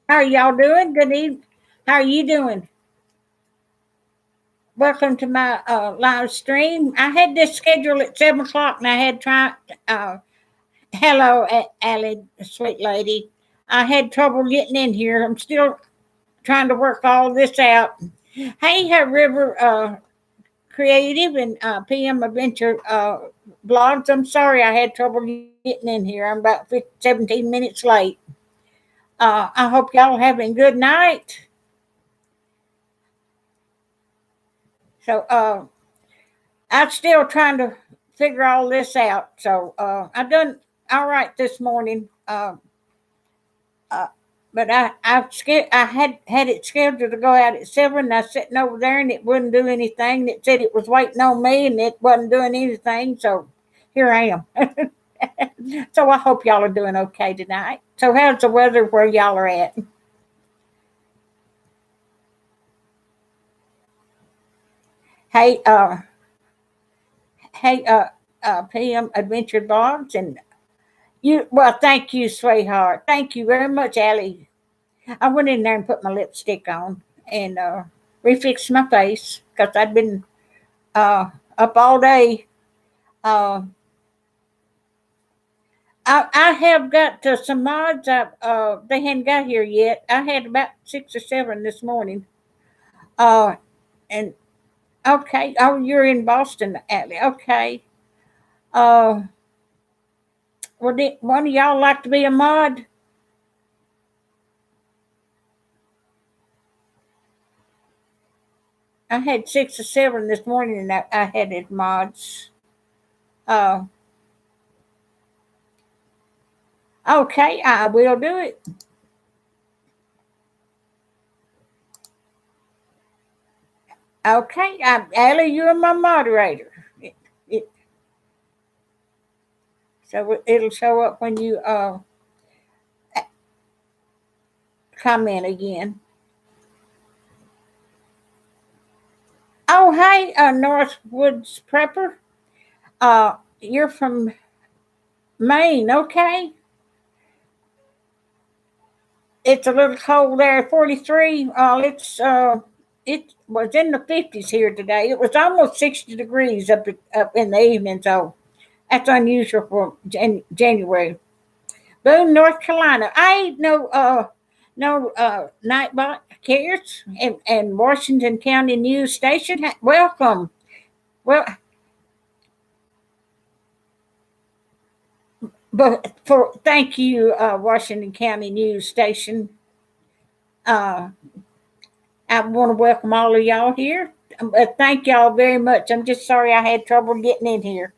How are y'all doing? Good evening. How are you doing? Welcome to my live stream. I had this scheduled at 7 o'clock, and I had tried. Hello, Allie, sweet lady. I had trouble getting in here. I'm still trying to work all this out. Hey, River Creative and PM Adventure blogs. I'm sorry I had trouble getting in here. I'm about 17 minutes late. I hope y'all having a good night. So, I'm still trying to figure all this out. So I done all right this morning. Uh, but I had it scheduled to go out at 7. And I was sitting over there and it wouldn't do anything. It said it was waiting on me and it wasn't doing anything. So here I am. So I hope y'all are doing okay tonight. So how's the weather where y'all are at? Hey, hey, PM Adventure Blogs and you. Well, thank you, sweetheart. Thank you very much, Allie. I went in there and put my lipstick on and refixed my face because I'd been up all day. Uh, I have got some mods. They hadn't got here yet. I had about 6 or 7 this morning. Uh, and okay, oh, you're in Boston, Atlee. Okay. Uh, would one of y'all like to be a mod? I had 6 or 7 this morning, and I had it mods. Uh, okay, I will do it. Okay, Allie, you're my moderator. It, so it'll show up when you comment again. Oh, hey, Northwoods Prepper. You're from Maine, okay? It's a little cold there, 43. It was in the 50s here today. It was almost 60 degrees up in the evening, so that's unusual for January. Boone, North Carolina. I ain't no Nightbot cares and Washington County News Station. Welcome. Well, but for thank you, Washington County News Station. Uh, I want to welcome all of y'all here. Thank y'all very much. I'm just sorry I had trouble getting in here.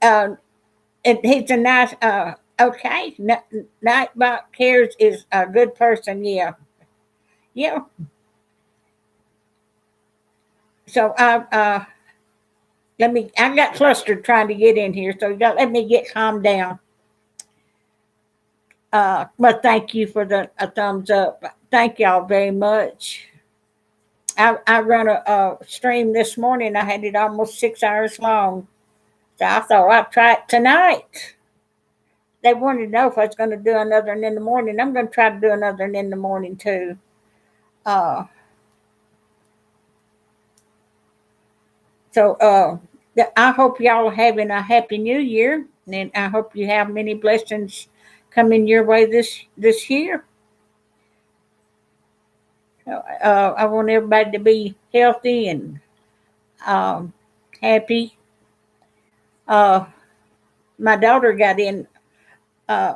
Uh, he's a nice. Okay, Nightbot cares is a good person. Yeah, yeah. So let me. I got flustered trying to get in here, so you got let me get calmed down. But thank you for the a thumbs up. Thank y'all very much. I run a stream this morning. I had it almost 6 hours long. So I thought I'd try it tonight. They wanted to know if I was going to do another one in the morning. I'm going to try to do another one in the morning too. Uh, so I hope y'all are having a happy new year, and I hope you have many blessings coming your way this year. I want everybody to be healthy and um, happy. Uh, my daughter got in. Uh,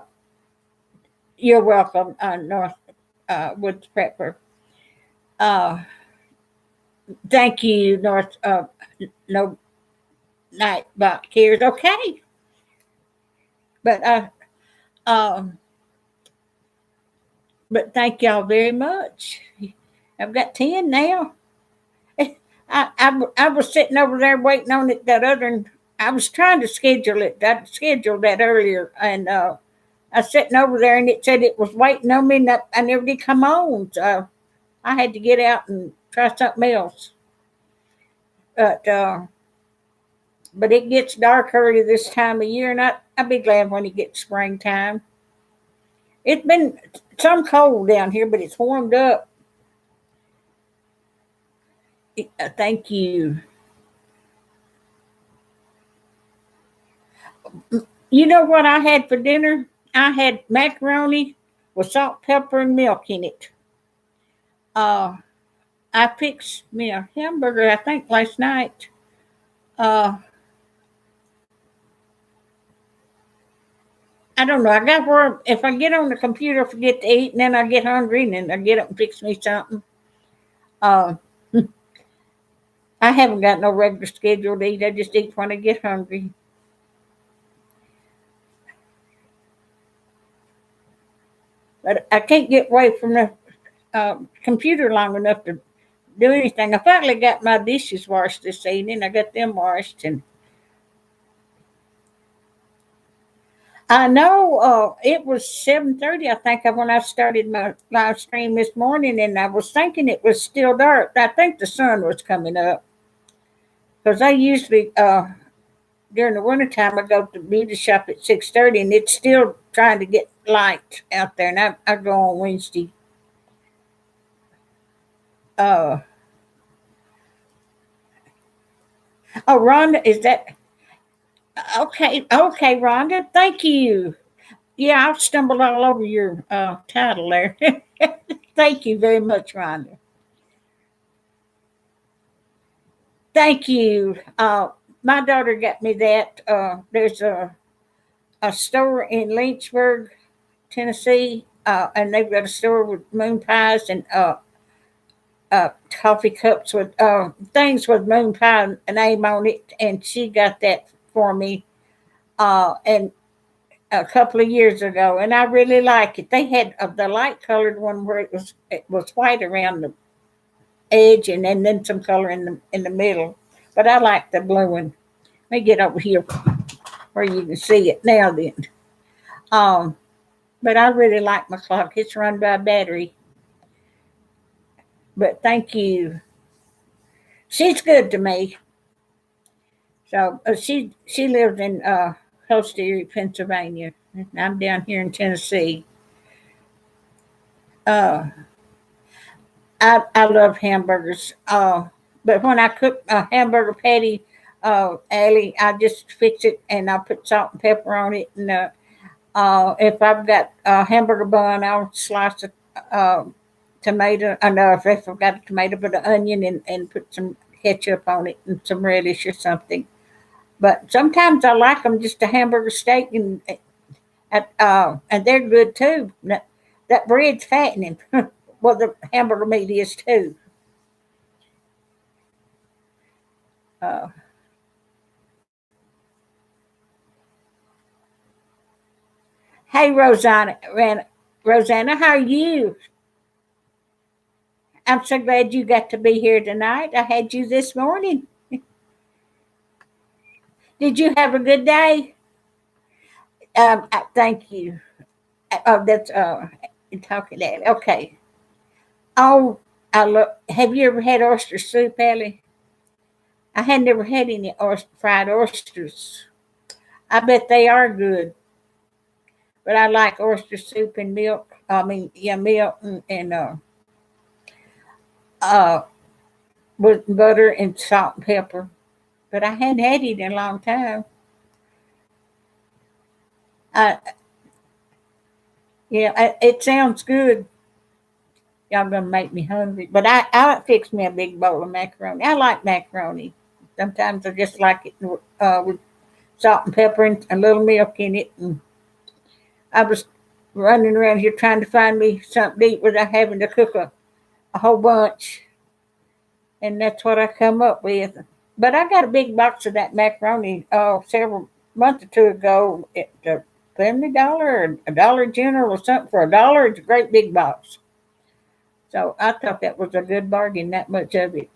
you're welcome, North Woods Prepper. Uh, thank you, North. No night about cares. Okay, but um, but thank y'all very much. I've got 10 now. I was sitting over there waiting on it. That other, I was trying to schedule it. I scheduled that earlier, and I was sitting over there, and it said it was waiting on me, and I never did come on. So I had to get out and try something else. But but it gets dark early this time of year, and I'll be glad when it gets springtime. It's been some cold down here, but it's warmed up. Thank you. You know what I had for dinner? I had macaroni with salt, pepper, and milk in it. Uh, I fixed me a hamburger, I think, last night. Uh, I don't know. I got where if I get on the computer, I forget to eat, and then I get hungry, and then I get up and fix me something. Uh, I haven't got no regular schedule to eat. I just eat when I get hungry. But I can't get away from the computer long enough to do anything. I finally got my dishes washed this evening. I got them washed, and I know it was 7:30. I think when I started my live stream this morning, and I was thinking it was still dark. I think the sun was coming up because I usually during the wintertime I go to the beauty shop at 6:30, and it's still trying to get light out there. And I go on Wednesday. Uh, oh, Rhonda, is that okay? Okay, Rhonda, thank you. Yeah, I've stumbled all over your title there. Thank you very much, Rhonda. Thank you. My daughter got me that. There's a store in Lynchburg, Tennessee, and they've got a store with moon pies and coffee cups with things with moon pie name on it. And she got that for me and a couple of years ago, and I really like it. They had the light colored one where it was white around the edge, and then some color in the middle. But I like the blue one. Let me get over here where you can see it now. Then, um, but I really like my clock. It's run by battery. But thank you. She's good to me. So she lives in close to Erie, Pennsylvania. And I'm down here in Tennessee. Uh, I love hamburgers. But when I cook a hamburger patty, Allie, I just fix it and I put salt and pepper on it. And if I've got a hamburger bun, I'll slice a tomato. I know if I've got a tomato, put an onion and put some ketchup on it and some relish or something. But sometimes I like them just a hamburger steak, and they're good too. That bread's fattening. Well, the hamburger meat is too. Uh, hey, Rosanna, how are you? I'm so glad you got to be here tonight. I had you this morning. Did you have a good day? Thank you. Oh, that's talking that. Okay. Oh, I love. Have you ever had oyster soup, Ellie? I had never had any fried oysters. I bet they are good, but I like oyster soup and milk. I mean, yeah, milk and uh, with butter and salt and pepper. But I hadn't had it in a long time. Uh, yeah, it sounds good. Y'all gonna make me hungry, but I fix me a big bowl of macaroni. I like macaroni. Sometimes I just like it with salt and pepper and a little milk in it. And I was running around here trying to find me something to eat without having to cook a whole bunch, and that's what I come up with. But I got a big box of that macaroni several months or two ago at the Family Dollar or a Dollar General or something for $1. It's a great big box. So I thought that was a good bargain, that much of it.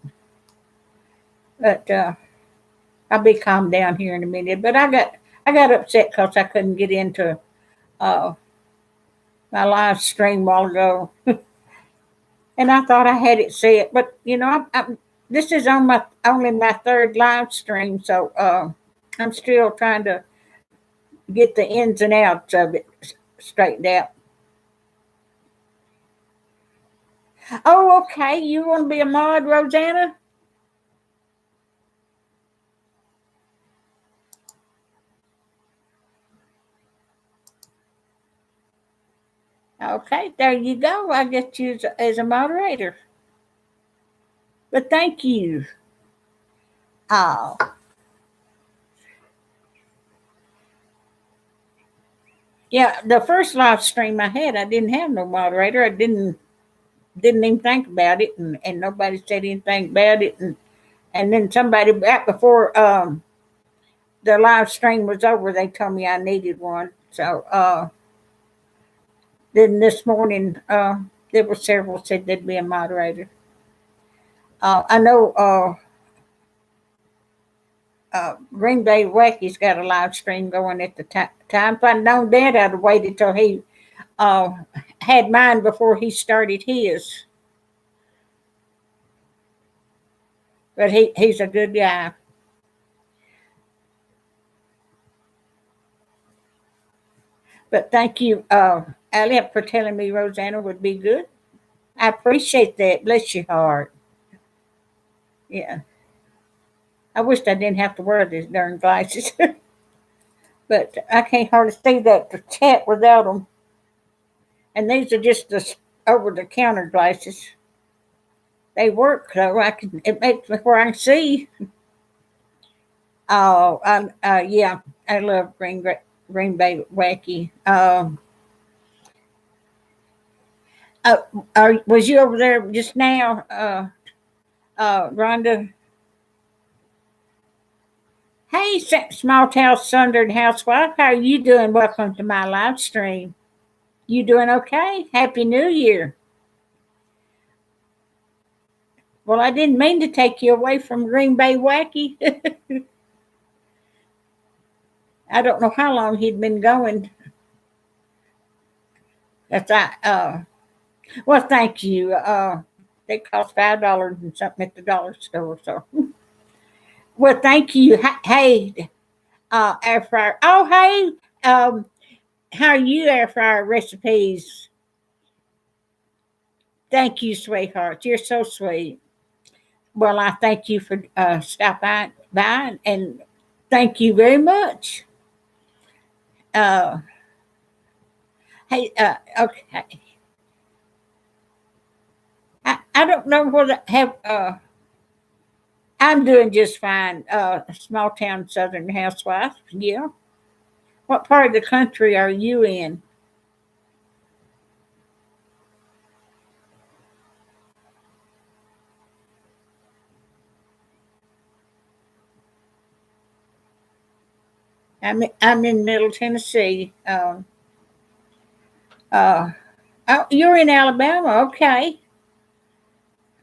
But I'll be calmed down here in a minute. But I got upset because I couldn't get into uh, my live stream a while ago, and I thought I had it set. But this is on my only my third live stream, so I'm still trying to get the ins and outs of it straightened out. Oh, okay. You want to be a mod, Rosanna? Okay, there you go. I get you as a moderator. But thank you. Oh, yeah. The first live stream I had, I didn't have no moderator. I didn't even think about it, and nobody said anything about it. And then somebody right before the live stream was over, they told me I needed one. So then this morning, there were several said they'd be a moderator. I know Green Bay Wacky's got a live stream going at the time. If I'd known that, I'd have waited till he uh, had mine before he started his. But he's a good guy. But thank you, Allie, for telling me Rosanna would be good. I appreciate that. Bless your heart. Yeah. I wished I didn't have to wear these darn glasses. But I can't hardly see that to chat without them. And these are just the over the counter glasses. They work though. It makes me where I can see. Oh, yeah, I love Green Bay Wacky. Uh, was you over there just now, Rhonda? Hey, small town Southern housewife, how are you doing? Welcome to my live stream. You doing okay? Happy New Year. Well, I didn't mean to take you away from Green Bay Wacky. I don't know how long he'd been going. That's well, thank you. They cost $5 and something at the dollar store. So, well, thank you. Hey, air fryer. Oh, hey, how are you, air fryer recipes? Thank you, sweetheart. You're so sweet. Well, I thank you for stopping by, and thank you very much. Uh, hey, okay. I don't know whether have I'm doing just fine. Small town Southern housewife. Yeah. What part of the country are you in? I'm in Middle Tennessee. Uh, oh, you're in Alabama. Okay.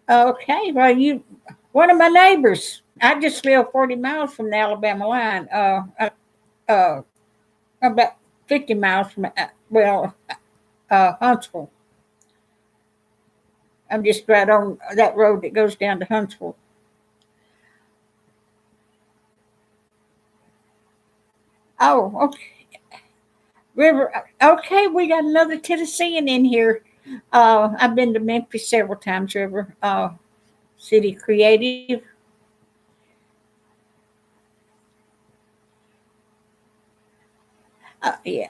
Okay. Well, you one of my neighbors. I just live 40 miles from the Alabama line. Uh, about 50 miles from Huntsville. I'm just right on that road that goes down to Huntsville. Oh, okay. River. Okay, we got another Tennessean in here. I've been to Memphis several times, River. City Creative. Yeah,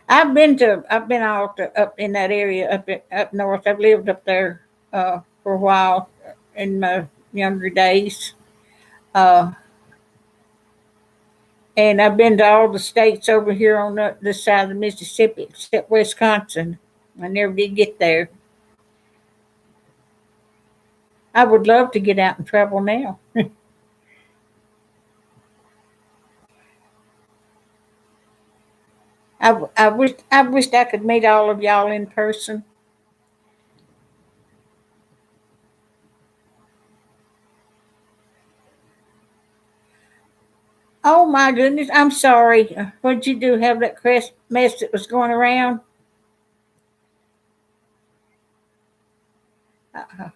I've been out up in that area up north. I've lived up there for a while in my younger days. Uh, and I've been to all the states over here on this side of the Mississippi, except Wisconsin. I never did get there. I would love to get out and travel now. I wished I could meet all of y'all in person. Oh my goodness, I'm sorry. What'd you do? Have that crest mess that was going around? Uh,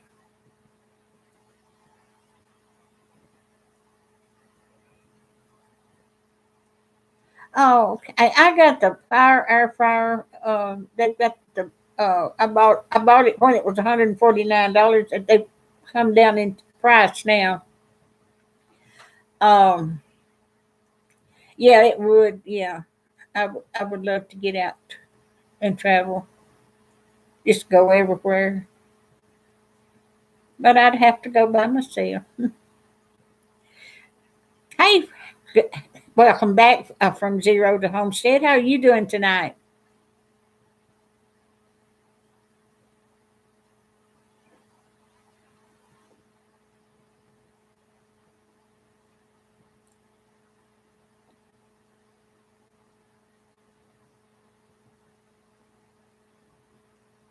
Oh, okay. I got the fire air fryer. They've got the I bought it when it was $149. They've come down in price now. Um, yeah, it would. Yeah, I would love to get out and travel, just go everywhere. But I'd have to go by myself. Hey, welcome back from Zero to Homestead. How are you doing tonight?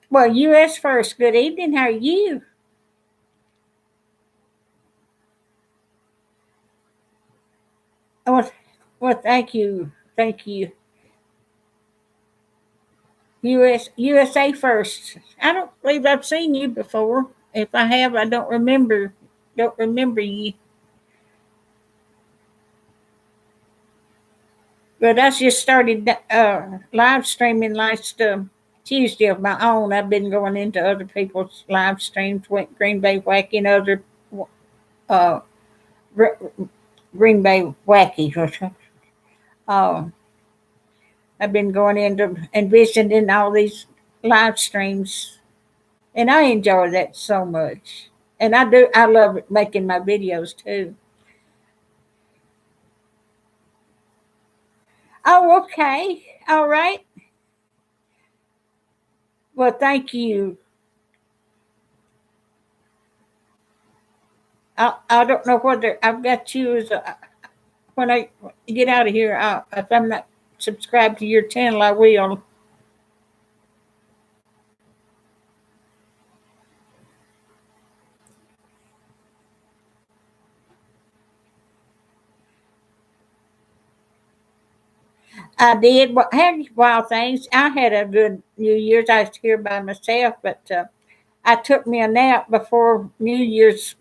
Well, U.S. first. Good evening. How are you? Oh, well, thank you. Thank you. USA first. I don't believe I've seen you before. If I have, I don't remember. Don't remember you. But I just started live streaming last Tuesday of my own. I've been going into other people's live streams, went Green Bay Wacky and other uh, Green Bay Wacky. Uh, I've been going into and visiting all these live streams, and I enjoy that so much. And I do. I love making my videos too. Oh, okay. All right. Well, thank you. I don't know whether I've got you as a, when I get out of here. If I'm not subscribed to your channel, I will. I did. What had wild things. I had a good New Year's. I was here by myself, but I took me a nap before New Year's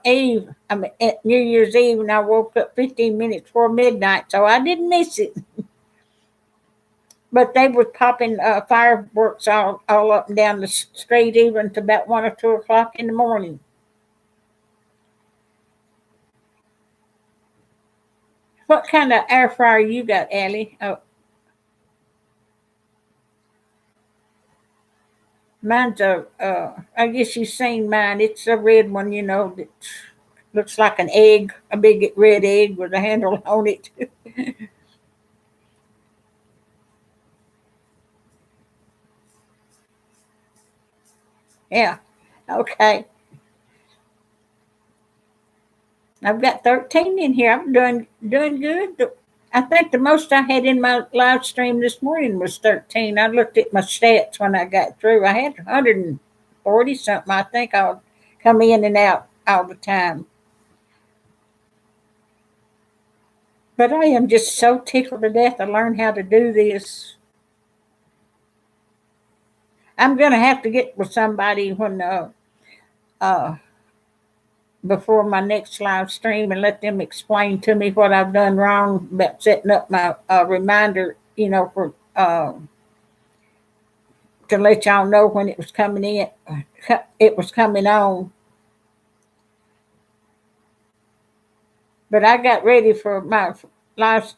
Eve. I mean, at New Year's Eve, and I woke up 15 minutes before midnight, so I didn't miss it. But they were popping fireworks all up and down the street, even to about 1 or 2 o'clock in the morning. What kind of air fryer you got, Allie? Oh, mine's a. I guess you've seen mine. It's a red one, that looks like an egg, a big red egg with a handle on it. Yeah. Okay. I've got 13 in here. I'm doing good. I think the most I had in my live stream this morning was 13. I looked at my stats when I got through. I had 140 something. I think I'll come in and out all the time. But I am just so tickled to death to learn how to do this. I'm going to have to get with somebody when uh, before my next live stream and let them explain to me what I've done wrong about setting up my reminder, for to let y'all know when it was coming in, it was coming on. But I got ready for my live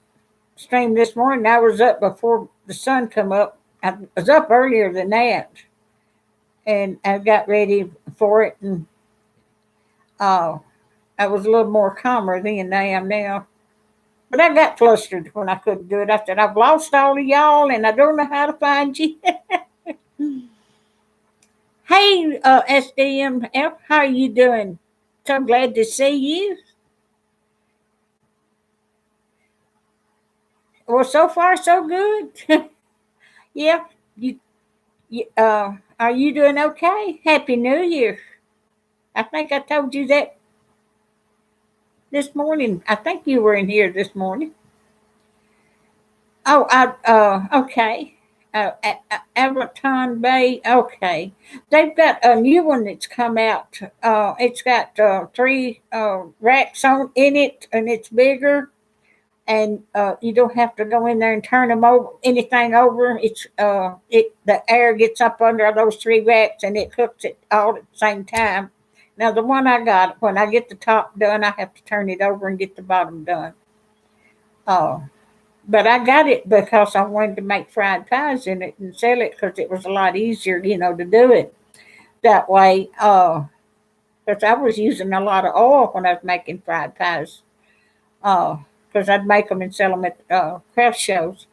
stream this morning. I was up before the sun come up. I was up earlier than that, and I got ready for it, and uh, I was a little more calmer than I am now. But I got flustered when I couldn't do it. I said, I've lost all of y'all, and I don't know how to find you. Hey, SDMF, how are you doing? So glad to see you. Well, so far so good. Yeah, are you doing okay? Happy New Year. I think I told you that this morning. I think you were in here this morning. Oh, okay. Everton Bay. Okay, they've got a new one that's come out. It's got three racks on in it, and it's bigger. and you don't have to go in there and turn them over anything over. It the air gets up under those 3 racks and it cooks it all at the same time. Now the one I got, when I get the top done, I have to turn it over and get the bottom done. Uh, but I got it because I wanted to make fried pies in it and sell it because it was a lot easier, to do it that way. Because I was using a lot of oil when I was making fried pies. Because I'd make them and sell them at craft shows,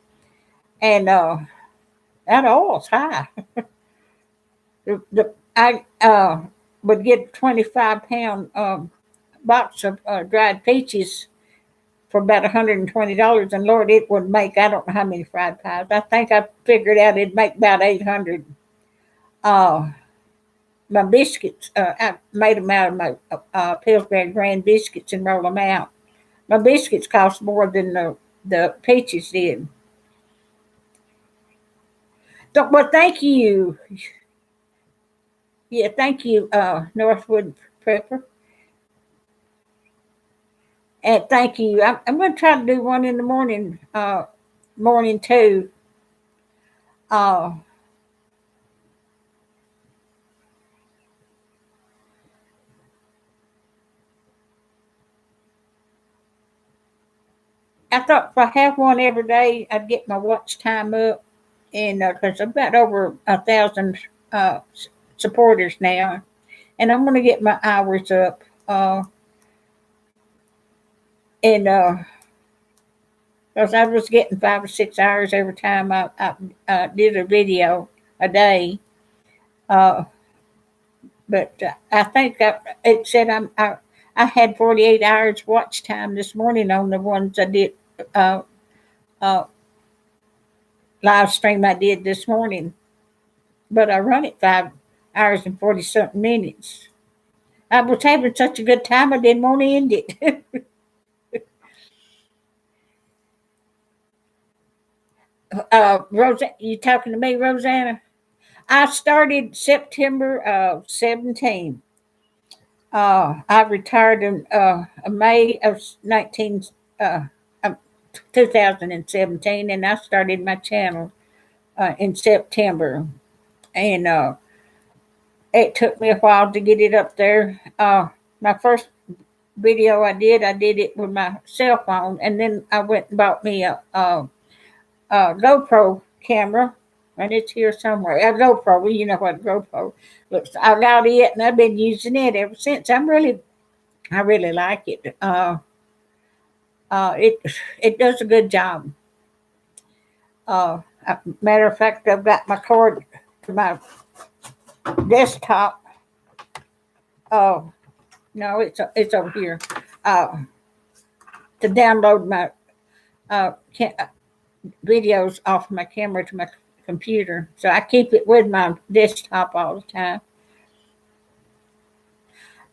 and that oil's high. I would get 25 pound box of dried peaches for about $120, and Lord, it would make I don't know how many fried pies. I think I figured out it'd make about 800. Uh, my biscuits, I made them out of my Pillsbury Grand biscuits and roll them out. My biscuits cost more than the peaches did. Well, thank you. Yeah, thank you, Northwood Prepper. And thank you. I'm going to try to do one in the morning too. Uh, I thought if I have one every day, I'd get my watch time up, and because I've got over 1,000 supporters now, and I'm going to get my hours up. And because I was getting 5 or 6 hours every time I did a video a day. Uh, but I think it said I had 48 hours watch time this morning on the ones I did uh, uh, live stream I did this morning. But I run it 5 hours and 40 something minutes. I was having such a good time I didn't want to end it. You talking to me, Rosanna? I started September of 17. I retired in May of 2017, and I started my channel in September. And it took me a while to get it up there. My first video I did it with my cell phone, and then I went and bought me GoPro camera, and it's here somewhere. A GoPro, well, you know what a GoPro looks. I got it, and I've been using it ever since. I really like it. It it does a good job. Matter of fact, I've got my cord to my desktop. Oh no, it's over here. To download my videos off my camera to my computer, so I keep it with my desktop all the time.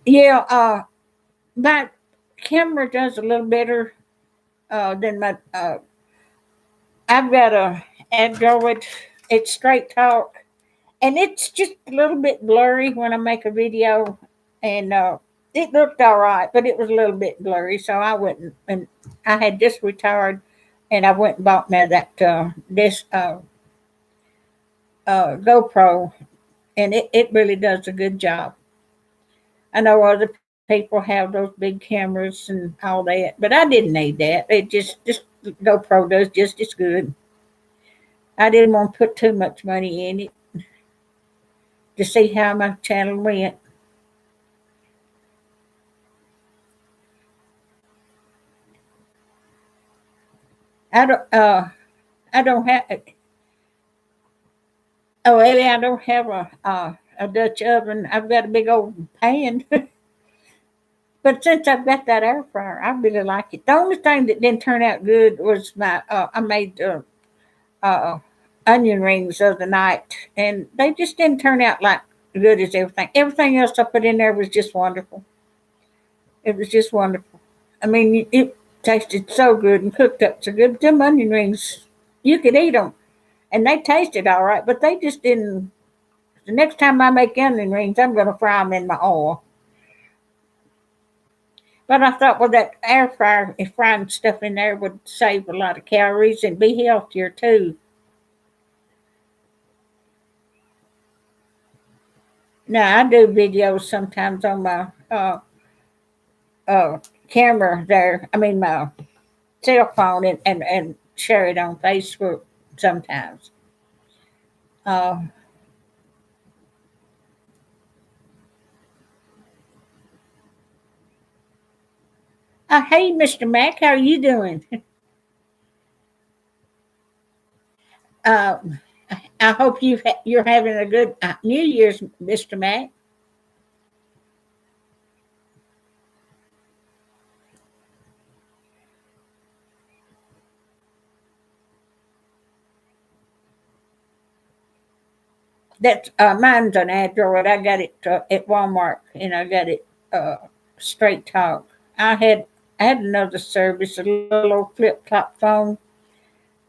Yeah, my camera does a little better than my. I've got a Android. It's Straight Talk, and it's just a little bit blurry when I make a video, and it looked all right, but it was a little bit blurry, so I wouldn't. And I had just retired, and I went and bought me that this GoPro, and it really does a good job. I know other people have those big cameras and all that, but I didn't need that. It just GoPro does just as good. I didn't want to put too much money in it to see how my channel went. I don't. I don't have. Oh, Ellie, I don't have a Dutch oven. I've got a big old pan. But since I've got that air fryer, I really like it. The only thing that didn't turn out good was my I made uh, onion rings the other night, and they just didn't turn out like good as everything. Everything else I put in there was just wonderful. It was just wonderful. I mean, it tasted so good and cooked up so good. Them onion rings, you could eat them, and they tasted all right, but they just didn't. The next time I make onion rings, I'm going to fry them in my oil. But I thought, well, that air fryer, if frying stuff in there would save a lot of calories and be healthier too. Now I do videos sometimes on my uh, camera there. I mean my cell phone and share it on Facebook sometimes. Uh, hey, Mr. Mack, how are you doing? Uh, I hope you're having a good New Year's, Mr. Mack. That's mine's an Android. I got it at Walmart, and I got it uh, Straight Talk. I had I had another service, a little old flip top phone,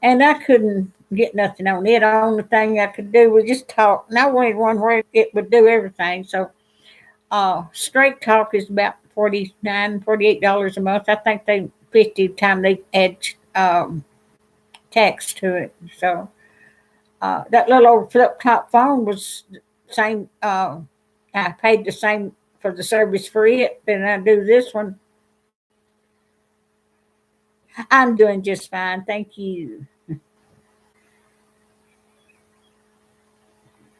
and I couldn't get nothing on it. The only thing I could do was just talk. And I wanted one where it would do everything. So Straight Talk is about $48 a month. I think they 50 time they add tax to it. So that little old flip top phone was same. I paid the same for the service for it than I do this one. I'm doing just fine, thank you.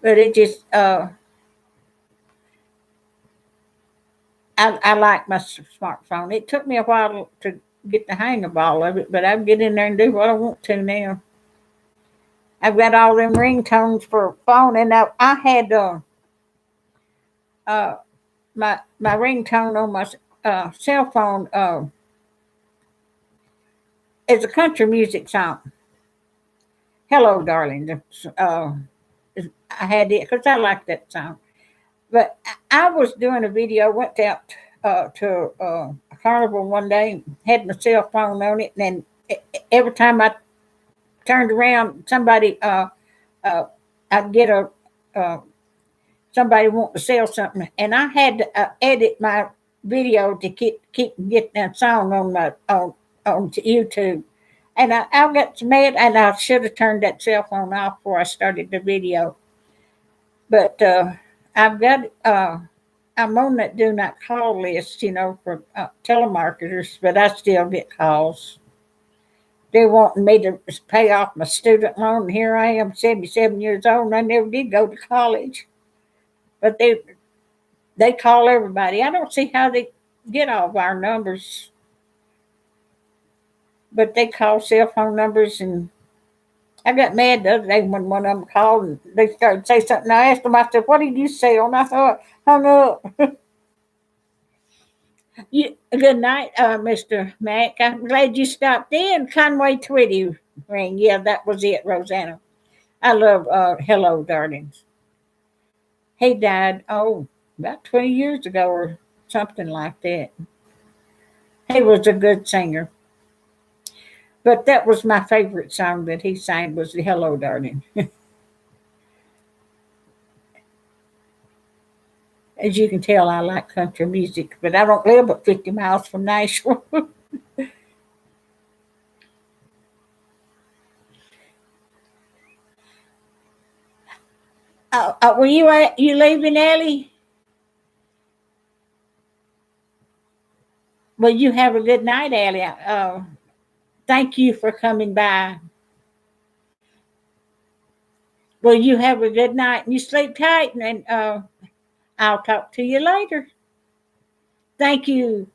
But it just I like my smartphone. It took me a while to get the hang of all of it, but I get in there and do what I want to now. I've got all them ringtones for phone, and I had uh, my ringtone on my cell phone is a country music song. Hello, darling. I had it because I like that song. But I was doing a video, went out to a carnival one day, had my cell phone on it, and then every time I turned around, uh, I'd get uh, somebody want to sell something, and I had to edit my video to keep getting that song on my on to YouTube. And I got mad, and I should have turned that cell phone off before I started the video. But I've got I'm on that do not call list, for telemarketers, but I still get calls. They wanting me to pay off my student loan. And here I am, 77 years old, and I never did go to college. But they call everybody. I don't see how they get all of our numbers, but they call cell phone numbers. And I got mad the other day when one of them called and they started to say something. I asked them, I said, "What did you say?" And I hung up. Good night, Mr. Mack. I'm glad you stopped in. Conway Twitty ring. Yeah, that was it, Rosanna. I love Hello, Darlings. He died, about 20 years ago or something like that. He was a good singer. But that was my favorite song that he sang was the Hello, Darling. As you can tell, I like country music, but I don't live but 50 miles from Nashville. Were you leaving, Ellie? Well, you have a good night, Ellie. Thank you for coming by. Well, you have a good night and you sleep tight, and I'll talk to you later. Thank you.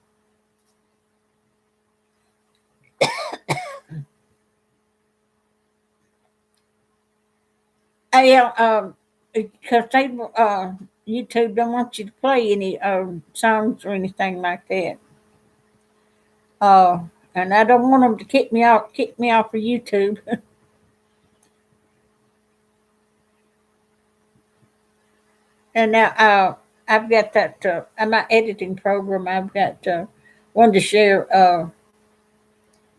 Yeah, because YouTube don't want you to play any songs or anything like that. Uh, and I don't want them to kick me off of YouTube. And now I've got that on my editing program. I've got one to share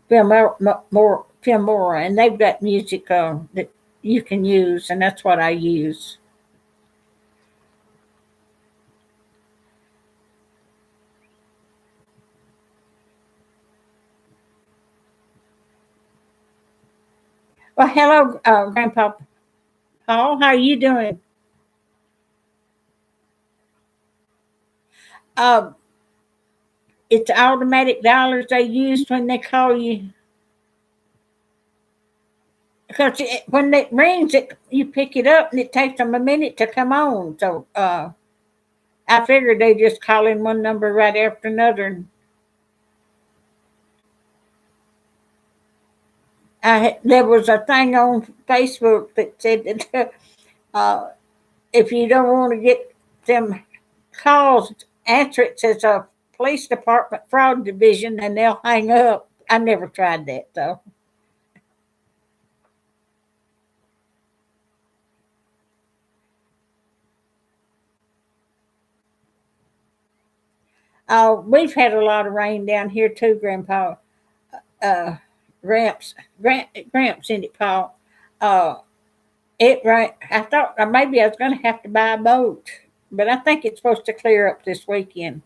Filmora, and they've got music that you can use, and that's what I use. Well, hello, Grandpa Paul. How are you doing? Uh, it's automatic dollars they use when they call you. Because when it rings, you pick it up and it takes them a minute to come on. So I figured they just call in one number right after another. There was a thing on Facebook that said that if you don't want to get them calls, answer it says a police department fraud division, and they'll hang up. I never tried that though. We've had a lot of rain down here too, Grandpa. Uh, Gramps in it, Paul. Uh, it rain. I thought maybe I was going to have to buy a boat, but I think it's supposed to clear up this weekend.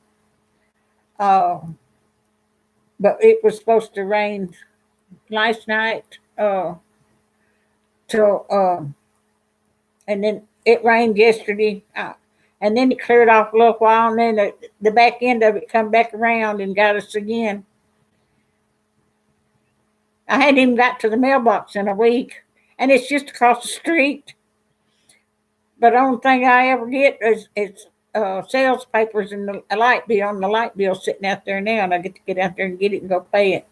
Uh, but it was supposed to rain last night till and then it rained yesterday, and then it cleared off a little while, and then the back end of it come back around and got us again. I hadn't even got to the mailbox in a week, and it's just across the street. But the only thing I ever get is sales papers and a light bill, and the light bill sitting out there now, and I get to get out there and get it and go pay it.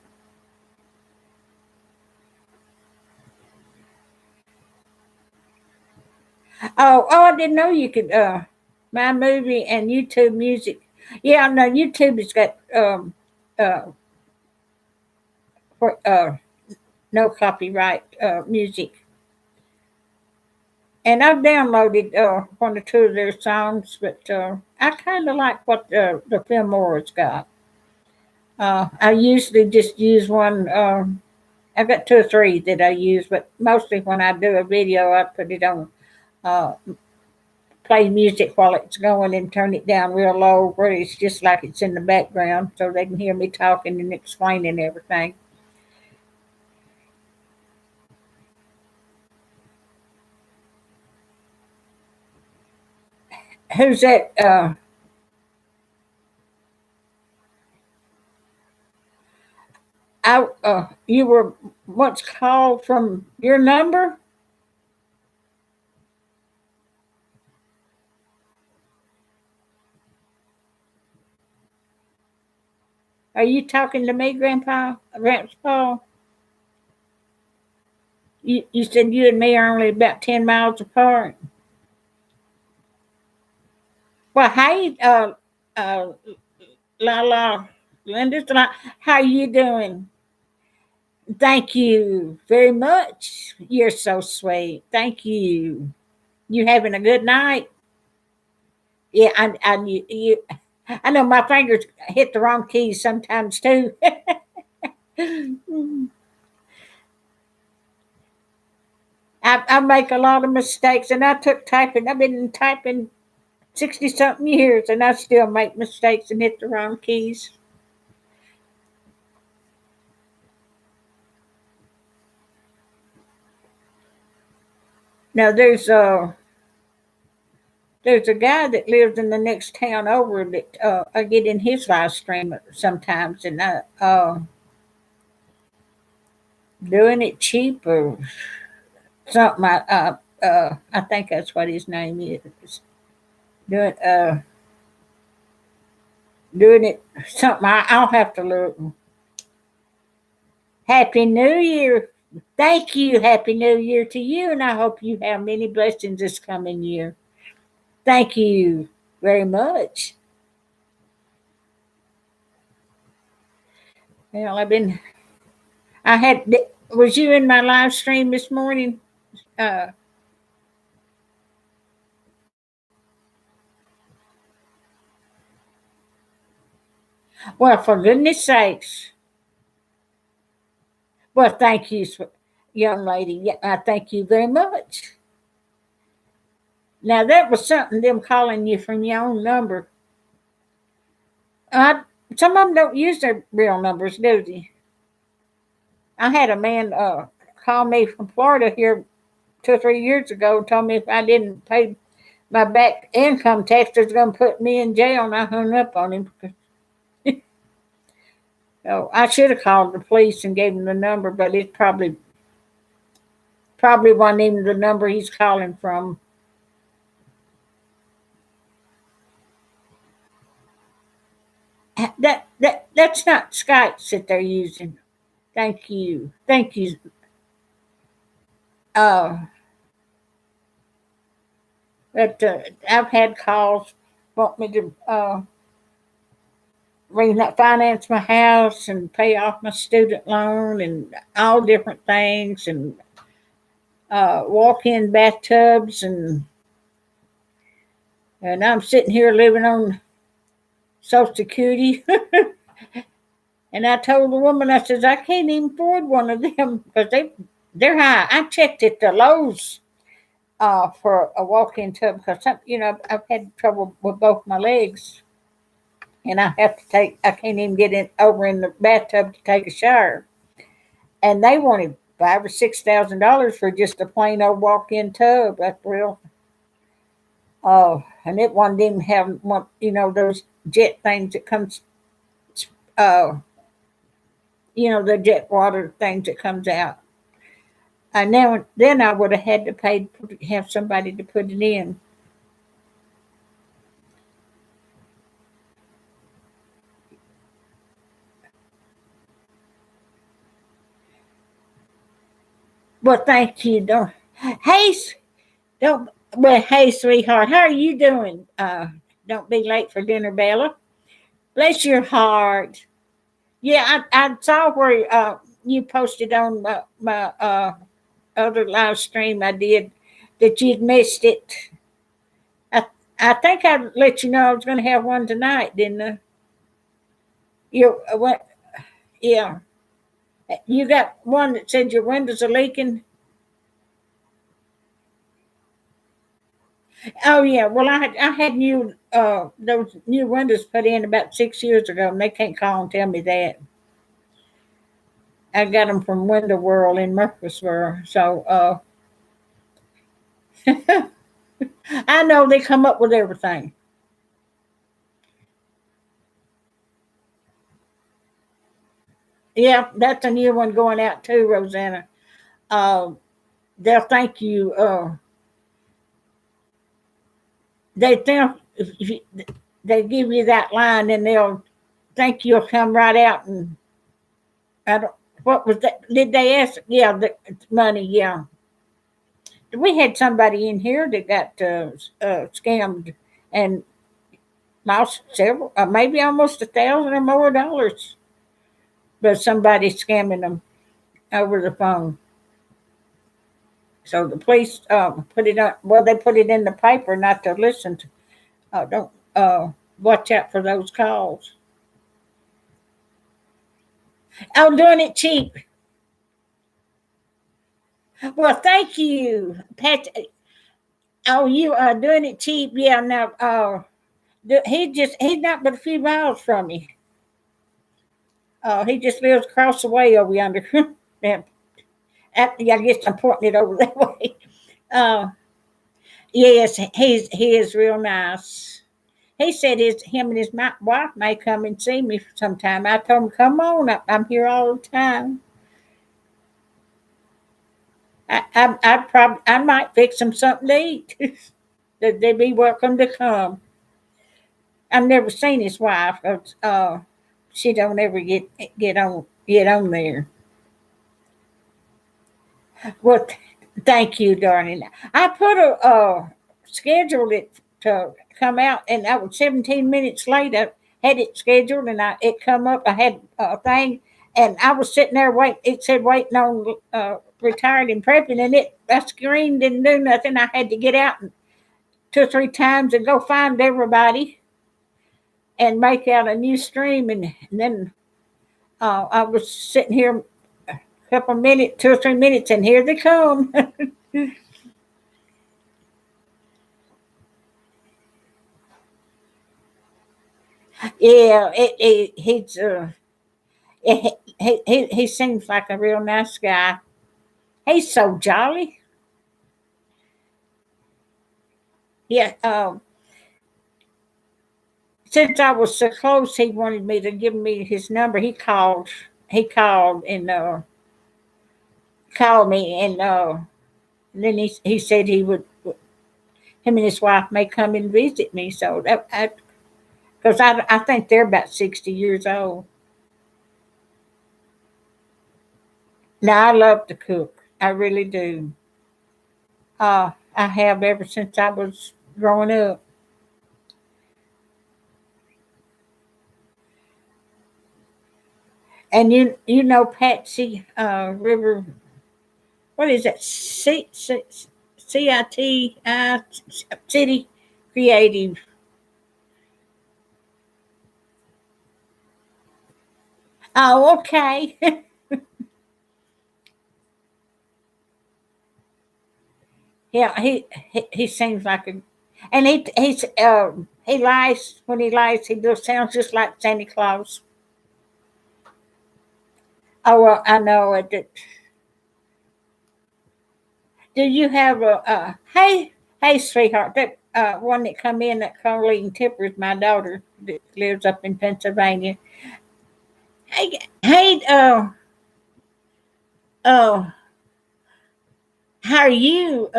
Oh, I didn't know you could my movie and YouTube music. Yeah, no, YouTube has got uh, no copyright music. And I've downloaded one or two of their songs, but I kind of like what the Fillmore's got. I usually just use one. I've got two or three that I use, but mostly when I do a video, I put it on uh, play music while it's going and turn it down real low where it's just like it's in the background so they can hear me talking and explaining everything. Who's that? You were once called from your number. Are you talking to me, Grandpa? Grandpa? You said you and me are only about 10 miles apart. Well, hey, uh, La, Linda's La, how you doing? Thank you very much. You're so sweet. Thank you. You having a good night? Yeah, I know my fingers hit the wrong keys sometimes too. I make a lot of mistakes, and I took typing. I've been typing 60 something years, and I still make mistakes and hit the wrong keys. Now there's a guy that lives in the next town over that I get in his live stream sometimes, and I doing it cheap or something. I think that's what his name is. Doing doing it something. I'll have to look. Happy New Year. Thank you. Happy New Year to you, and I hope you have many blessings this coming year. Thank you very much. Well, I had, was you in my live stream this morning? Uh, well, for goodness sakes. Well, thank you, young lady. Yeah, I thank you very much. Now, that was something, them calling you from your own number. Uh, some of them don't use their real numbers, do they? I had a man called me from Florida here 2 or 3 years ago and told me if I didn't pay my back income tax, they're going to put me in jail, and I hung up on him. So I should have called the police and gave him the number, but it probably wasn't even the number he's calling from. That's not Skype that they're using. Thank you. Uh, but I've had calls want me to finance my house and pay off my student loan and all different things, and walk-in bathtubs, and I'm sitting here living on Social Security. And I told the woman, I says, I can't even afford one of them because they're high. I checked at the Lowe's for a walk-in tub because I've had trouble with both my legs, and I can't even get in over in the bathtub to take a shower. And they wanted $5,000 or $6,000 for just a plain old walk-in tub. That's real. And it one didn't have one, those jet things that comes, uh, the jet water things that comes out. And now then I would have had to have somebody to put it in. Well, thank you. Hey, don't. Well, hey, sweetheart, how are you doing? Don't be late for dinner, Bella. Bless your heart. Yeah, I saw where you posted on my other live stream I did that you'd missed it. I I think I let you know I was going to have one tonight, didn't I? You what? Yeah, you got one that said your windows are leaking. Oh yeah, well I had new those new windows put in about 6 years ago, and they can't call and tell me that. I got them from Window World in Murfreesboro, so I know they come up with everything. Yeah, that's a new one going out too, Rosanna. Uh, they'll thank you. They think if you, they give you that line, and they'll think you'll come right out. And I don't. What was that? Did they ask? Yeah, the money. Yeah, we had somebody in here that got scammed and lost several, maybe almost $1,000 or more, but somebody scamming them over the phone. So the police put it on. Well, they put it in the paper not to listen to. Don't watch out for those calls. Oh, doing it cheap. Well, thank you, Pat. Oh, you are doing it cheap. Yeah, now he's not but a few miles from me. He just lives across the way over yonder. And yeah, I guess I'm pointing it over that way. Uh, yes, he is real nice. He said him and his wife may come and see me sometime. I told him, come on, I'm here all the time. I might fix them something to eat. They'd be welcome to come. I've never seen his wife. 'Cause, she don't ever get on there. Well, thank you, darling. I put scheduled it to come out, and I was 17 minutes late. I had it scheduled, and it come up. I had a thing, and I was sitting there waiting. It said waiting on retired and prepping, and that screen didn't do nothing. I had to get out 2 or 3 times and go find everybody and make out a new stream, and then I was sitting here a couple of minutes, 2 or 3 minutes, and here they come. Yeah, he seems like a real nice guy. He's so jolly. Yeah. Since I was so close, he wanted me to give me his number. He called. He called and called me, and then he said he would. Him and his wife may come and visit me. So that because I think they're about 60 years old. Now I love to cook. I really do. I have ever since I was growing up. And you know Patsy River. What is that? CITI City Creative. Oh, okay. Yeah, he seems like a, and he lies when he lies. He does sounds just like Santa Claus. Oh, well, I know it. Do you have a hey sweetheart? That one that come in that Colleen Tipper is my daughter that lives up in Pennsylvania. Hey, uh, how are you?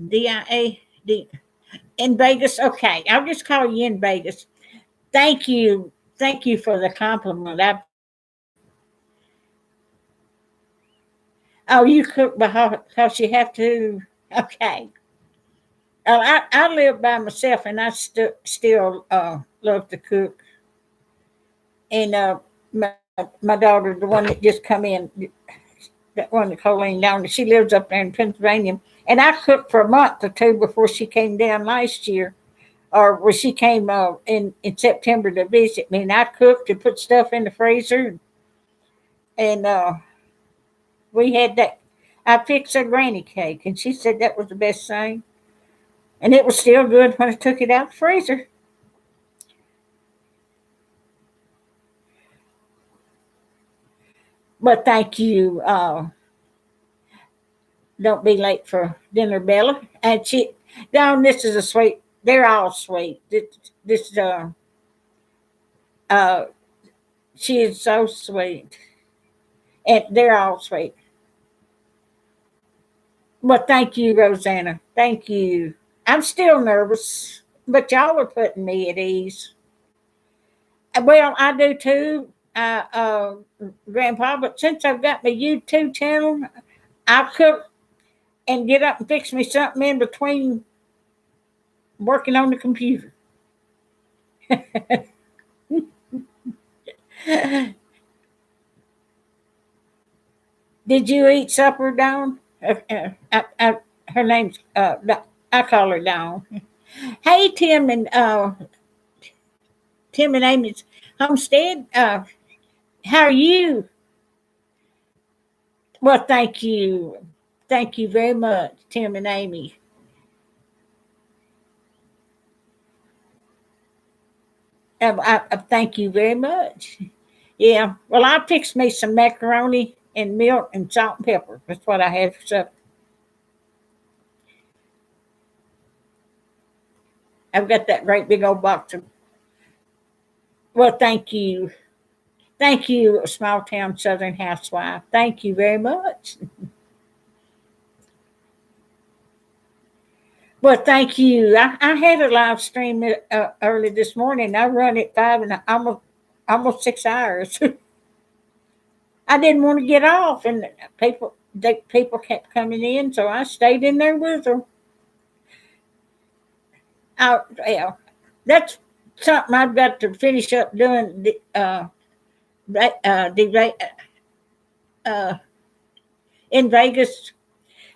DIA in Vegas. Okay, I'll just call you in Vegas. Thank you for the compliment. Oh, you cook because you have to. Okay. I live by myself and I still love to cook. And my daughter, the one that just come in, that one that Colleen down, she lives up there in Pennsylvania. And I cooked for a month or two before she came down last year, or when she came in September to visit me. And I cooked and put stuff in the freezer. And we had that. I fixed a granny cake, and she said that was the best thing. And it was still good when I took it out of the freezer. But thank you. Don't be late for dinner, Bella. And she, down. This is a sweet. They're all sweet. This uh, she is so sweet, and they're all sweet. But thank you, Rosanna. Thank you. I'm still nervous, but y'all are putting me at ease. Well, I do too, Grandpa. But since I've got my YouTube channel, I cook and get up and fix me something in between working on the computer. Did you eat supper, Dawn? Her name's I call her Dawn. Hey, Tim and Amy's homestead. How are you? Well, thank you very much, Tim and Amy. I thank you very much. Yeah. Well, I fixed me some macaroni and milk and salt and pepper. That's what I had for supper. I've got that great big old box of. Well, thank you. Thank you, small town Southern housewife. Thank you very much. Well, thank you. I had a live stream early this morning. I run it five and almost 6 hours. I didn't want to get off, and people kept coming in, so I stayed in there with them. Yeah, that's something I've got to finish up doing. The uh, in Vegas.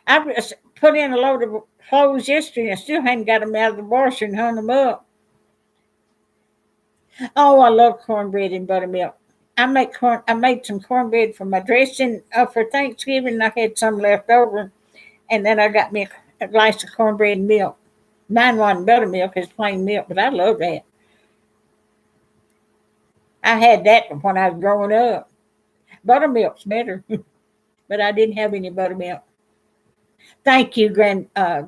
I put in a load of clothes yesterday. I still hadn't got them out of the washer and hung them up. Oh, I love cornbread and buttermilk. I made some cornbread for my dressing for Thanksgiving. I had some left over, and then I got me a glass of cornbread and milk. Mine wasn't buttermilk; it's plain milk, but I love that. I had that when I was growing up. Buttermilk's better, but I didn't have any buttermilk. Thank you, Grandpa.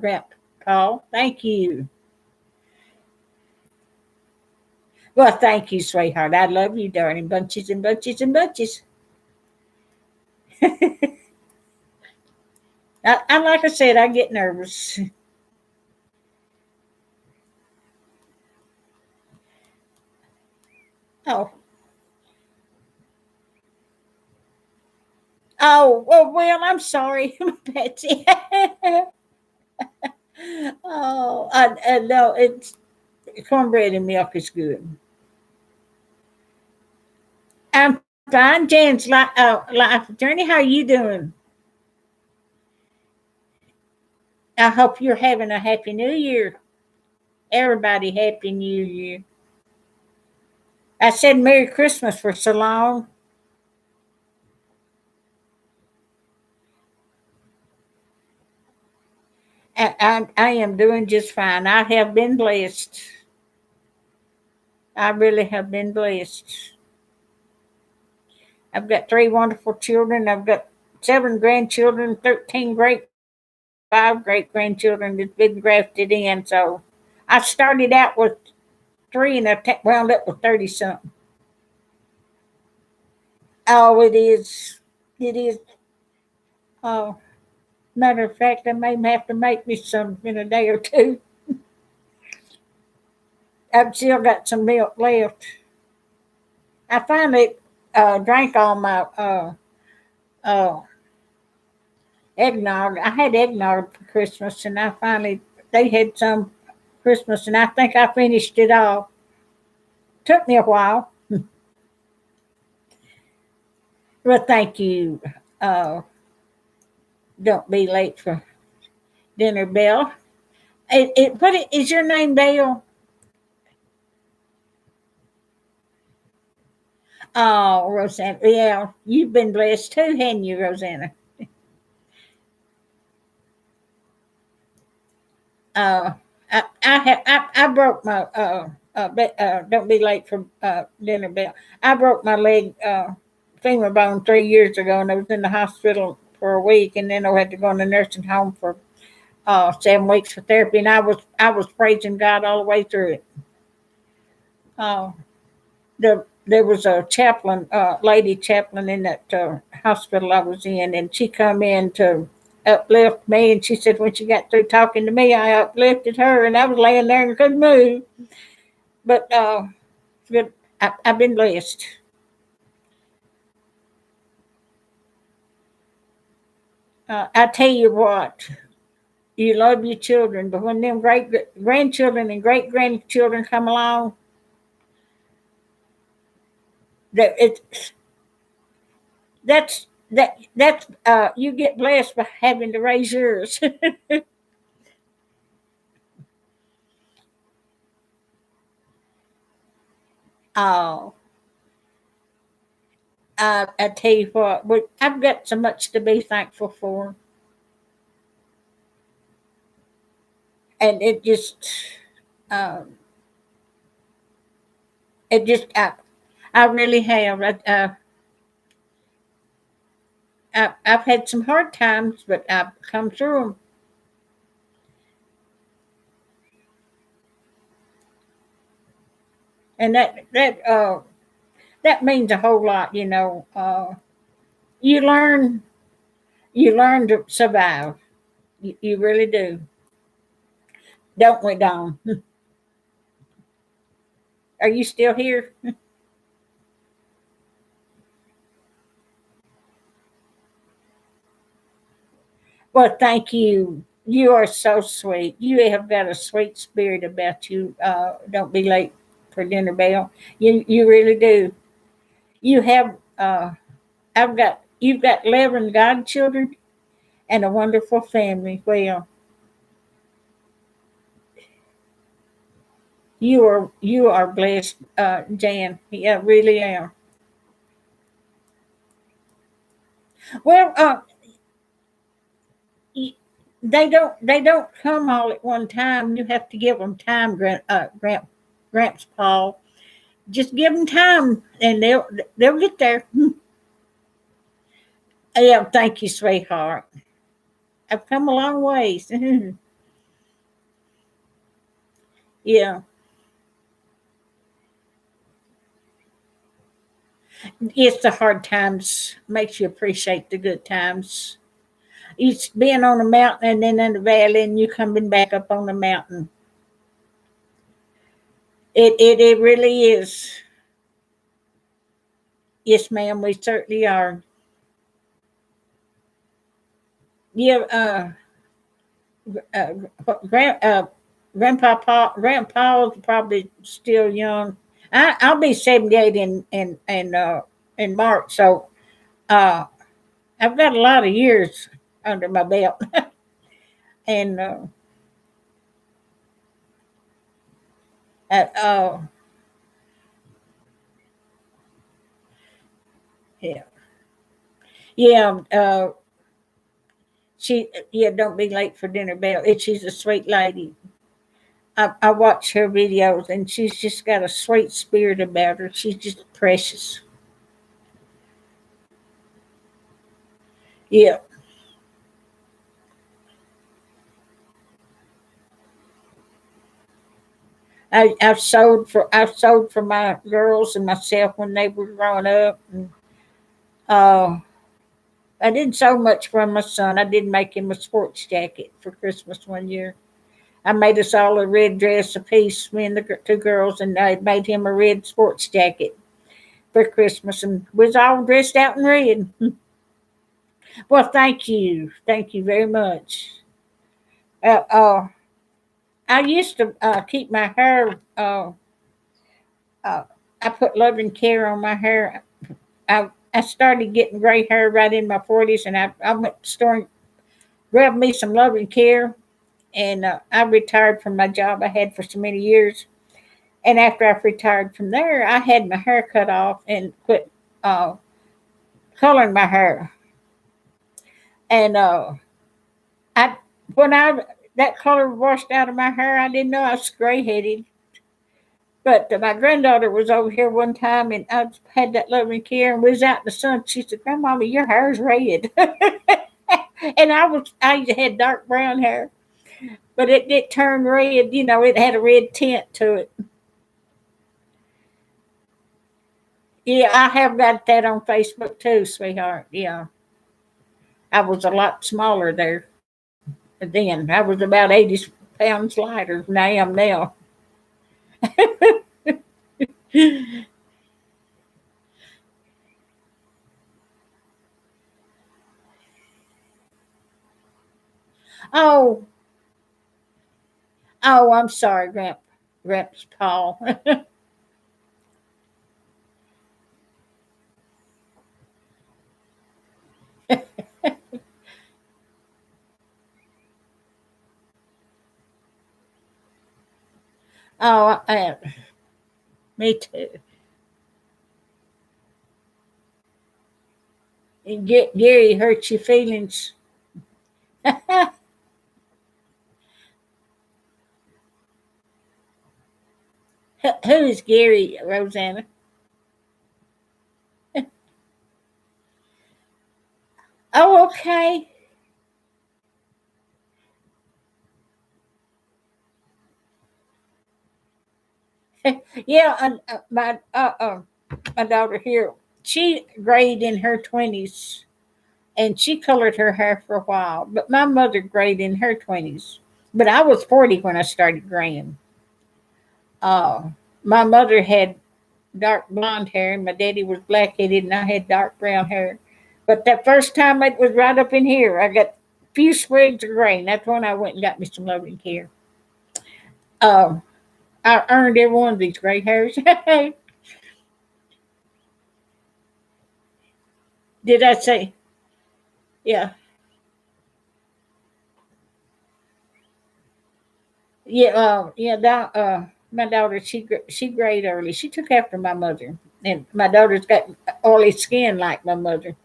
Thank you. Well, thank you, sweetheart. I love you, darling. Bunches and bunches and bunches. I like I said, I get nervous. Oh, oh, well, I'm sorry, Betsy. Oh, no, it's cornbread and milk is good. I'm fine, Jan's life journey. How are you doing? I hope you're having a happy New Year. Everybody, happy New Year. I said Merry Christmas for so long. I am doing just fine. I have been blessed. I really have been blessed. I've got three wonderful children. I've got seven grandchildren, 13 five great grandchildren that's been grafted in. So I started out with three and I wound up with 30 something. Oh, it is. It is. Oh, matter of fact, I may have to make me some in a day or two. I've still got some milk left. I finally drank all my uh, eggnog. I had eggnog for Christmas, and I finally they had some Christmas, and I think I finished it all. Took me a while, but thank you. Uh, don't be late for dinner, Bill. Is your name Dale? Oh, Rosanna. Yeah, you've been blessed too, haven't you, Rosanna? Uh, I broke my don't be late for dinner, Bill. I broke my leg femur bone 3 years ago, and I was in the hospital for a week, and then I had to go in the nursing home for 7 weeks for therapy, and I was praising God all the way through it. Uh, there was a chaplain, lady chaplain in that hospital I was in, and she come in to uplift me, and she said when she got through talking to me, I uplifted her, and I was laying there and couldn't move. But good, I've been blessed. I tell you what, you love your children, but when them great grandchildren and great grandchildren come along, that it's that's you get blessed by having to raise yours. Oh, I tell you what, I've got so much to be thankful for, and um, it just, I really have. I've had some hard times, but I've come through them, and that means a whole lot. You learn, you learn to survive. You really do, don't we, Don? Are you still here? Well, thank you. You are so sweet. You have got a sweet spirit about you. Don't be late for dinner, Bell. You really do. You have. You've got 11 godchildren and a wonderful family. Well, you are blessed, Jan. Yeah, really am. Well, y- they don't come all at one time. You have to give them time, Gramps Paul. Just give them time, and they'll get there. Yeah, thank you, sweetheart. I've come a long ways. Yeah. It's the hard times makes you appreciate the good times. It's being on the mountain and then in the valley and you coming back up on the mountain. It really is. Yes, ma'am, we certainly are. Yeah, uh, grand, grandpa's probably still young. I'll be 78 in March, so uh, I've got a lot of years under my belt, and uh, uh, yeah, yeah. Yeah, don't be late for dinner, Belle. She's a sweet lady. I watch her videos, and she's just got a sweet spirit about her. She's just precious. Yeah, I've sewed for my girls and myself when they were growing up. And, uh, I didn't sew much for my son. I did make him a sports jacket for Christmas one year. I made us all a red dress apiece, me and the two girls, and I made him a red sports jacket for Christmas, and we was all dressed out in red. Well, thank you very much. Uh, uh, I used to keep my hair. Uh, I put love and care on my hair. I started getting gray hair right in my 40s, and I went to the store and grabbed me some love and care, and I retired from my job I had for so many years. And after I retired from there, I had my hair cut off and quit uh, coloring my hair. And I when I that color washed out of my hair, I didn't know I was gray headed. But my granddaughter was over here one time, and I had that loving care, and we was out in the sun. She said, "Grandmama, your hair's red," and I had dark brown hair, but it turned red. You know, it had a red tint to it. Yeah, I have got that on Facebook too, sweetheart. Yeah, I was a lot smaller there then. I was about 80 pounds lighter than I am now. Oh, oh, I'm sorry, Gramps Paul. Oh, me too. And Gary hurt your feelings. Who is Gary, Rosanna? Oh, okay. Yeah, and my daughter here, she grayed in her 20s, and she colored her hair for a while. But my mother grayed in her 20s. But I was 40 when I started graying. Uh, my mother had dark blonde hair, and my daddy was black headed, and I had dark brown hair. But that first time it was right up in here. I got a few sprigs of gray, and that's when I went and got me some loving care. Um, I earned every one of these gray hairs. Did I say? Yeah, yeah, yeah. My daughter, she grayed early. She took after my mother, and my daughter's got oily skin like my mother.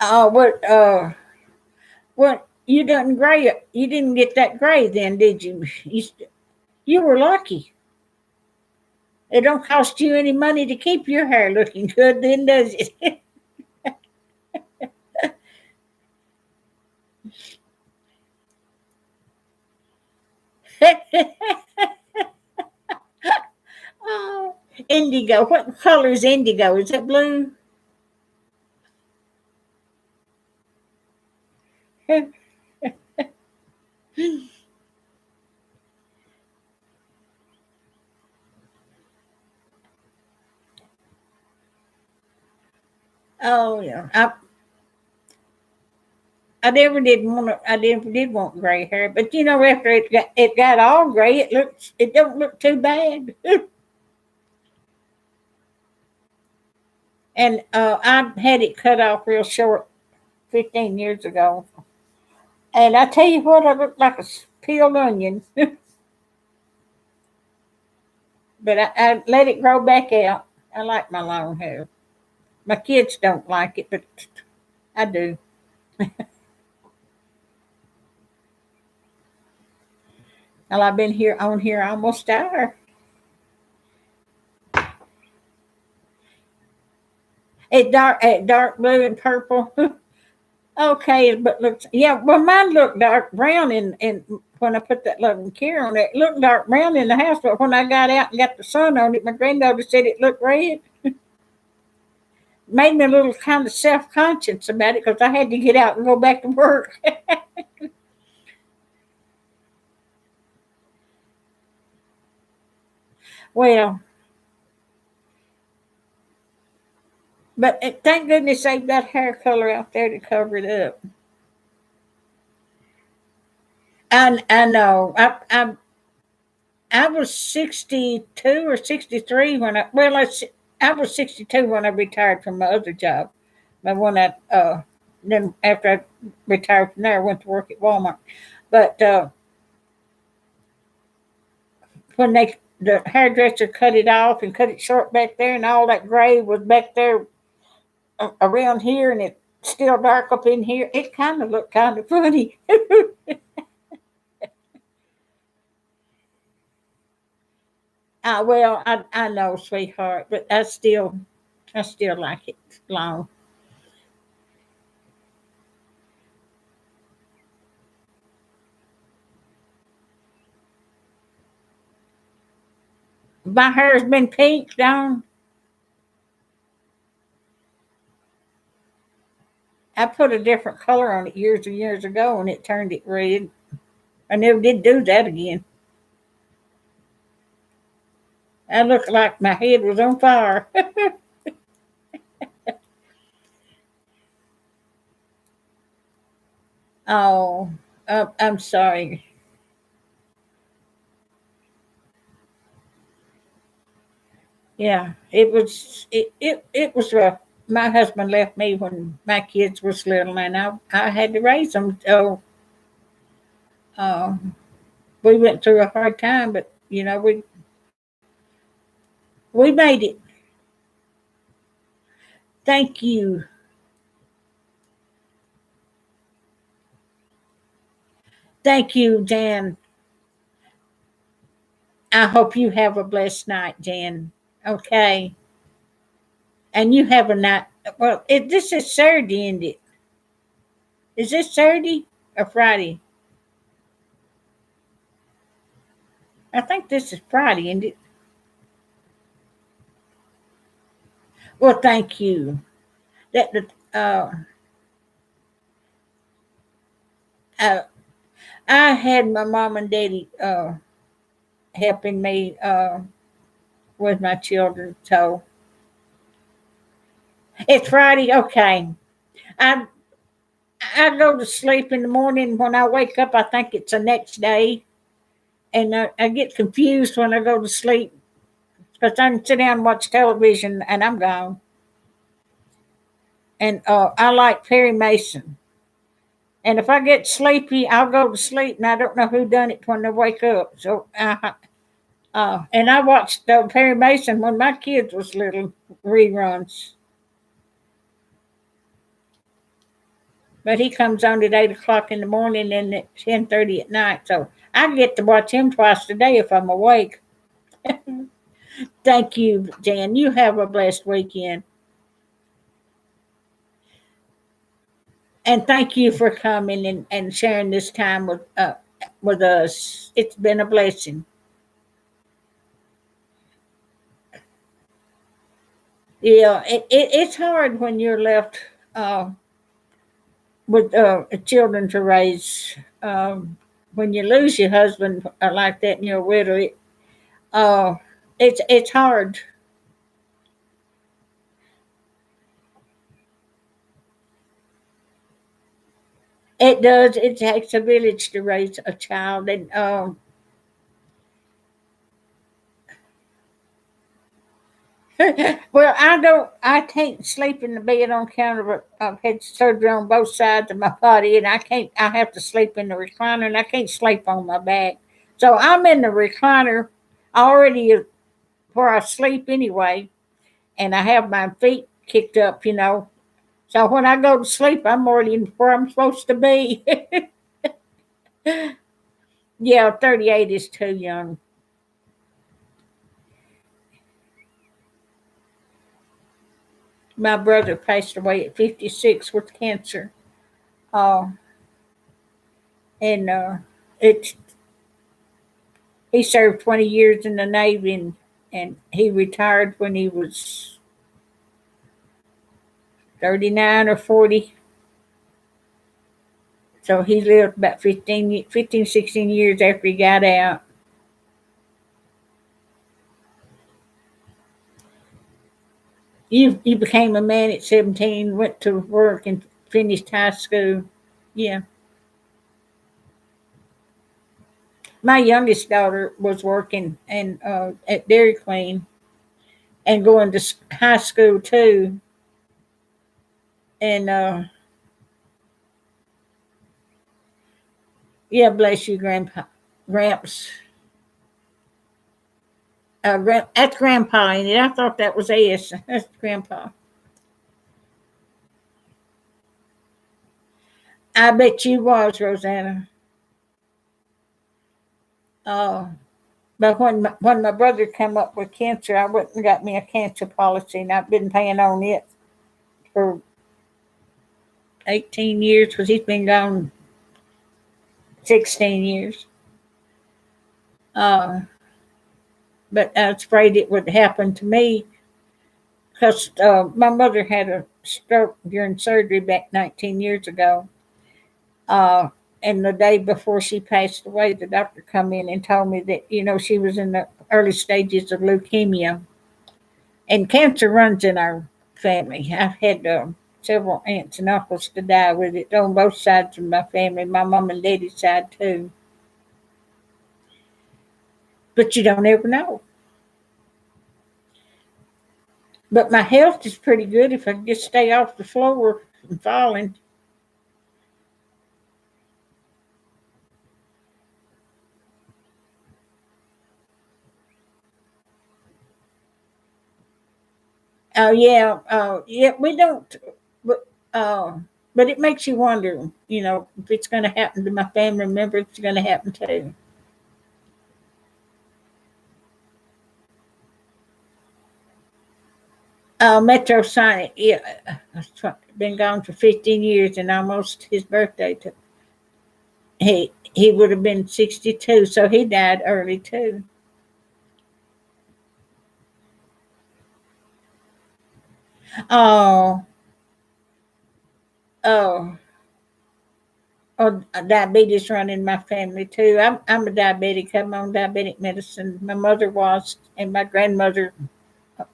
What? What? You didn't gray. You didn't get that gray then, did you? You were lucky. It don't cost you any money to keep your hair looking good, then, does it? Oh, indigo. What color is indigo? Is it blue? Oh yeah. I never did want to, I never did want gray hair, but after it got all gray, it don't look too bad. And I had it cut off real short 15 years ago. And I tell you what, I look like a peeled onion. But I let it grow back out. I like my long hair. My kids don't like it, but I do. Well, I've been here almost an hour. Dark blue and purple. Okay, but looks yeah. Well, mine looked dark brown in when I put that loving care on it. It looked dark brown in the house, but when I got out and got the sun on it, my granddaughter said it looked red. Made me a little kind of self conscious about it because I had to get out and go back to work. Well, but thank goodness they've got hair color out there to cover it up. I know. I was 62 or 63 when I was 62 when I retired from my other job. But when then after I retired from there, I went to work at Walmart. But when the hairdresser cut it off and cut it short back there, and all that gray was back there around here, and it's still dark up in here, it kind of looked kind of funny. Well, I know, sweetheart, but I still like it long. My hair's been pink down. I put a different color on it years and years ago, and it turned it red. I never did do that again. I looked like my head was on fire. Oh, I'm sorry. Yeah, it was rough. My husband left me when my kids was little, and I had to raise them. So uh, we went through a hard time, but we made it. Thank you, thank you, Jan. I hope you have a blessed night, Jan. Okay, and you have a night. Well, this is Saturday, isn't it? Is this Saturday or Friday? I think this is Friday, isn't it? Well, thank you. That uh, I had my mom and daddy helping me with my children. So it's Friday. Okay. I I go to sleep in the morning. When I wake up, I think it's the next day, and I get confused when I go to sleep because I can sit down and watch television and I'm gone. And I like Perry Mason. And if I get sleepy, I'll go to sleep, and I don't know who done it when I wake up. So, and I watched Perry Mason when my kids was little reruns, but he comes on at 8 o'clock in the morning and at 10:30 at night. So I get to watch him twice a day if I'm awake. Thank you, Jan. You have a blessed weekend, and thank you for coming and sharing this time with us. It's been a blessing. Yeah, it's hard when you're left uh, with children to raise. When you lose your husband like that and you're a widow, uh, it's hard. It does. It takes a village to raise a child, and well, I don't. I can't sleep in the bed on account of I've had surgery on both sides of my body, and I can't. I have to sleep in the recliner, and I can't sleep on my back. So I'm in the recliner already where I sleep anyway, and I have my feet kicked up. So when I go to sleep, I'm already where I'm supposed to be. Yeah, 38 is too young. My brother passed away at 56 with cancer. Uh, and it he served 20 years in the Navy, and he retired when he was 39 or 40. So he lived about 15, 16 years after he got out. You became a man at 17, went to work and finished high school. Yeah. My youngest daughter was working and at Dairy Queen and going to high school too. And yeah, bless you, Gramps. That's Grandpa, ain't it? I thought that was S. That's Grandpa. I bet you was, Rosanna. Uh, but when my brother came up with cancer, I went and got me a cancer policy, and I've been paying on it for 18 years because he's been gone 16 years. Uh, but I was afraid it would happen to me because my mother had a stroke during surgery back 19 years ago. Uh, and the day before she passed away, the doctor come in and told me that she was in the early stages of leukemia, and cancer runs in our family. I've had several aunts and uncles to die with it on both sides of my family, my mom and daddy's side too. But you don't ever know. But my health is pretty good if I just stay off the floor and falling. Oh yeah, yeah. We don't, but but it makes you wonder. If it's going to happen to my family member, it's going to happen to. Metro Sonic. Yeah, been gone for 15 years, and almost his birthday. He would have been 62, so he died early too. Oh, oh. Oh, diabetes run in my family too. I'm a diabetic. I'm on diabetic medicine. My mother was, and my grandmother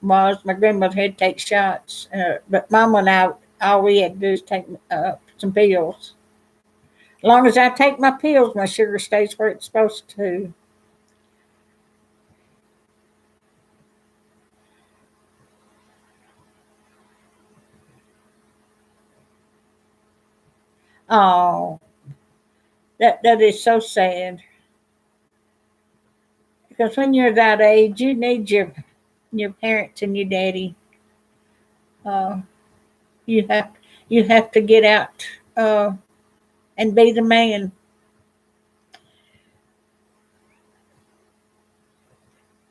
was. My grandmother had to take shots, but Mama and I, all we had to do is take some pills. As long as I take my pills, my sugar stays where it's supposed to. Oh, that is so sad. Because when you're that age, you need your parents and your daddy. Uh, you have you have to get out and be the man.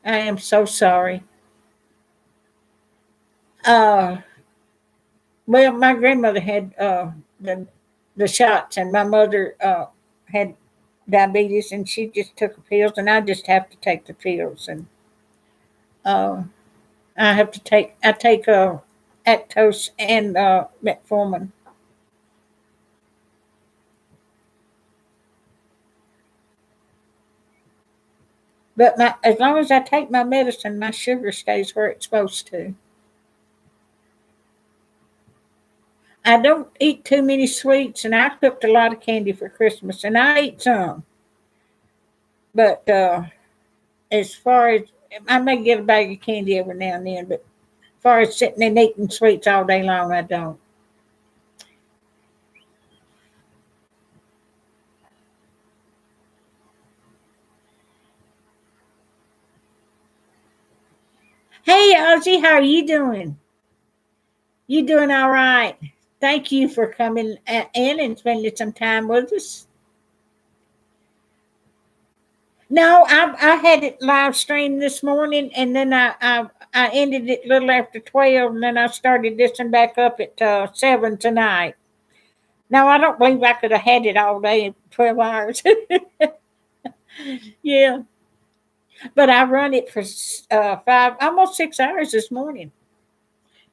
I am so sorry. Uh, well, my grandmother had the shots, and my mother had diabetes, and she just took the pills, and I just have to take the pills, and uh, I take Actos and metformin. But as long as I take my medicine, my sugar stays where it's supposed to. I don't eat too many sweets, and I cooked a lot of candy for Christmas, and I ate some. But as far as I may get a bag of candy every now and then, but as far as sitting and eating sweets all day long, I don't. Hey, Ozzy, how are you doing? You doing all right? Thank you for coming in and spending some time with us. No, I had it live streamed this morning, and then I ended it a little after 12, and then I started this one back up at 7 tonight. Now, I don't believe I could have had it all day in 12 hours. Yeah, but I run it for 5, almost 6 hours this morning.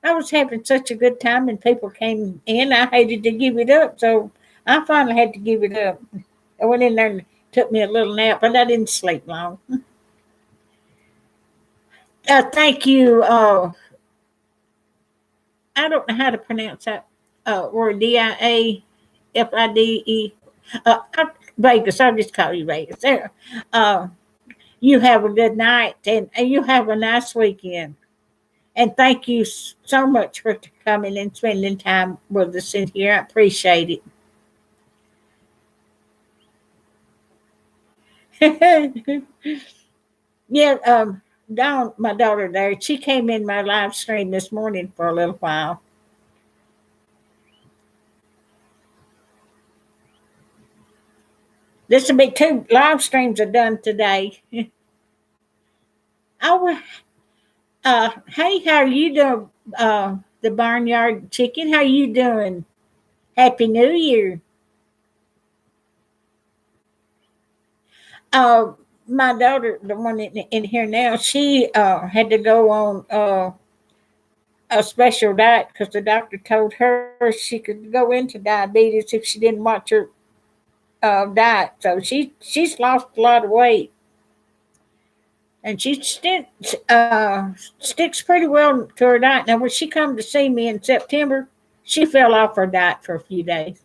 I was having such a good time, and people came in. I hated to give it up, so I finally had to give it up. I went in there and took me a little nap, but I didn't sleep long. Thank you. I don't know how to pronounce that word. Diafide. Vegas. I'll just call you Vegas. There. Uh, you have a good night, and you have a nice weekend. And thank you so much for coming and spending time with us in here. I appreciate it. Yeah, Dawn, my daughter there, she came in my live stream this morning for a little while. This will be two live streams are done today. Oh, hey, how are you doing? The Barnyard Chicken, how you doing? Happy New Year. Uh, my daughter, the one in here now, she had to go on a special diet because the doctor told her she could go into diabetes if she didn't watch her diet. So she's lost a lot of weight, and she sticks pretty well to her diet. Now, when she come to see me in September, she fell off her diet for a few days,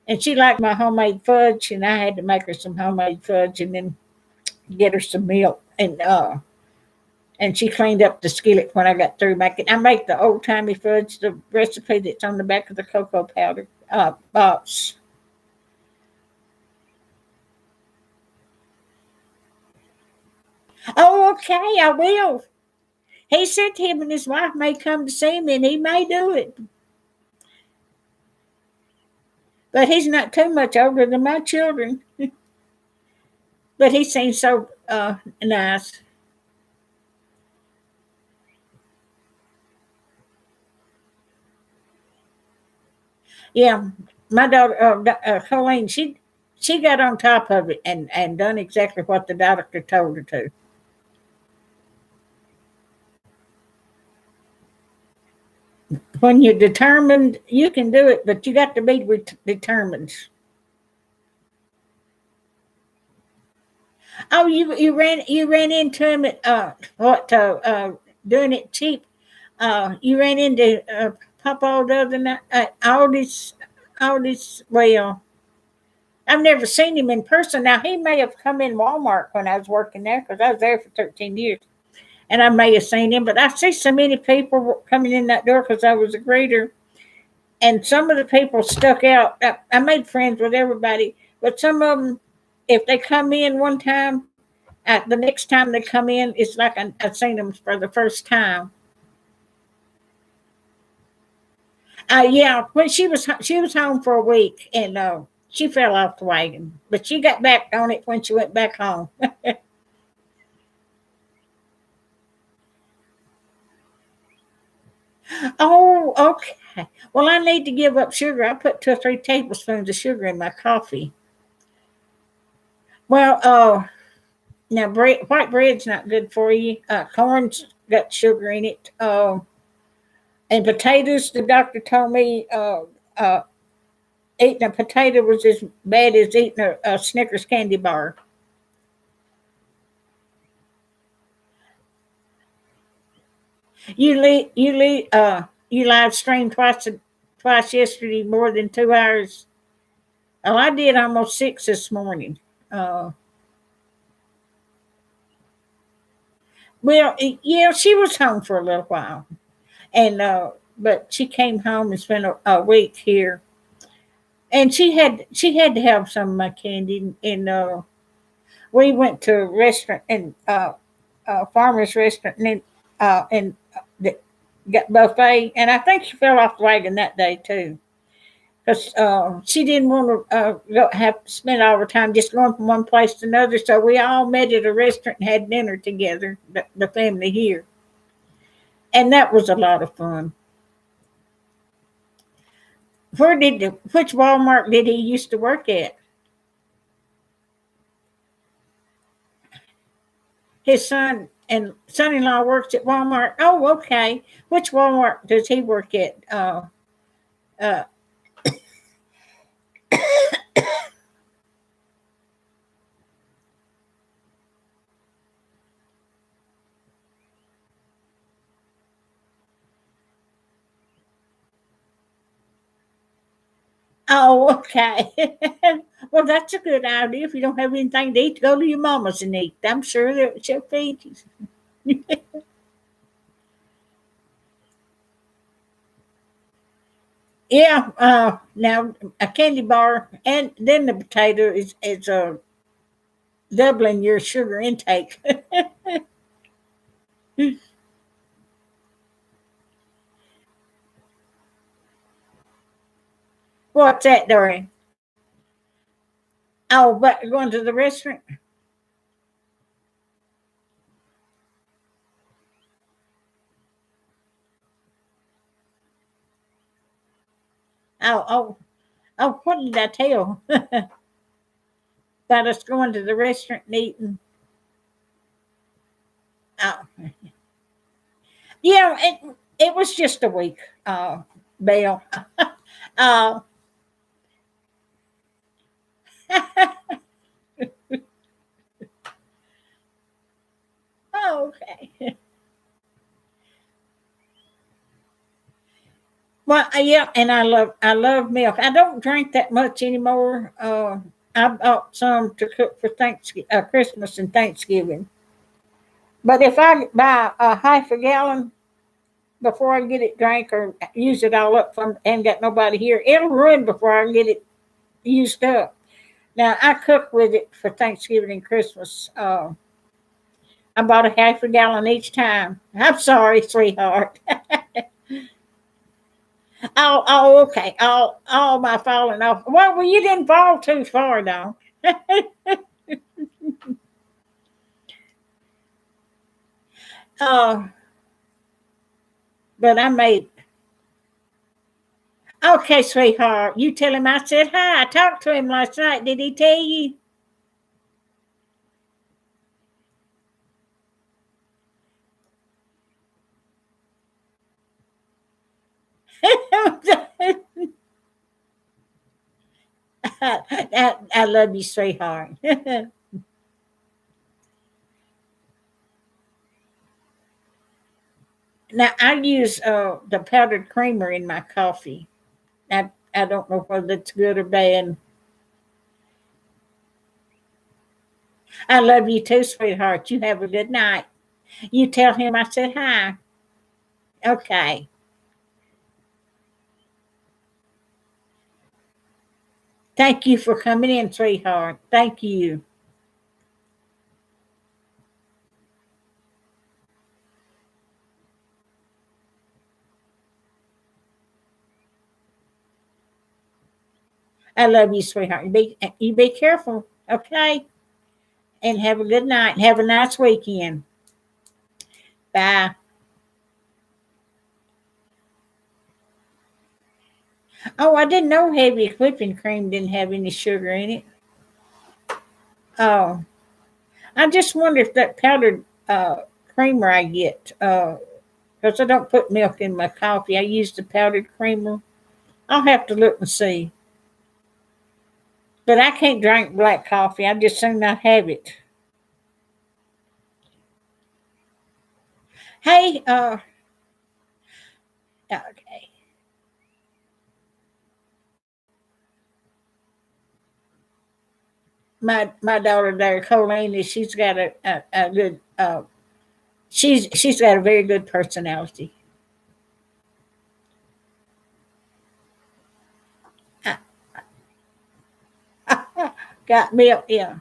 and she liked my homemade fudge, and I had to make her some homemade fudge, and then get her some milk, and she cleaned up the skillet when I got through making. I make the old timey fudge, the recipe that's on the back of the cocoa powder box. Oh, okay, I will. He said him and his wife may come to see me, and he may do it. But he's not too much older than my children. But he seems so nice. Yeah, my daughter, Colleen, she got on top of it and done exactly what the doctor told her to. When you're determined, you can do it, but you got to be determined. Oh, you ran into him at what doing it cheap. You ran into Papa the other night. Aldis. Well, I've never seen him in person. Now he may have come in Walmart when I was working there because I was there for 13 years, and I may have seen him. But I see so many people coming in that door because I was a greeter, and some of the people stuck out. I made friends with everybody, but some of them, if they come in one time, the next time they come in, it's like I've seen them for the first time. Yeah, when she was home for a week, and she fell off the wagon, but she got back on it when she went back home. Oh, okay. Well, I need to give up sugar. I put 2 or 3 tablespoons of sugar in my coffee. Well, now white bread's not good for you. Corn's got sugar in it. And potatoes, the doctor told me eating a potato was as bad as eating a Snickers candy bar. You live streamed twice yesterday, more than 2 hours. Oh, I did almost six this morning. Uh, yeah, she was home for a little while, and but she came home and spent a week here, and she had to have some of my candy. And we went to a restaurant and a farmer's restaurant, and got buffet, and I think she fell off the wagon that day too. Because she didn't want to have to spend all her time just going from one place to another. So we all met at a restaurant and had dinner together, the family here, and that was a lot of fun. Which Walmart did he used to work at? His son-in-law works at Walmart. Oh, okay. Which Walmart does he work at? Uh, oh, okay. Well, that's a good idea. If you don't have anything to eat, go to your mama's and eat. I'm sure that she'll feed you. Yeah, now a candy bar and then the potato is doubling your sugar intake. What's that, Dory? Oh, but going to the restaurant? Oh, oh, oh, what did I tell? About us going to the restaurant and eating. Oh, yeah, it was just a week, Bill. Uh, oh, okay. Well, yeah, and I love milk. I don't drink that much anymore. I bought some to cook for Thanksgiving, Christmas and Thanksgiving. But if I buy a half a gallon before I get it drank or use it all up from and got nobody here, it'll ruin before I get it used up. Now I cook with it for Thanksgiving and Christmas. I bought a half a gallon each time. I'm sorry, sweetheart. Oh, okay. All my falling off. Well, you didn't fall too far, though. Uh, but I made. Okay, sweetheart. You tell him I said hi. I talked to him last night. Did he tell you? I love you, sweetheart. Now I use the powdered creamer in my coffee. I don't know whether it's good or bad. I love you too, sweetheart. You have a good night. You tell him I said hi. Okay. Thank you for coming in, sweetheart. Thank you. I love you, sweetheart. You be careful, okay? And have a good night. Have a nice weekend. Bye. Oh, I didn't know heavy whipping cream didn't have any sugar in it. Oh, I just wonder if that powdered creamer I get, because I don't put milk in my coffee. I use the powdered creamer. I'll have to look and see. But I can't drink black coffee. I just soon not have it. Hey, okay. My daughter there, Colleen, she's got a good she's got a very good personality. I, got milk, yeah.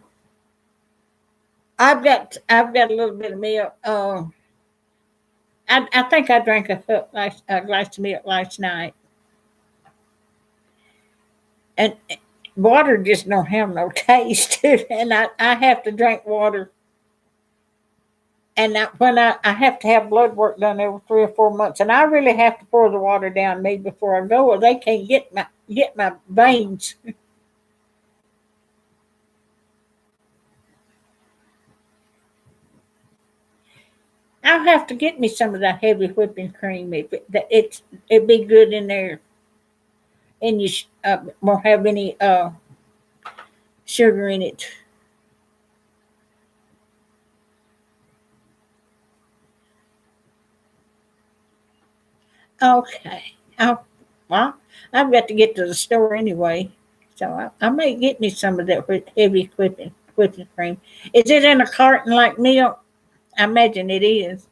I've got a little bit of milk. I think I drank a glass of milk last night, and water just don't have no taste, and I have to drink water. And when I have to have blood work done every 3 or 4 months, and I really have to pour the water down me before I go, or they can't get my veins. I'll have to get me some of that heavy whipping cream. It'd be good in there, and you won't have any sugar in it. Okay. Well, I've got to get to the store anyway, so I may get me some of that heavy whipping cream. Is it in a carton like milk? I imagine it is.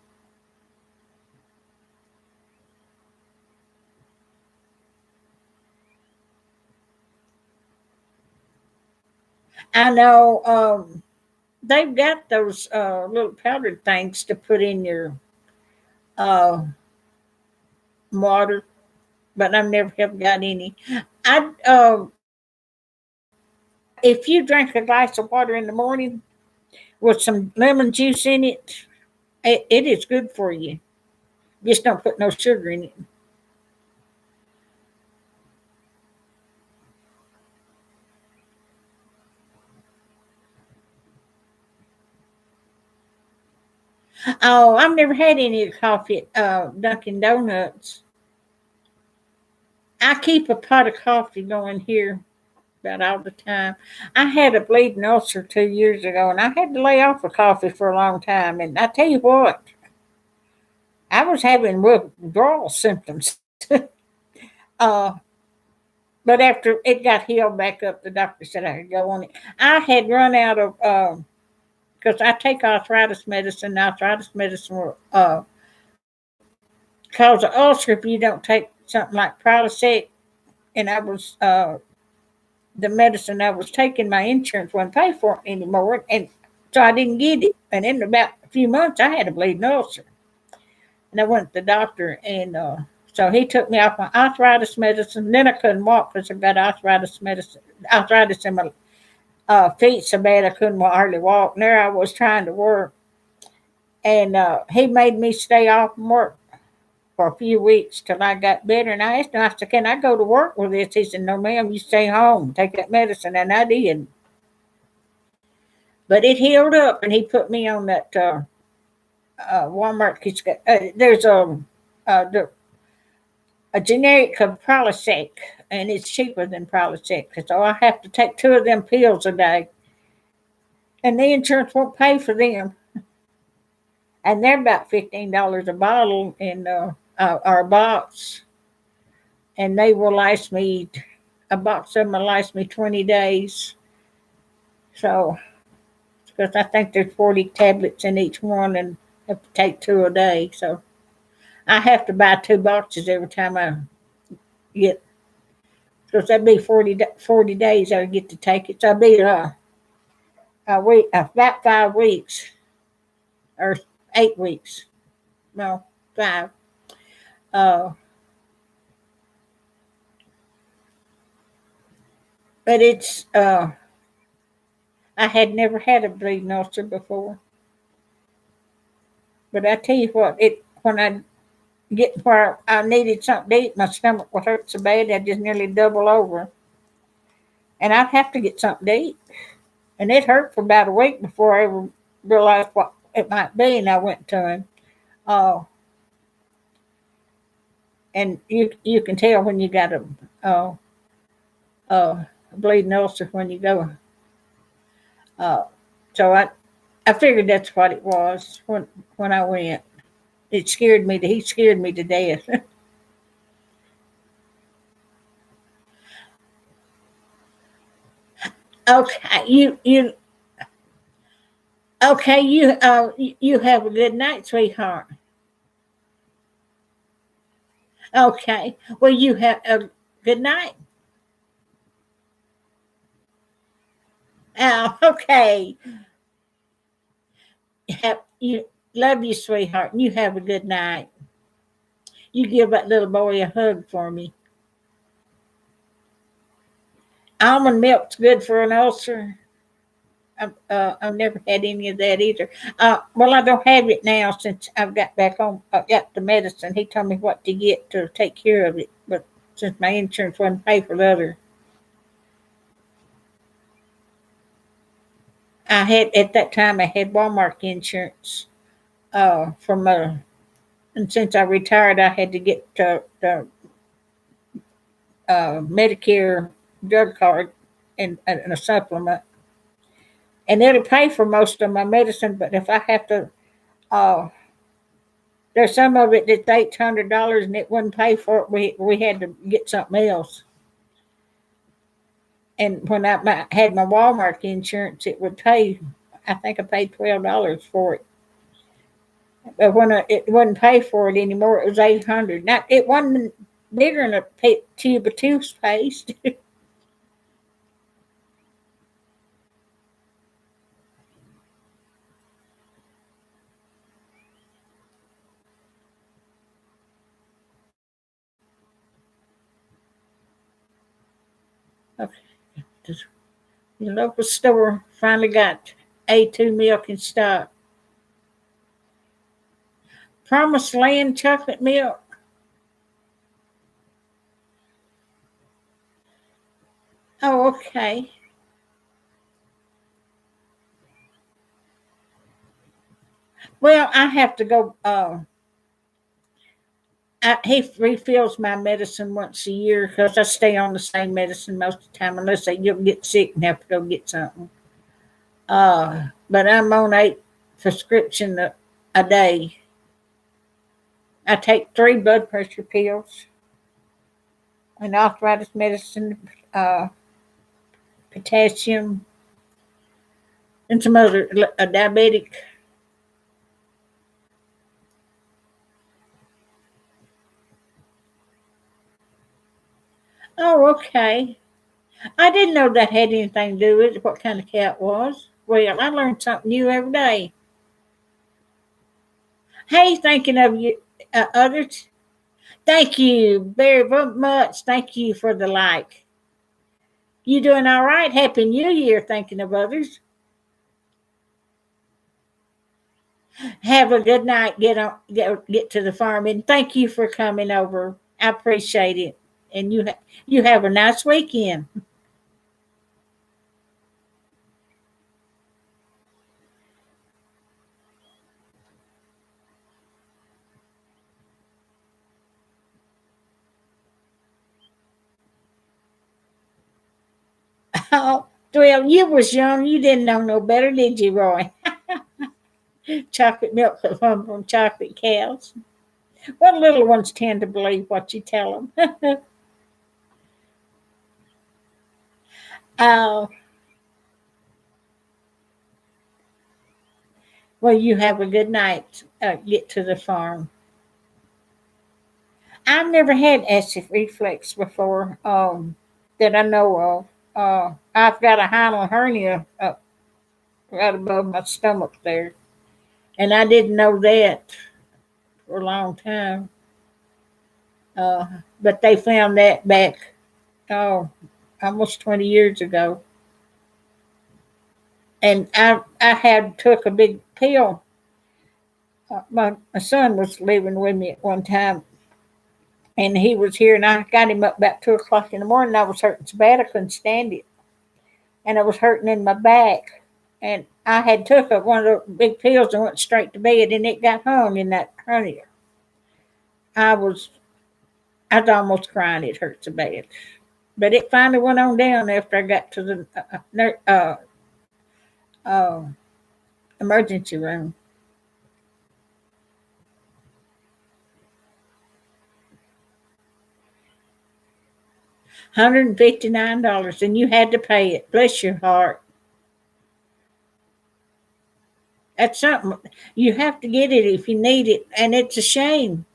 I know they've got those little powdered things to put in your uh, water, but I've never have got any. I If you drink a glass of water in the morning with some lemon juice in it, it is good for you. Just don't put no sugar in it. Oh, I've never had any of the coffee at Dunkin' Donuts. I keep a pot of coffee going here about all the time. I had a bleeding ulcer 2 years ago, and I had to lay off of coffee for a long time. And I tell you what, I was having withdrawal symptoms. uh, but after it got healed back up, the doctor said I could go on it. I had run out of because I take arthritis medicine. Arthritis medicine will cause an ulcer if you don't take something like Prilosec. And I was the medicine I was taking, my insurance wouldn't pay for it anymore, and so I didn't get it. And in about a few months, I had a bleeding ulcer, and I went to the doctor, and so he took me off my arthritis medicine. Then I couldn't walk because I got arthritis in my feet so bad I couldn't hardly walk. And there I was trying to work, and he made me stay off from work for a few weeks till I got better. And I asked him, I said, "Can I go to work with this?" He said, "No, ma'am, you stay home, take that medicine." And I did. But it healed up, and he put me on that Walmart. There's a generic of Prilosec, and it's cheaper than Prilosec. So I have to take two of them pills a day, and the insurance won't pay for them. And they're about $15 a bottle in our box, and they will last me. A box of them will last me 20 days. So, because I think there's 40 tablets in each one, and I have to take two a day. So I have to buy two boxes every time I get, because that'd be 40 days I get to take it. So I'd be a week, about 5 weeks or 8 weeks. No, five. Uh, but I had never had a bleeding ulcer before. But I tell you what, it when I get where I needed something to eat, my stomach would hurt so bad I just nearly double over, and I'd have to get something to eat. And it hurt for about a week before I ever realized what it might be, and I went to him. Uh, and you can tell when you got uh, a bleeding ulcer when you go. Uh, so I figured that's what it was when I went. It scared me. He scared me to death. Okay, you have a good night, sweetheart. Okay, well you have a good night. Oh, okay. You love you, sweetheart. And you have a good night. You give that little boy a hug for me. Almond milk's good for an ulcer. I've never had any of that either. Well, I don't have it now since I've got back home. I got the medicine. He told me what to get to take care of it, but since my insurance wouldn't pay for the other, I had at that time I had Walmart insurance. From and since I retired, I had to get the Medicare drug card and a supplement, and it'll pay for most of my medicine. But if I have to, uh, there's some of it that's $800 and it wouldn't pay for it. We had to get something else. And when had my Walmart insurance, it would pay. I think I paid $12 for it. But when it wouldn't pay for it anymore, it was 800. Now it wasn't bigger than a tube of toothpaste. Okay. The local store finally got A2 milk in stock. Promised Land chocolate milk. Oh, okay. Well, I have to go. He refills my medicine once a year because I stay on the same medicine most of the time, unless you'll get sick and have to go get something. But I'm on 8 prescription a day. I take 3 blood pressure pills, an arthritis medicine, potassium, and some other a diabetic. Oh, okay. I didn't know that had anything to do with it, what kind of cat was. Well, I learned something new every day. Hey, thinking of you, others. Thank you very much. Thank you for the like. You doing all right? Happy New Year, thinking of others. Have a good night. Get to the farm, and thank you for coming over. I appreciate it. And you have a nice weekend. Oh, well, you was young. You didn't know no better, did you, Roy? Chocolate milk from chocolate cows. Well, little ones tend to believe what you tell them. Oh, well, you have a good night. Get to the farm. I've never had acid reflux before, that I know of. I've got a hinal hernia up right above my stomach there, and I didn't know that for a long time. Uh, but they found that back, oh, almost 20 years ago, and I had took a big pill. My son was living with me at one time, and he was here, and I got him up about 2 o'clock in the morning. I was hurting so bad I couldn't stand it. and I was hurting in my back. And I had took one of the big pills and went straight to bed, and it got hung in that hernia. I was I was almost crying. It hurt so bad, but it finally went on down after I got to the uh, emergency room. $159, and you had to pay it. Bless your heart. That's something. You have to get it if you need it, and it's a shame.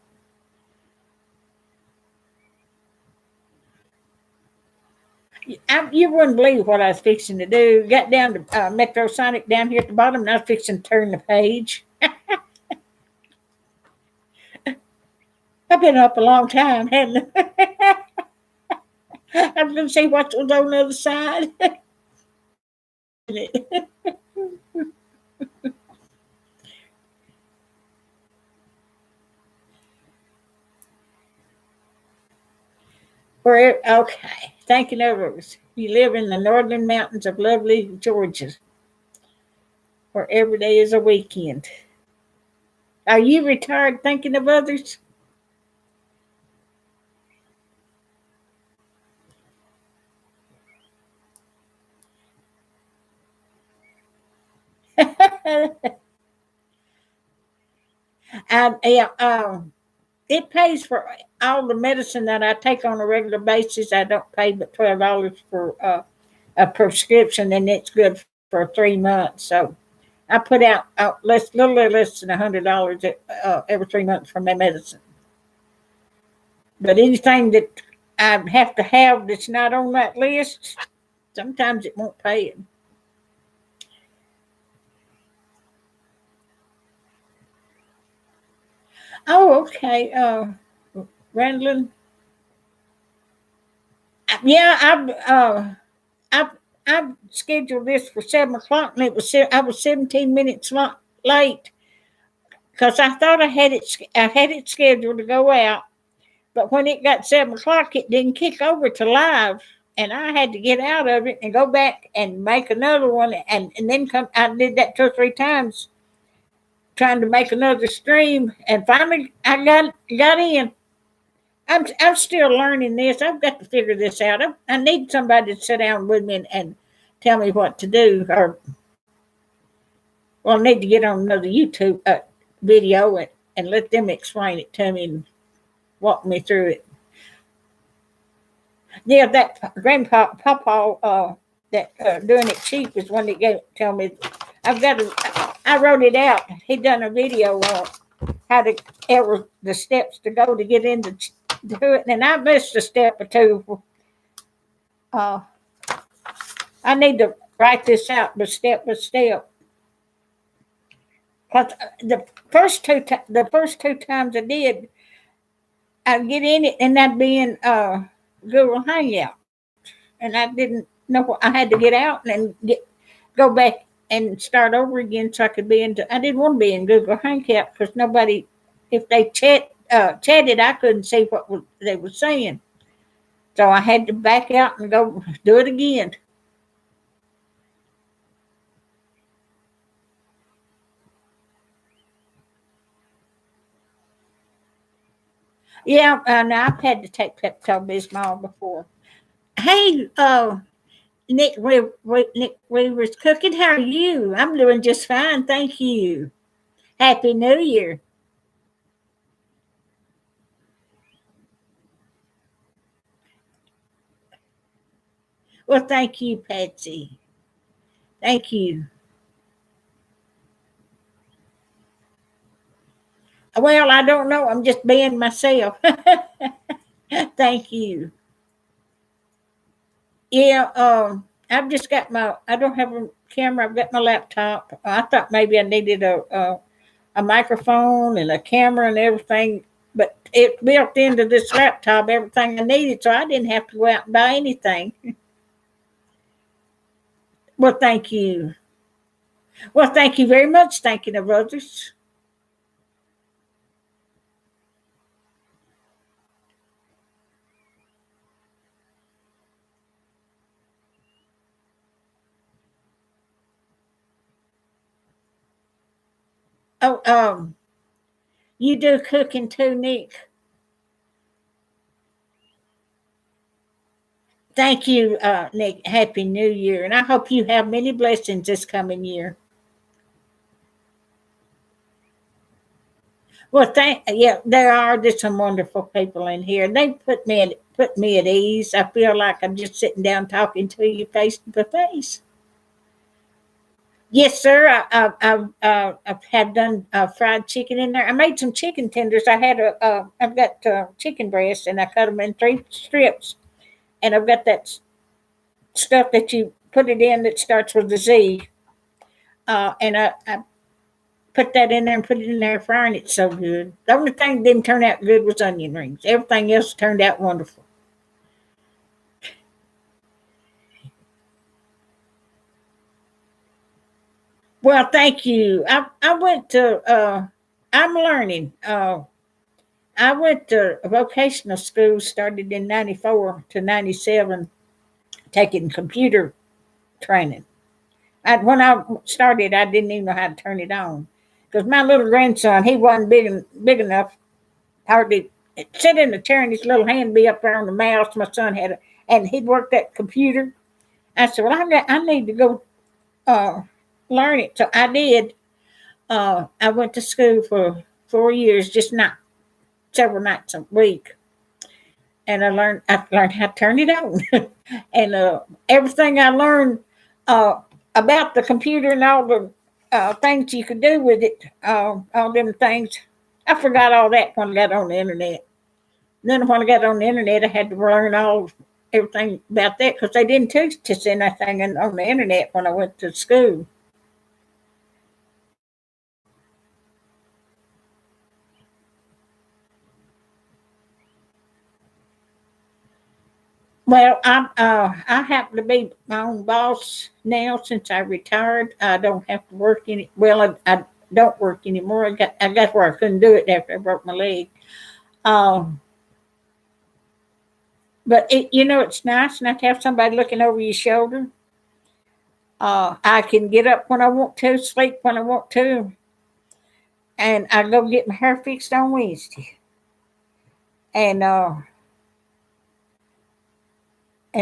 You wouldn't believe what I was fixing to do. Got down to Metro Sonic down here at the bottom, and I was fixing to turn the page. I've been up a long time, hadn't I? I was going to see what was on the other side. Where okay, thinking of it, you live in the northern mountains of lovely Georgia, where every day is a weekend. Are you retired thinking of others? Yeah, it pays for all the medicine that I take on a regular basis. I don't pay but $12 for a prescription, and it's good for 3 months. So I put out little less than $100 every 3 months for my medicine. But anything that I have to have that's not on that list, sometimes it won't pay it. Oh, okay. Randlin. Yeah, I've I've scheduled this for 7 o'clock, and I was 17 minutes late because I thought I had it scheduled to go out, but when it got 7 o'clock, it didn't kick over to live, and I had to get out of it and go back and make another one, and then come. I did that 2 or 3 times trying to make another stream, and finally I got in. I'm still learning this. I've got to figure this out. I need somebody to sit down with me and tell me what to do, or well, I need to get on another YouTube video and let them explain it to me and walk me through it. Yeah, that grandpa Papa that doing it cheap is one that tell me. I've got to. I wrote it out. He done a video on how to ever the steps to go to get into do it, and I missed a step or two. Uh, I need to write this out, but step by step. Cause the first two times I did, I'd get in it and I'd be in Google Hangout, and I didn't know what I had to get out and go back and start over again so I could be into. I didn't want to be in Google Hangout because nobody, if they chatted, I couldn't see what they were saying. So I had to back out and go do it again. Yeah, and I've had to take Pepto Bismol before. Hey, Nick Weaver's cooking. How are you? I'm doing just fine, thank you. Happy New Year. Well, thank you, Patsy. Thank you. Well, I don't know. I'm just being myself. Thank you. Yeah, I've just got my. I don't have a camera. I've got my laptop. I thought maybe I needed a microphone and a camera and everything, but it built into this laptop everything I needed, so I didn't have to go out and buy anything. Well, thank you. Well, thank you very much. Thank you, the brothers. Oh, you do cooking too, Nick. Thank you, Nick. Happy New Year, and I hope you have many blessings this coming year. Well, thank yeah, there are just some wonderful people in here. They put me at ease. I feel like I'm just sitting down talking to you face to face. Yes, sir. I've had done fried chicken in there. I made some chicken tenders. I've got chicken breasts, and I cut them in three strips. And I've got that stuff that you put it in that starts with a Z. And I put that in there and put it in there fryer, and it's so good. The only thing that didn't turn out good was onion rings. Everything else turned out wonderful. Well, thank you. I went to I'm learning. I went to a vocational school, started in 94 to 97, taking computer training. When I started, I didn't even know how to turn it on. Because my little grandson, he wasn't big enough, hardly sit in the chair and his little hand be up there on the mouse. My son and he'd work that computer. I said, well, I need to go uh, learn it. So I did. I went to school for 4 years, just not several nights a week, and I learned how to turn it on, and everything I learned uh, about the computer and all the things you could do with it, all them things. I forgot all that when I got on the internet. Then when I got on the internet, I had to learn everything about that because they didn't teach us anything on the internet when I went to school. Well, I happen to be my own boss now since I retired. I don't have to work any. Well, I don't work anymore. I got where I couldn't do it after I broke my leg. Um, but it's nice not to have somebody looking over your shoulder. I can get up when I want to, sleep when I want to, and I go get my hair fixed on Wednesday, and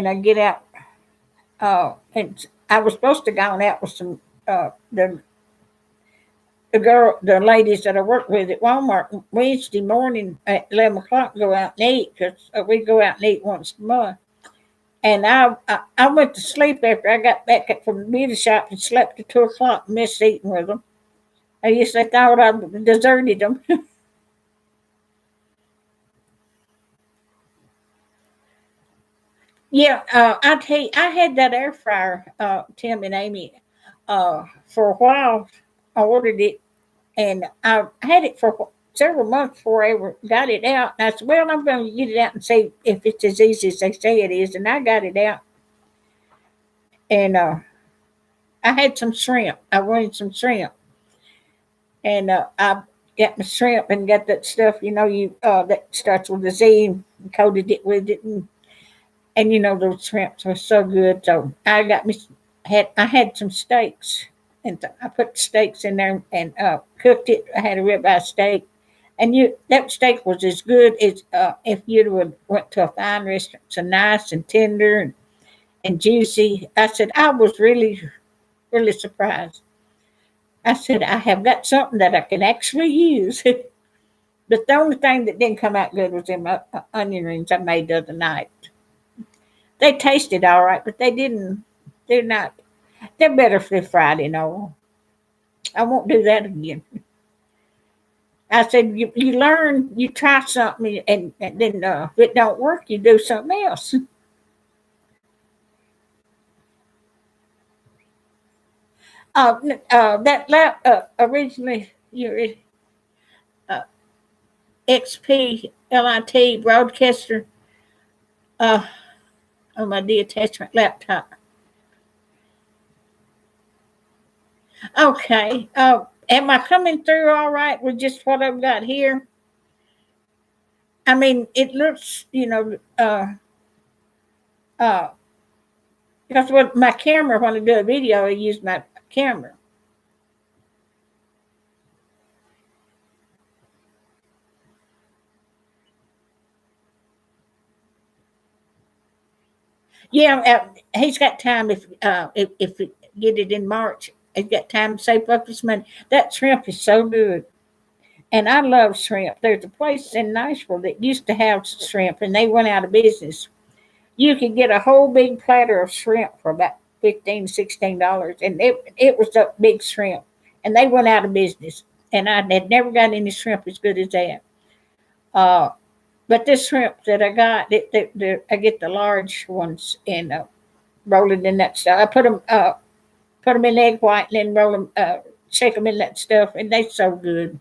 I get out. And I was supposed to go out with some the ladies that I work with at Walmart Wednesday morning at 11 o'clock, go out and eat because we go out and eat once a month. And I went to sleep after I got back from the beauty shop and slept at 2 o'clock, missed eating with them. I guess they thought I deserted them. Yeah, I tell you, I had that air fryer, Tim and Amy, for a while. I ordered it, and I had it for several months before I ever got it out. And I said, well, I'm going to get it out and see if it's as easy as they say it is. And I got it out, and I had some shrimp. I wanted some shrimp, and I got my shrimp and got that stuff, you that starts with a Z, and coated it with it, and those shrimps were so good. So I had some steaks, and I put steaks in there and cooked it. I had a ribeye steak, and that steak was as good as if you'd have went to a fine restaurant. So nice and tender and juicy. I said I was really really surprised. I said I have got something that I can actually use. But the only thing that didn't come out good was them onion rings I made the other night. They tasted all right, but they didn't. They're not. They're better for fried in oil. I won't do that again. I said you learn, you try something, and then if it don't work, you do something else. That originally your uh, XP LIT broadcaster uh, on my detachment laptop. Okay. Am I coming through all right with just what I've got here? I mean, it looks, uh, because what my camera, when I do a video, I use my camera. Yeah, he's got time if we get it in March. He's got time to save up his money. That shrimp is so good, and I love shrimp. There's a place in Nashville that used to have shrimp, and they went out of business. You could get a whole big platter of shrimp for about $15, $16, and it was a big shrimp, and they went out of business. And I had never got any shrimp as good as that. Uh, but this shrimp that I got, I get the large ones and roll it in that stuff. I put them in egg white and then roll them, shake them in that stuff, and they so good.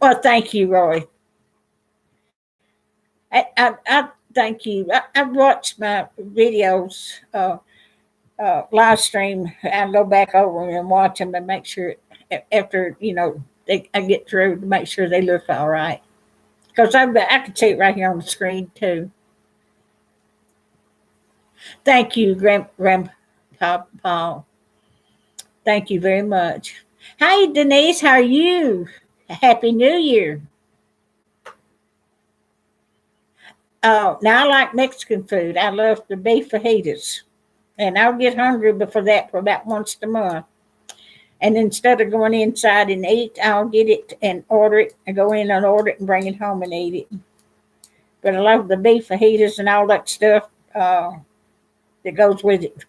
Well, thank you, Roy. I thank you. I've watched my videos, live stream. I go back over them and watch them and make sure after I get through to make sure they look all right. Because I can see it right here on the screen too. Thank you, Grandpa Paul. Thank you very much. Hi, Denise. How are you? Happy New Year. Oh, now I like Mexican food. I love the beef fajitas. And I'll get hungry before that for about once a month. And instead of going inside and eat, I'll get it and order it and go in and order it and bring it home and eat it. But I love the beef fajitas and all that stuff that goes with it.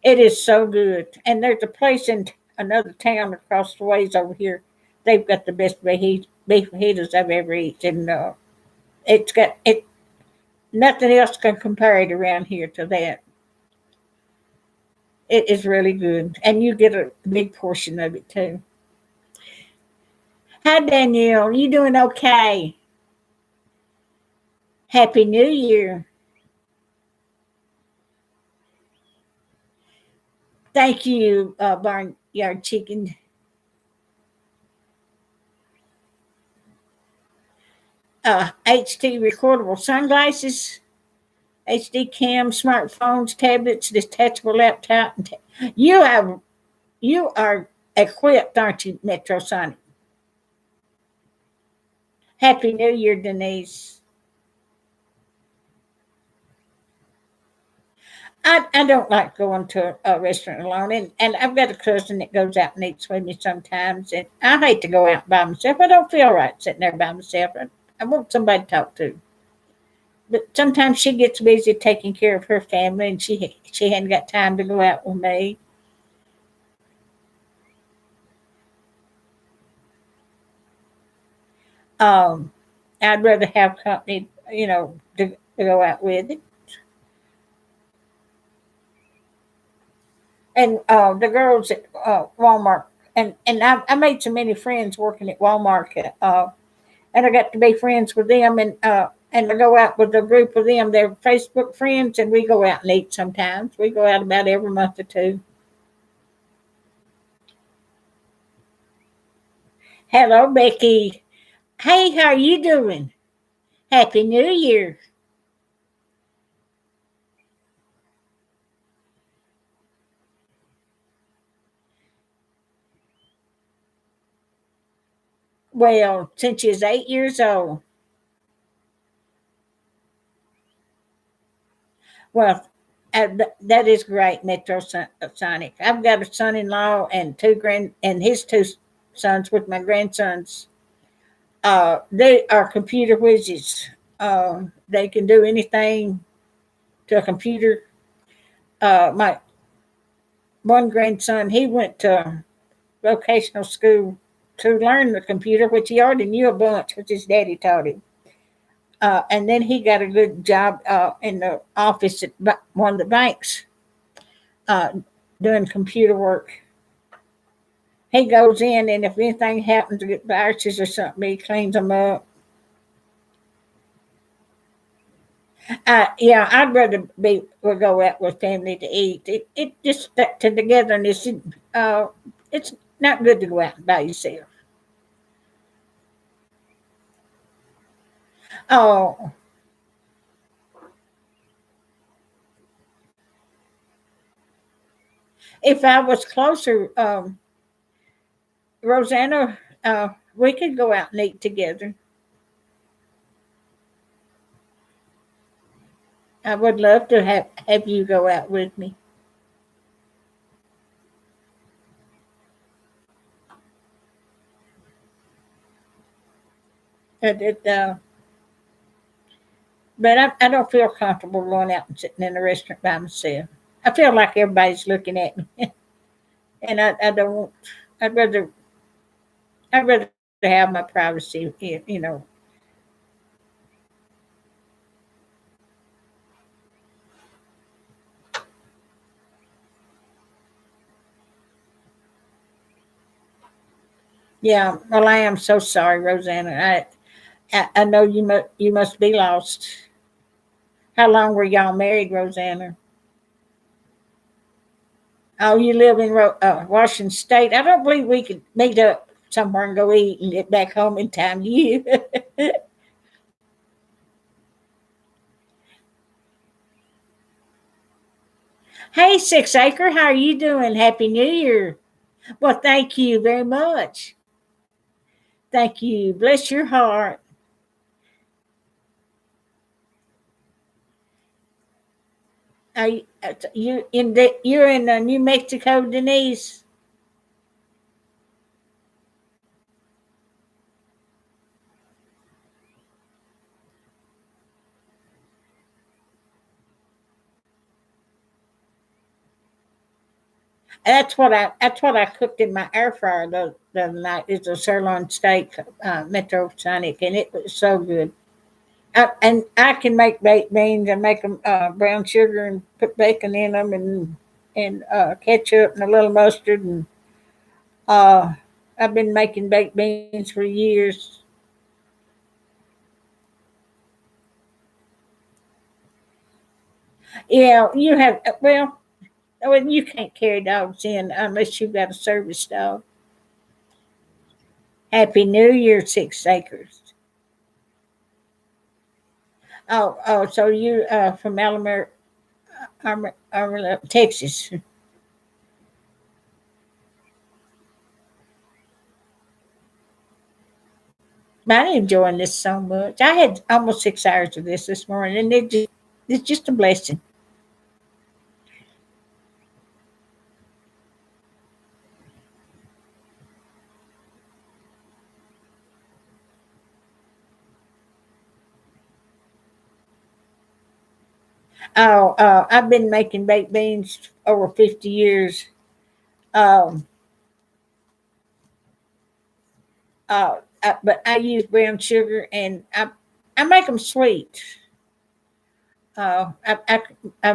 It is so good. And there's a place in another town across the ways over here. They've got the best beef fajitas I've ever eaten. And it's got it. Nothing else can compare it around here to that. It is really good, and you get a big portion of it too. Hi, Danielle. You doing okay? Happy New Year. Thank you, Barnyard Chicken. HD recordable sunglasses, HD cam, smartphones, tablets, detachable laptop. You have you are equipped, aren't you, Metrosonic? Happy New Year, Denise. I don't like going to a restaurant alone, and I've got a cousin that goes out and eats with me sometimes, and I hate to go out by myself. I don't feel right sitting there by myself. I want somebody to talk to. But sometimes she gets busy taking care of her family, and she hadn't got time to go out with me. Um, I'd rather have company, to go out with it. And the girls at Walmart, and I made so many friends working at Walmart, and I got to be friends with them, and I go out with a group of them. They're Facebook friends, and we go out and eat sometimes. We go out about every month or two. Hello, Becky. Hey, how are you doing? Happy New Year. Well, since she's 8 years old. Well, that is great, Metro Sonic. I've got a son-in-law and his two sons with my grandsons. They are computer whizzes. They can do anything to a computer. My one grandson, he went to vocational school to learn the computer, which he already knew a bunch, which his daddy taught him. And then he got a good job in the office at one of the banks, uh, doing computer work. He goes in, and if anything happens to get viruses or something, he cleans them up. Yeah, I'd rather be or go out with family to eat. It just stuck to togetherness. It's not good to go out by yourself. Oh, if I was closer, Rosanna, we could go out and eat together. I would love to have you go out with me. It, but I don't feel comfortable going out and sitting in a restaurant by myself. I feel like everybody's looking at me, and I don't. I'd rather I'd rather have my privacy. You know. Yeah. Well, I am so sorry, Rosanna. I know you must be lost. How long were y'all married, Rosanna? Oh, you live in Washington State. I don't believe we could meet up somewhere and go eat and get back home in time. You. Hey, Six Acre, how are you doing? Happy New Year. Well, thank you very much. Thank you. Bless your heart. You're in New Mexico, Denise? That's what I cooked in my air fryer the other night. It's a sirloin steak, Metro Sonic, and it was so good. And I can make baked beans and make them brown sugar and put bacon in them and ketchup and a little mustard and uh, I've been making baked beans for years. Yeah, you have well, you can't carry dogs in unless you've got a service dog. Happy New Year, Six Acres. Oh, so you from Alabama, Texas. I'm enjoying this so much. I had almost 6 hours of this morning, and it's just a blessing. Oh, I've been making baked beans over 50 years. Um, but I use brown sugar, and I make them sweet. I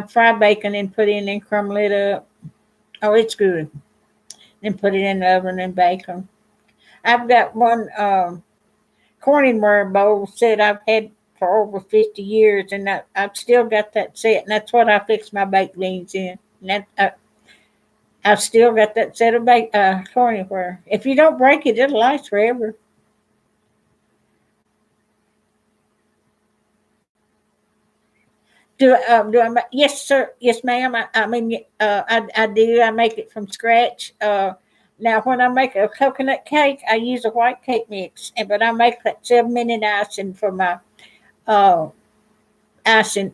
fry bacon and put it in and crumble it up. Oh, it's good. Then put it in the oven and bake them. I've got one Corningware bowl set I've had for over 50 years, and I've still got that set, and that's what I fix my baked beans in. And I've still got that set of Corningware. If you don't break it, it'll last forever. Yes, sir. Yes, ma'am. I mean, I do. I make it from scratch. Now, when I make a coconut cake, I use a white cake mix, but I make that 7 minute icing for my uh, icing.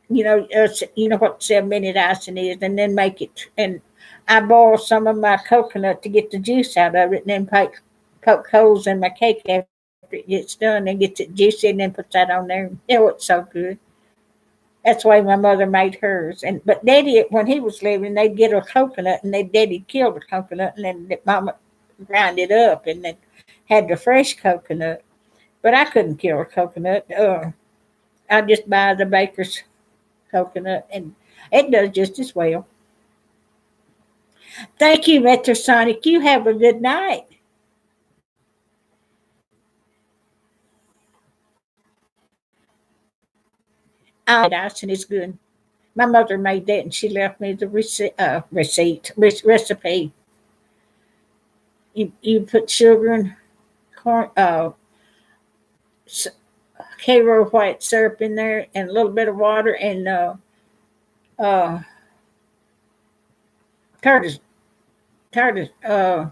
You know what 7 minute icing is, and then make it. And I boil some of my coconut to get the juice out of it, and then poke holes in my cake after it gets done and gets it juicy, and then put that on there. Oh, it's so good. That's why my mother made hers. And but Daddy, when he was living, they'd get a coconut, and Daddy killed the coconut, and then Mama grind it up, and then had the fresh coconut. But I couldn't kill a coconut. I just buy the baker's coconut, and it does just as well. Thank you, Metrosonic. You have a good night. Icing is good. My mother made that, and she left me the recipe. You put sugar and corn, Cairo white syrup in there, and a little bit of water, and uh, tartar, tartar,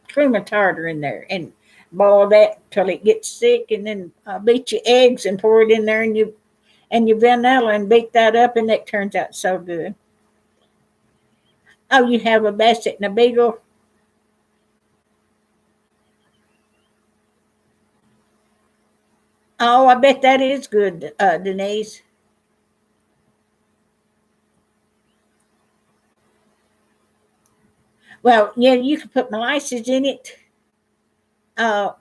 cream of tartar in there, and boil that till it gets thick, and then beat your eggs and pour it in there, and you and your vanilla and beat that up, and it turns out so good. Oh, you have a Basset and a Beagle. Oh, I bet that is good, Denise. Well, yeah, you can put molasses in it. Uh,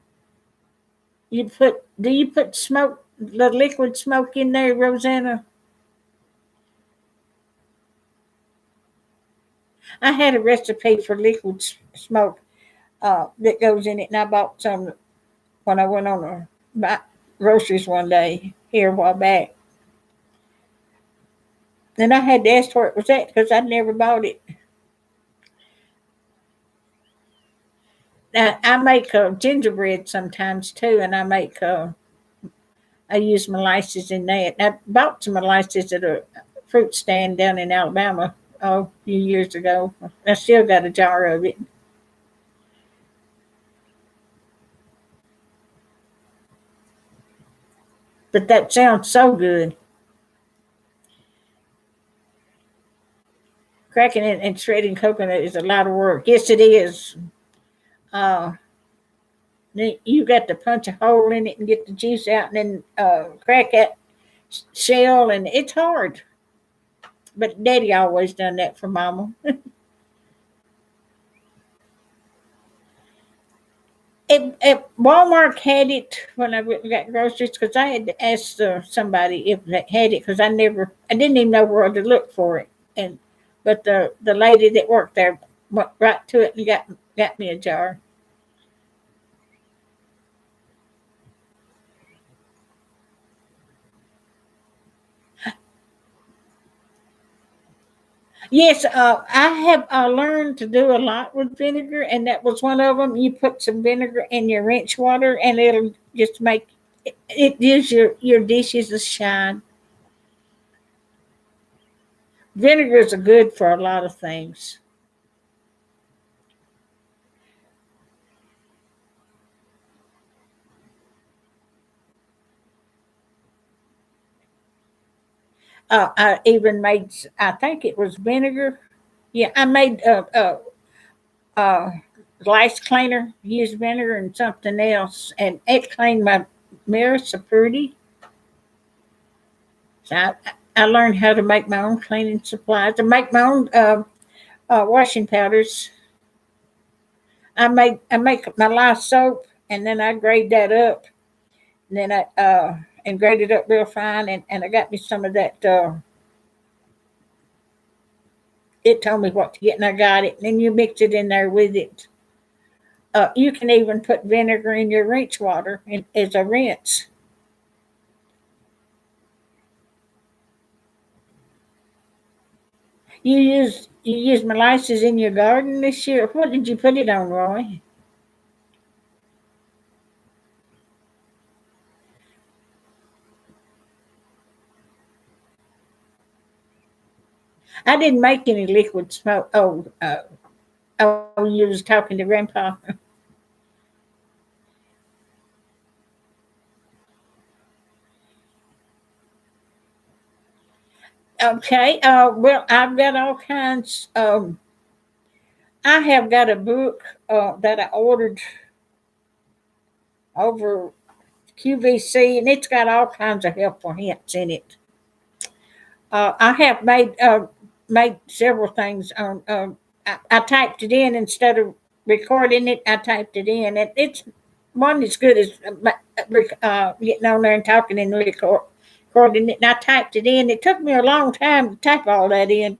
you put do you put smoke the liquid smoke in there, Rosanna? I had a recipe for liquid smoke that goes in it, and I bought some when I went on a buy groceries one day here a while back. And I had to ask where it was at because I'd never bought it. Now, I make gingerbread sometimes too, and I use molasses in that. I bought some molasses at a fruit stand down in Alabama a few years ago. I still got a jar of it. But that sounds so good. Cracking it and shredding coconut is a lot of work. Yes, it is. Uh, you got to punch a hole in it and get the juice out, and then crack that shell, and it's hard. But Daddy always done that for Mama. Walmart had it when I went and got groceries because I had to ask somebody if they had it because I didn't even know where to look for it. And but the lady that worked there went right to it and got me a jar. Yes, I have learned to do a lot with vinegar, and that was one of them. You put some vinegar in your rinse water, and it'll just make it gives your dishes a shine. Vinegars are good for a lot of things. I even made, I think it was vinegar. Yeah, I made uh, glass cleaner, used vinegar and something else, and it cleaned my mirror so pretty. So I learned how to make my own cleaning supplies. I make my own washing powders. I make my lye soap, and then I grade that up, and then I and grade it up real fine, and I got me some of that. It told me what to get, and I got it. And then you mix it in there with it. You can even put vinegar in your rinse water as a rinse. You use molasses in your garden this year. What did you put it on, Roy? I didn't make any liquid smoke. Oh, you was talking to Grandpa. Okay. Well, I've got all kinds. I have got a book that I ordered over QVC, and it's got all kinds of helpful hints in it. I have made several things on. I typed it in instead of recording it. I typed it in, and it's one as good as getting on there and talking and recording it. And I typed it in. It took me a long time to type all that in.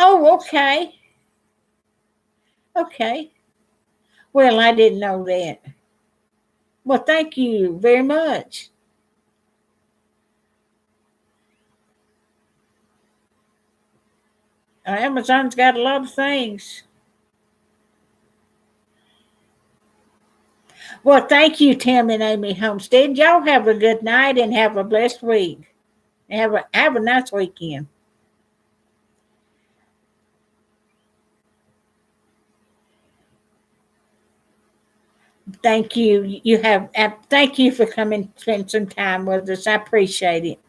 Oh, okay, okay. Well, I didn't know that. Well, thank you very much. Amazon's got a lot of things. Well, thank you, Tim and Amy Homestead. Y'all have a good night and have a blessed week. Have a nice weekend. Thank you. You have. Thank you for coming, spend some time with us. I appreciate it.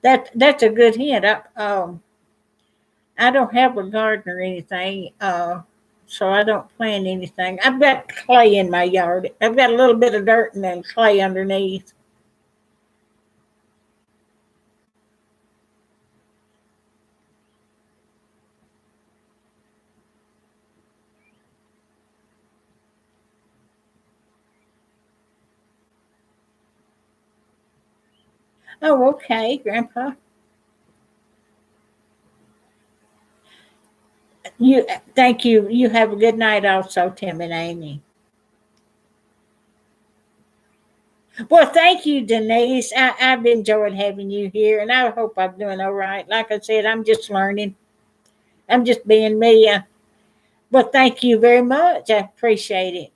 That's a good hint. I don't have a garden or anything, so I don't plant anything. I've got clay in my yard. I've got a little bit of dirt and then clay underneath. Oh, okay, Grandpa. You thank you. You have a good night, also, Tim and Amy. Well, thank you, Denise. I've enjoyed having you here, and I hope I'm doing all right. Like I said, I'm just learning. I'm just being me. But thank you very much. I appreciate it.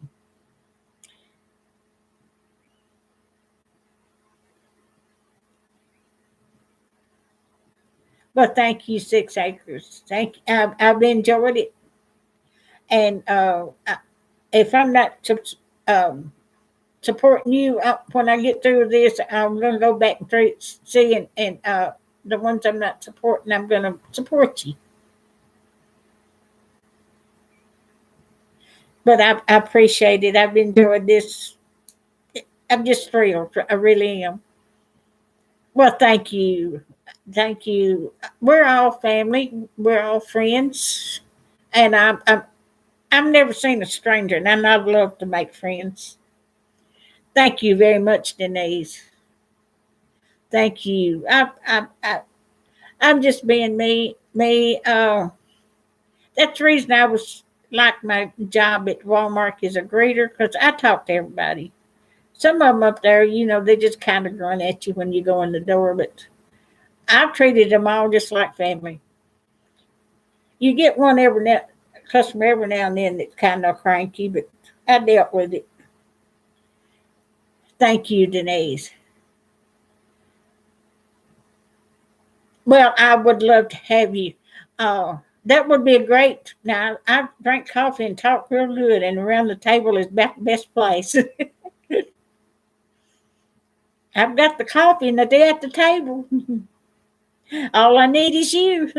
But thank you, 6 acres. I've enjoyed it, and if I'm not supporting you when I get through this, I'm going to go back and see and the ones I'm not supporting, I'm going to support you. But I appreciate it. I've enjoyed this. I'm just thrilled. I really am. Well, thank you. Thank you. We're all family. We're all friends. And I've never seen a stranger, and I'd love to make friends. Thank you very much, Denise. Thank you. I'm just being me. Me. That's the reason I was like my job at Walmart as a greeter because I talk to everybody. Some of them up there, they just kind of grunt at you when you go in the door, but I've treated them all just like family. You get one customer every now and then that's kind of cranky, but I dealt with it. Thank you, Denise. Well, I would love to have you. That would be a great. Now, I drink coffee and talk real good, and around the table is about the best place. I've got the coffee and the day at the table. All I need is you.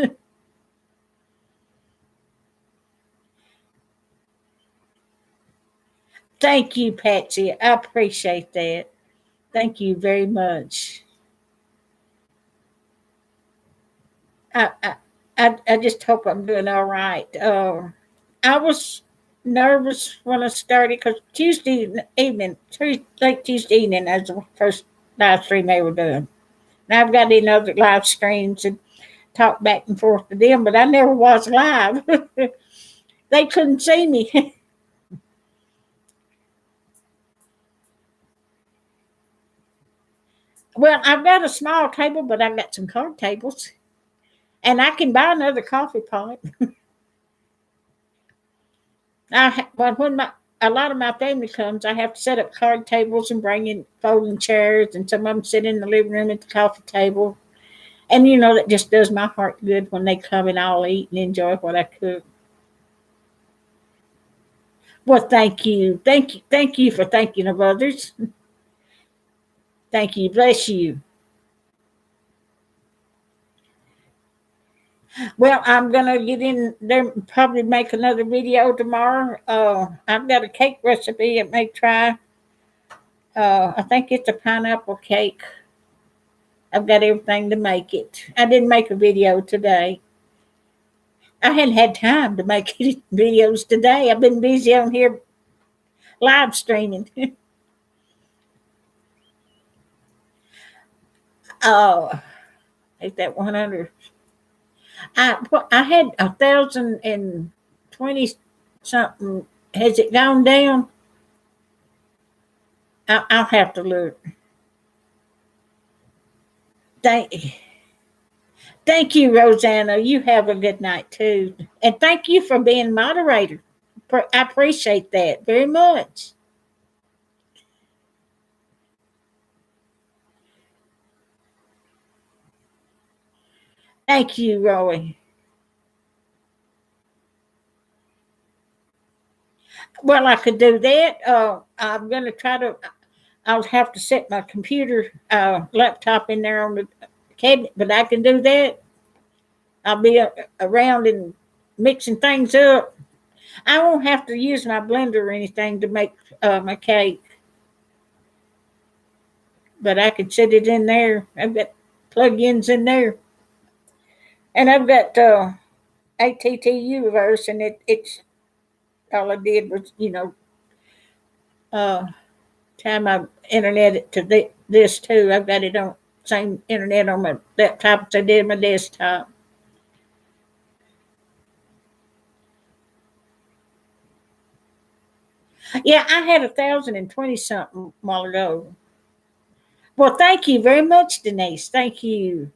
Thank you, Patsy. I appreciate that. Thank you very much. I I, I just hope I'm doing all right. I was nervous when I started because Tuesday evening, late Tuesday evening, as the first live stream they were doing. And I've got in other live streams and talk back and forth to them, but I never was live. They couldn't see me. Well, I've got a small table, but I've got some card tables, and I can buy another coffee pot. Well, when a lot of my family comes, I have to set up card tables and bring in folding chairs, and some of them sit in the living room at the coffee table. And that just does my heart good when they come and all eat and enjoy what I cook. Well, thank you for thinking of others. Thank you, bless you. Well, I'm gonna get in there, and probably make another video tomorrow. I've got a cake recipe I may try. I think it's a pineapple cake. I've got everything to make it. I didn't make a video today. I hadn't had time to make any videos today. I've been busy on here live streaming. Oh, is that 100? I had 1,020 something. Has it gone down? I'll have to look. Thank, thank you, Rosanna. You have a good night too, and thank you for being moderator. I appreciate that very much. Thank you, Roy. Well, I could do that. I'm going to try to. I'll have to set my computer laptop in there on the cabinet, but I can do that. I'll be around and mixing things up. I won't have to use my blender or anything to make my cake, but I can set it in there. I've got plug-ins in there, and I've got ATT Universe, and it's all I did was uh, tie my internet to this too. I've got it on same internet on my laptop as I did my desktop. Yeah, I had 1,020 something a while ago. Well, thank you very much, Denise. Thank you.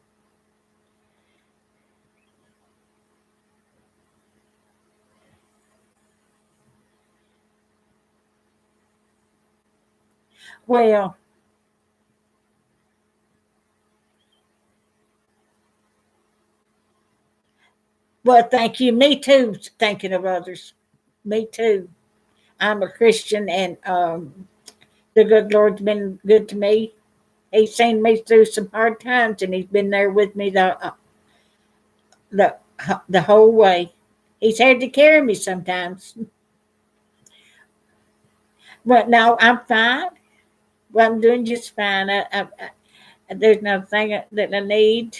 Well, thank you. Me too. Thinking of others. Me too. I'm a Christian, and the good Lord's been good to me. He's seen me through some hard times, and He's been there with me the the whole way. He's had to carry me sometimes, but no, I'm fine. Well, I'm doing just fine. There's nothing that I need.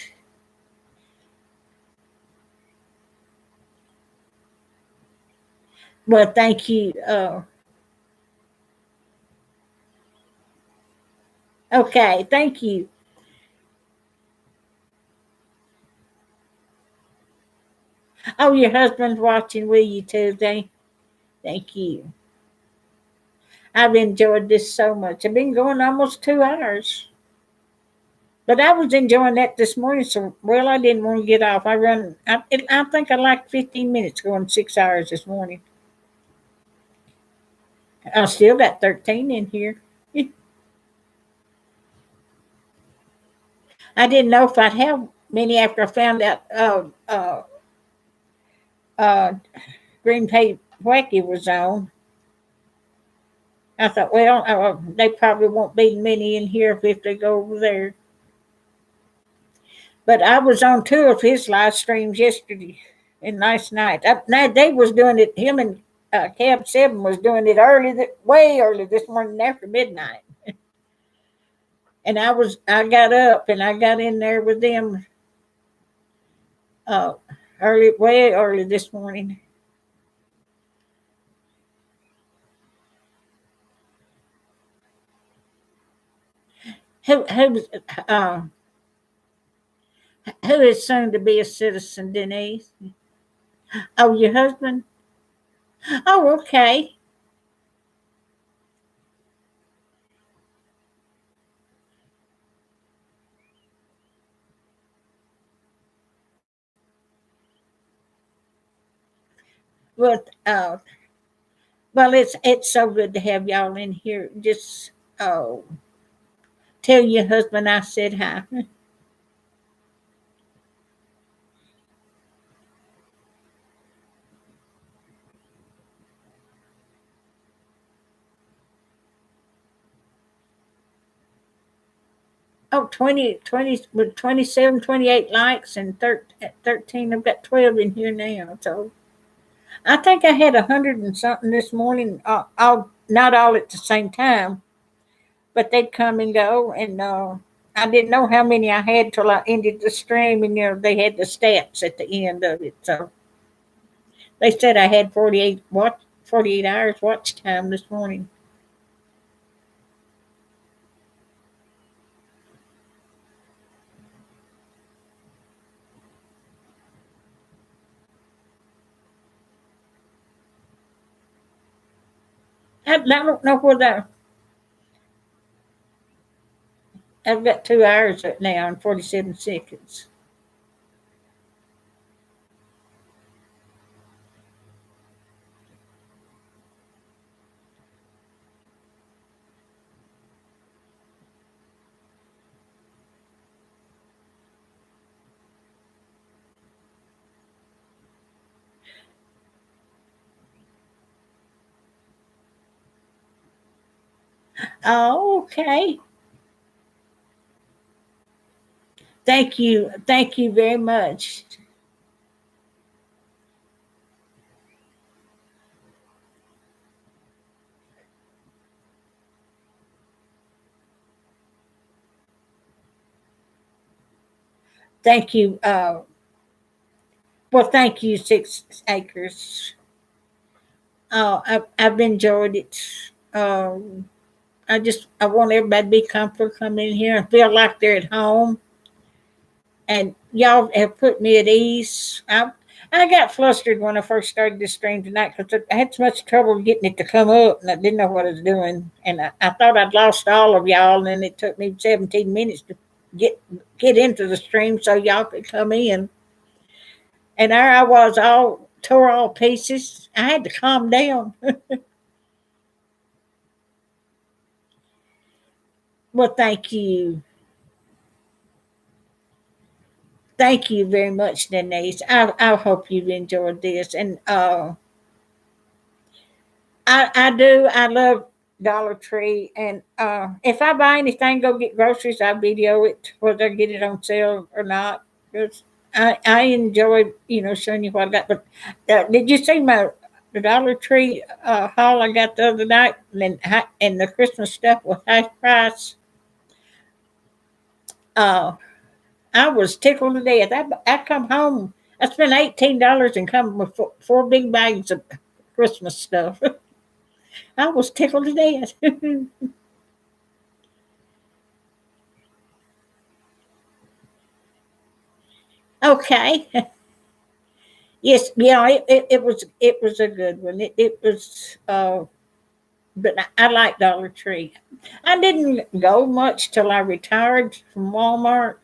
Well, thank you. Okay, thank you. Oh, your husband's watching with you too. Thank you. I've enjoyed this so much. I've been going almost 2 hours. But I was enjoying that this morning, so well, I didn't want to get off. I think I like 15 minutes going 6 hours this morning. I still got 13 in here. I didn't know if I'd have many after I found out uh, Green Pay Wacky was on. I thought, well, they probably won't be many in here if they go over there. But I was on two of his live streams yesterday and last night. Now they was doing it. Him and Cab Seven was doing it way early this morning after midnight. And I got up and I got in there with them uh, way early this morning. Who uh, who is soon to be a citizen, Denise? Oh, your husband? Oh, okay. Well, it's so good to have y'all in here. Just tell your husband I said hi. Oh, 20 with 27, 28 likes and 13. I've got 12 in here now. So I think I had 100 and something this morning. All not all at the same time, but they'd come and go. And I didn't know how many I had till I ended the stream. And they had the stats at the end of it. So they said I had 48 hours watch time this morning. I don't know whether I've got 2 hours now and 47 seconds. Oh, okay. Thank you. Thank you very much. Thank you. Well, thank you, 6 Acres. I've enjoyed it. I want everybody to be comfortable, come in here and feel like they're at home. And y'all have put me at ease. I got flustered when I first started this stream tonight because I had so much trouble getting it to come up, and I didn't know what I was doing. And I thought I'd lost all of y'all, and then it took me 17 minutes to get get into the stream so y'all could come in. And there I was, all tore all pieces. I had to calm down. Well, thank you. Thank you very much, Denise. I hope you've enjoyed this. And I do. I love Dollar Tree. And if I buy anything, go get groceries, I video it, whether I get it on sale or not. 'Cause I enjoy, showing you what I got. But did you see the Dollar Tree haul I got the other night? And the Christmas stuff was half price. Uh, I was tickled to death. I come home. I spent $18 and come with four big bags of Christmas stuff. I was tickled to death. Okay. Yes. Yeah. It was a good one. It was. But I like Dollar Tree. I didn't go much till I retired from Walmart.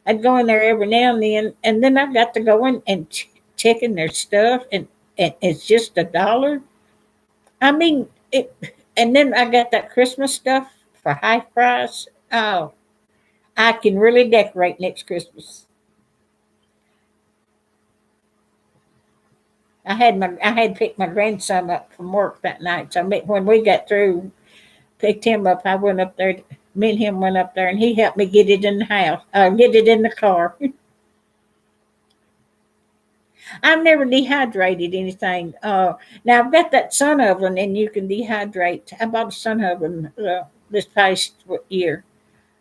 I'd go in there every now and then I got to go in and check in their stuff, and it's just $1. I mean, and then I got that Christmas stuff for high price. Oh, I can really decorate next Christmas. I had picked my grandson up from work that night. So when we got through, picked him up, I went up there. Me and him went up there, and he helped me get it in the house, get it in the car. I've never dehydrated anything. Now I've got that sun oven, and you can dehydrate. I bought a sun oven this past year,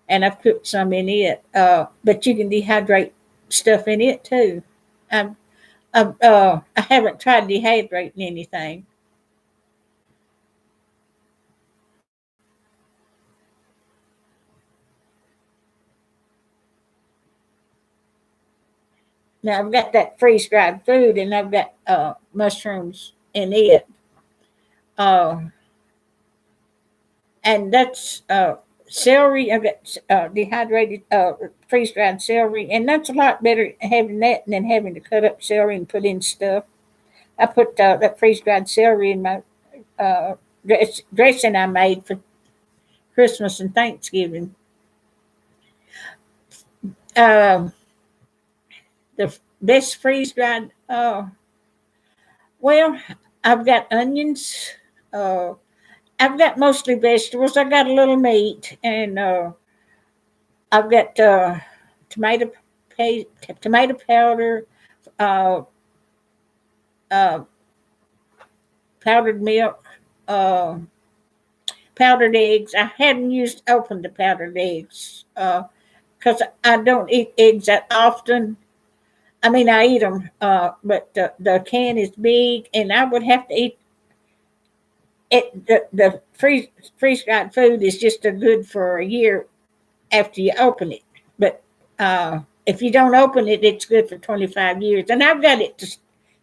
and I've cooked some in it. But you can dehydrate stuff in it too. I haven't tried dehydrating anything. Now I've got that freeze dried food, and I've got mushrooms in it. Uh, and that's celery. I've got dehydrated freeze dried celery, and that's a lot better having that than having to cut up celery and put in stuff. I put that freeze dried celery in my uh, dressing I made for Christmas and Thanksgiving. Um, the best freeze dried. Well, I've got onions. Uh, I've got mostly vegetables. I got a little meat, and I've got tomato paste, tomato powder, uh, uh, powdered milk, uh, powdered eggs. I hadn't used opened the powdered eggs because I don't eat eggs that often. I mean, I eat them, but the can is big, and I would have to eat it. The freeze dried food is just a good for a year after you open it. But if you don't open it, it's good for 25 years. And I've got it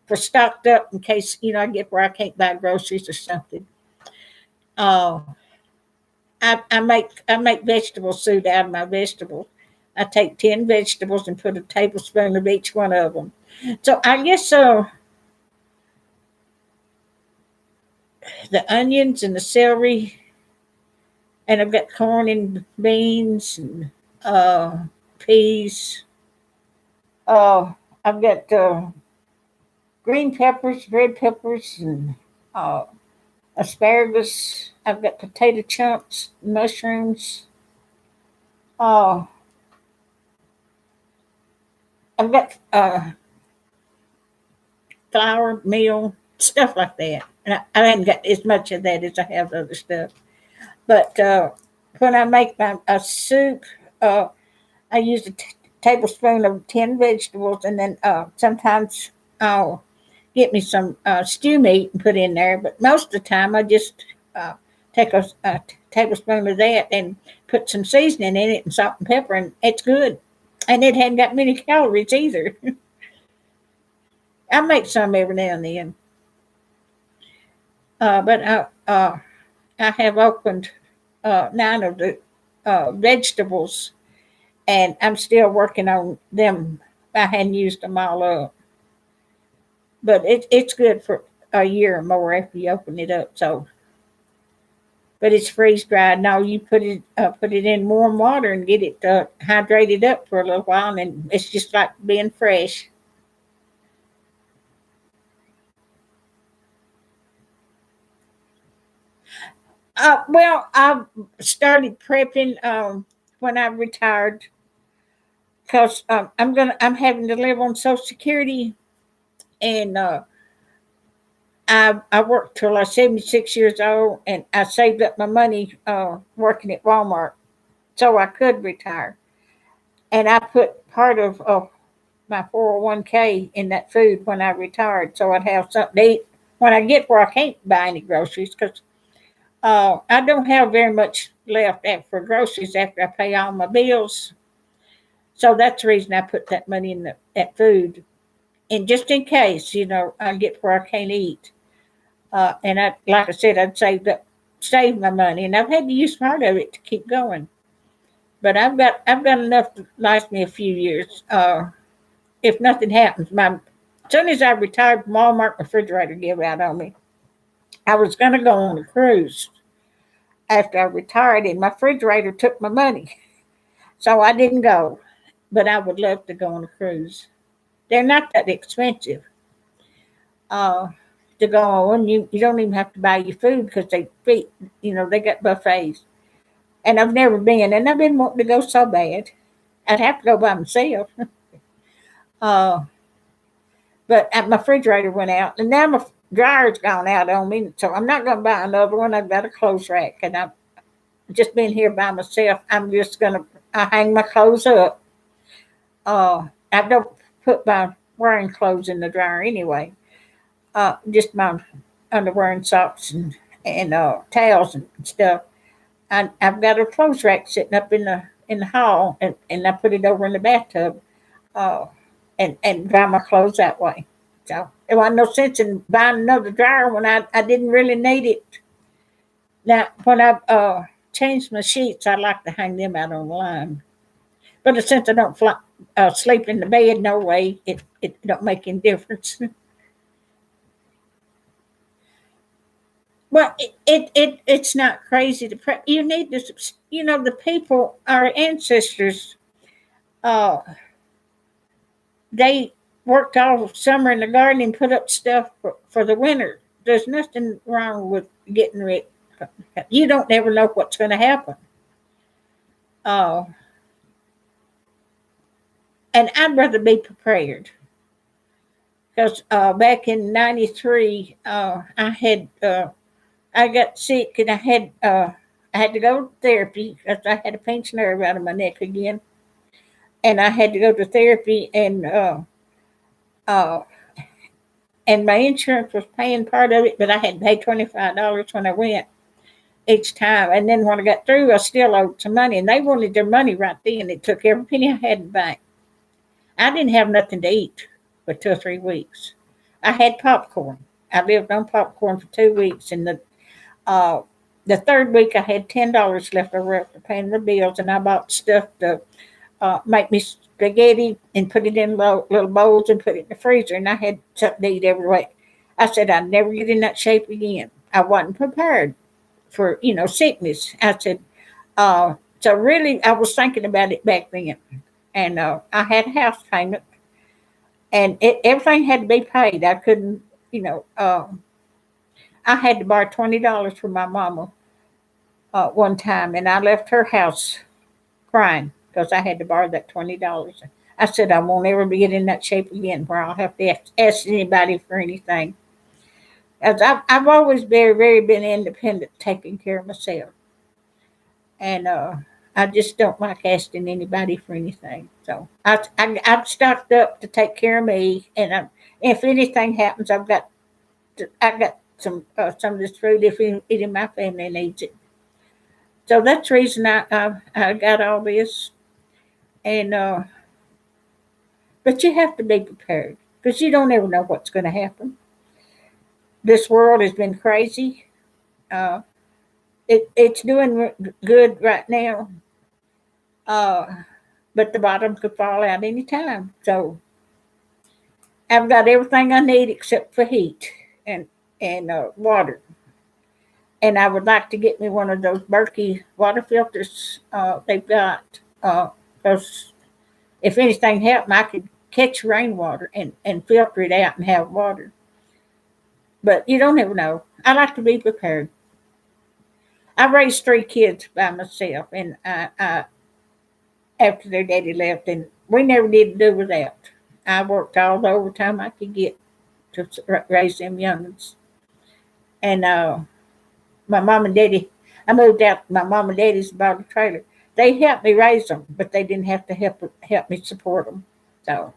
for stocked up in case, I get where I can't buy groceries or something. Uh, I make vegetable soup out of my vegetables. I take 10 vegetables and put a tablespoon of each one of them. So I guess the onions and the celery, and I've got corn and beans and peas. I've got green peppers, red peppers, and uh, asparagus. I've got potato chunks, mushrooms. Uh, I've got flour, meal, stuff like that. And I haven't got as much of that as I have other stuff. But when I make my a soup, uh, I use a tablespoon of 10 vegetables, and then sometimes I'll get me some stew meat and put in there. But most of the time, I just take a tablespoon of that and put some seasoning in it and salt and pepper, and it's good. And it hadn't got many calories either. I make some every now and then. But I have opened 9 of the vegetables, and I'm still working on them. I hadn't used them all up, but it's good for a year or more after you open it up. So, but it's freeze dried. Now you put it in warm water and get it hydrated up for a little while, and it's just like being fresh. Well, I started prepping when I retired because I'm having to live on Social Security, and I worked till I was 76 years old, and I saved up my money working at Walmart so I could retire. And I put part of my 401k in that food when I retired, so I'd have something to eat when I get where I can't buy any groceries because I don't have very much left for groceries after I pay all my bills. So that's the reason I put that money in that food, and just in case, I get where I can't eat. And like I said, save my money, and I've had to use part of it to keep going. But I've got enough to last me a few years. If nothing happens, as soon as I retired from Walmart, refrigerator gave out on me. I was going to go on a cruise after I retired, and my refrigerator took my money, so I didn't go. But I would love to go on a cruise. They're not that expensive uh, to go on. You don't even have to buy your food because they got buffets. And I've never been, and I've been wanting to go so bad. I'd have to go by myself. Uh, but my refrigerator went out, and now my dryer's gone out on me, so I'm not going to buy another one. I've got a clothes rack, and I've just been here by myself. I'm just going to I hang my clothes up. I don't put my wearing clothes in the dryer anyway. Just my underwear and socks and towels and stuff. I've got a clothes rack sitting up in the hall, and I put it over in the bathtub, uh, and dry my clothes that way. So there wasn't no sense in buying another dryer when I didn't really need it. Now when I changed my sheets, I like to hang them out on the line. But since I don't sleep in the bed, no way, it don't make any difference. Well, it's not crazy to pray. You need to, the people, our ancestors, uh, they worked all summer in the garden and put up stuff for the winter. There's nothing wrong with getting rid. You don't never know what's going to happen. Uh, and I'd rather be prepared because back in '93, I got sick and I had to go to therapy because I had a pinched nerve out of my neck again, and I had to go to therapy, uh, and my insurance was paying part of it, but I had to pay $25 when I went each time, and then when I got through, I still owed some money, and they wanted their money right then. It took every penny I had in the bank. I didn't have nothing to eat for 2 or 3 weeks. I had popcorn. I lived on popcorn for 2 weeks, and uh, the third week I had $10 left over after paying the bills, and I bought stuff to make me spaghetti and put it in little bowls and put it in the freezer, and I had something to eat every week. I said I'd never get in that shape again. I wasn't prepared for sickness. I said, so really, I was thinking about it back then, and I had a house payment, and everything had to be paid. I couldn't, you know, uh, I had to borrow $20 from my mama one time, and I left her house crying because I had to borrow that $20. I said I won't ever be in that shape again where I'll have to ask anybody for anything. As I've always very been independent, taking care of myself, and I just don't like asking anybody for anything. So I've stocked up to take care of me, and if anything happens, I got some of this food if any of my family needs it. So that's the reason I got all this, and but you have to be prepared because you don't ever know what's going to happen. This world has been crazy. Uh, it's doing good right now, uh, but the bottom could fall out any time. So I've got everything I need except for heat and water. And I would like to get me one of those Berkey water filters they've got. Because if anything happened, I could catch rainwater and filter it out and have water. But you don't ever know. I like to be prepared. I raised three kids by myself, and after their daddy left, and we never did do without. I worked all the overtime I could get to raise them youngins. And my mom and daddy, I moved out. My mom and daddy's bought a trailer. They helped me raise them, but they didn't have to help me support them. So,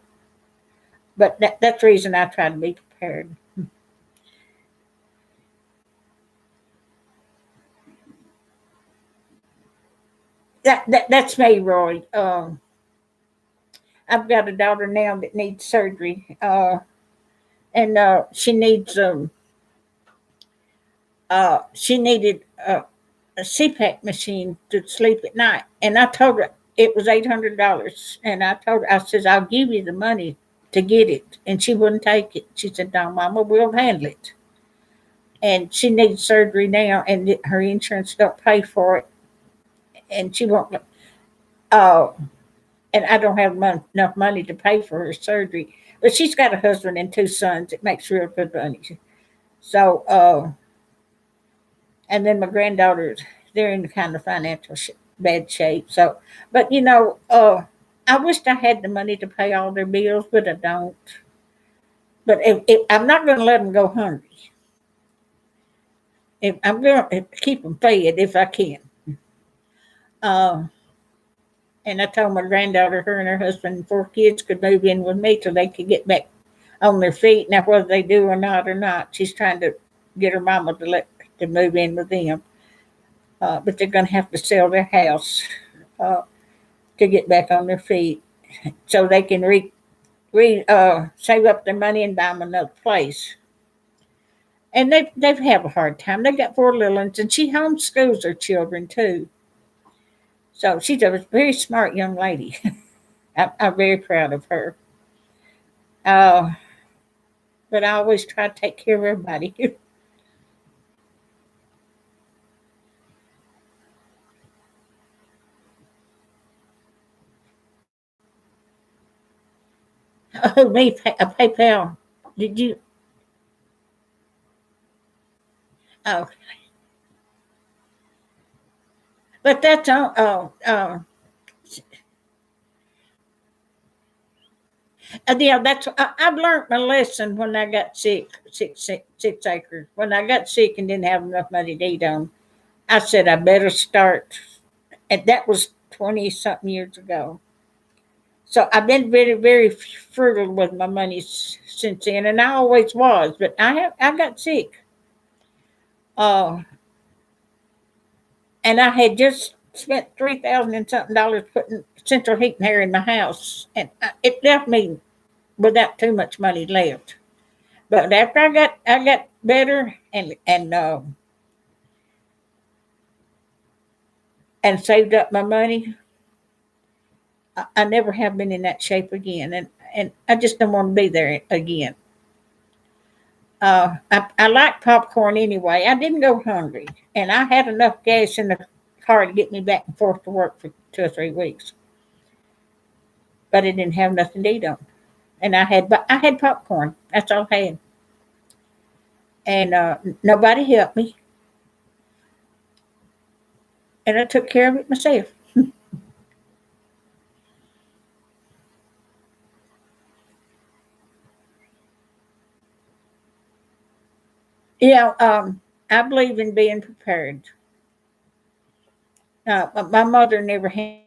but that's the reason I try to be prepared. That's me, Roy. I've got a daughter now that needs surgery, and she needed a CPAP machine to sleep at night, and I told her it was $800, and I told her I says I'll give you the money to get it, and she wouldn't take it. She said, "No, Mama, we'll handle it." And she needs surgery now, and her insurance don't pay for it, and she won't. Uh, and I don't have enough money to pay for her surgery. But she's got a husband and two sons. It makes real good money. So, and then my granddaughters, they're in kind of financial bad shape. So, but I wished I had the money to pay all their bills, but I don't. But if I'm not going to let them go hungry. If I'm going to keep them fed if I can. Uh, and I told my granddaughter, her and her husband and four kids could move in with me till they could get back on their feet. Now, whether they do or not, she's trying to get her mama to move in with them. But they're going to have to sell their house uh, to get back on their feet, so they can save up their money and buy them another place. And they've had a hard time. They got four little ones, and she homeschools her children too. So she's a very smart young lady. I'm very proud of her. Uh, but I always try to take care of everybody. Oh, me, a PayPal. Did you? Oh, but that's all. Yeah, I've learned my lesson when I got sick, 6 acres. When I got sick and didn't have enough money to eat on, I said I better start. And that was 20 something years ago. So I've been very frugal with my money since then, and I always was. But I got sick, uh, and I had just spent $3,000 and something dollars putting central heating here in my house, and it left me without too much money left. But after I got better and saved up my money, I never have been in that shape again, and I just don't want to be there again. I like popcorn anyway. I didn't go hungry, and I had enough gas in the car to get me back and forth to work for 2 or 3 weeks. But I didn't have nothing to eat on, and I had popcorn. That's all I had. and nobody helped me, and I took care of it myself. Yeah, I believe in being prepared. My mother never had.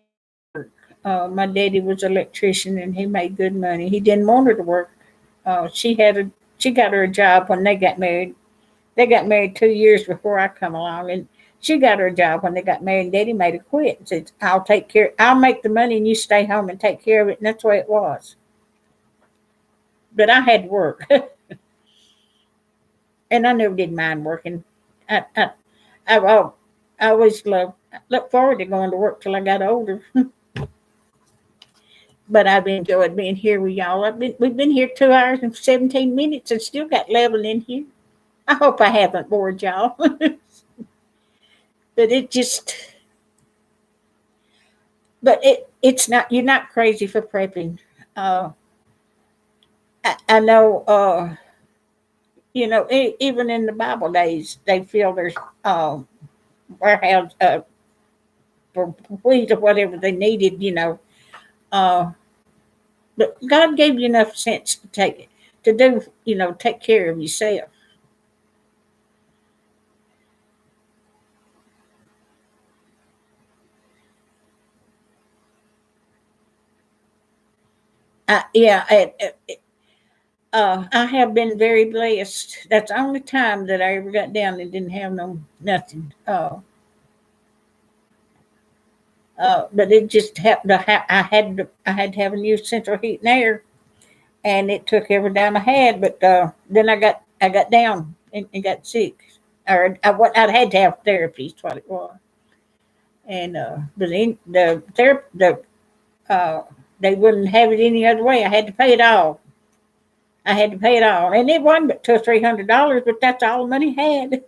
My daddy was an electrician, and he made good money. He didn't want her to work. She got her a job when they got married. They got married 2 years before I come along, and she got her a job when they got married. And Daddy made her quit and said, "I'll take care. I'll make the money, and you stay home and take care of it." And that's the way it was. But I had to work, and I never did mind working. I I I always looked forward to going to work till I got older. But I've enjoyed being here with y'all. We've been here 2 hours and 17 minutes and still got level in here. I hope I haven't bored y'all. But it just but it's not, you're not crazy for prepping. Uh, I know, even in the Bible days, they feel there's warehouse for wheat or whatever they needed. Uh, but God gave you enough sense to take care of yourself. Yeah, I have been very blessed. That's the only time that I ever got down and didn't have no nothing. But it just happened to I had to have a new central heat and air, and it took every dime I had. But then I got down and got sick, or I had to have therapy. Is what it was. And but uh, they wouldn't have it any other way. I had to pay it all. I had to pay it all, and it wasn't but $200 or $300, but that's all the money I had.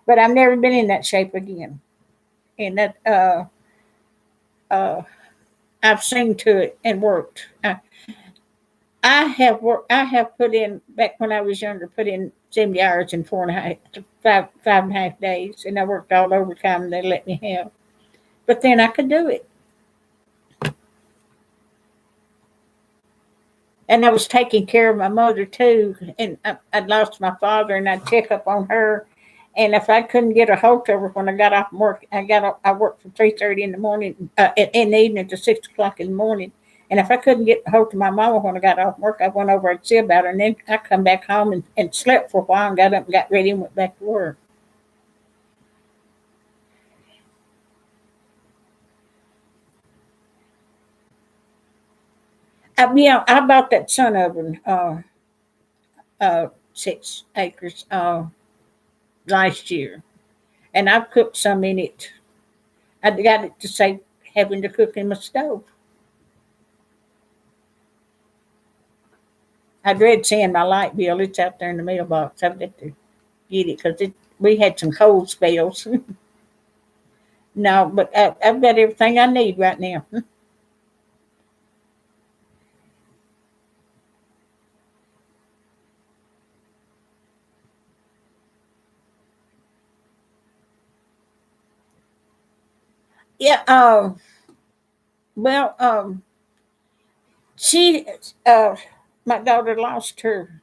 But I've never been in that shape again, and that uh, I've seen to it and worked. I have worked. I have put in back when I was younger. Put in 70 hours in 5.5 days, and I worked all overtime. And they let me have, but then I could do it, and I was taking care of my mother too. And I'd lost my father, and I'd check up on her. And if I couldn't get a hold of her when I got off from work, I worked from 3:30 in the morning, in the evening to 6 o'clock in the morning. And if I couldn't get a hold of my mama when I got off work, I went over and see about her. And then I come back home and slept for a while and got up and got ready and went back to work. Yeah, I bought that sun oven, 6 acres, last year, and I've cooked some in it. I got it to save having to cook in my stove. I dread seeing my light bill. It's out there in the mailbox. I've got to get it because we had some cold spells. No, but I've got everything I need right now. Yeah. Well, she, uh, my daughter lost her.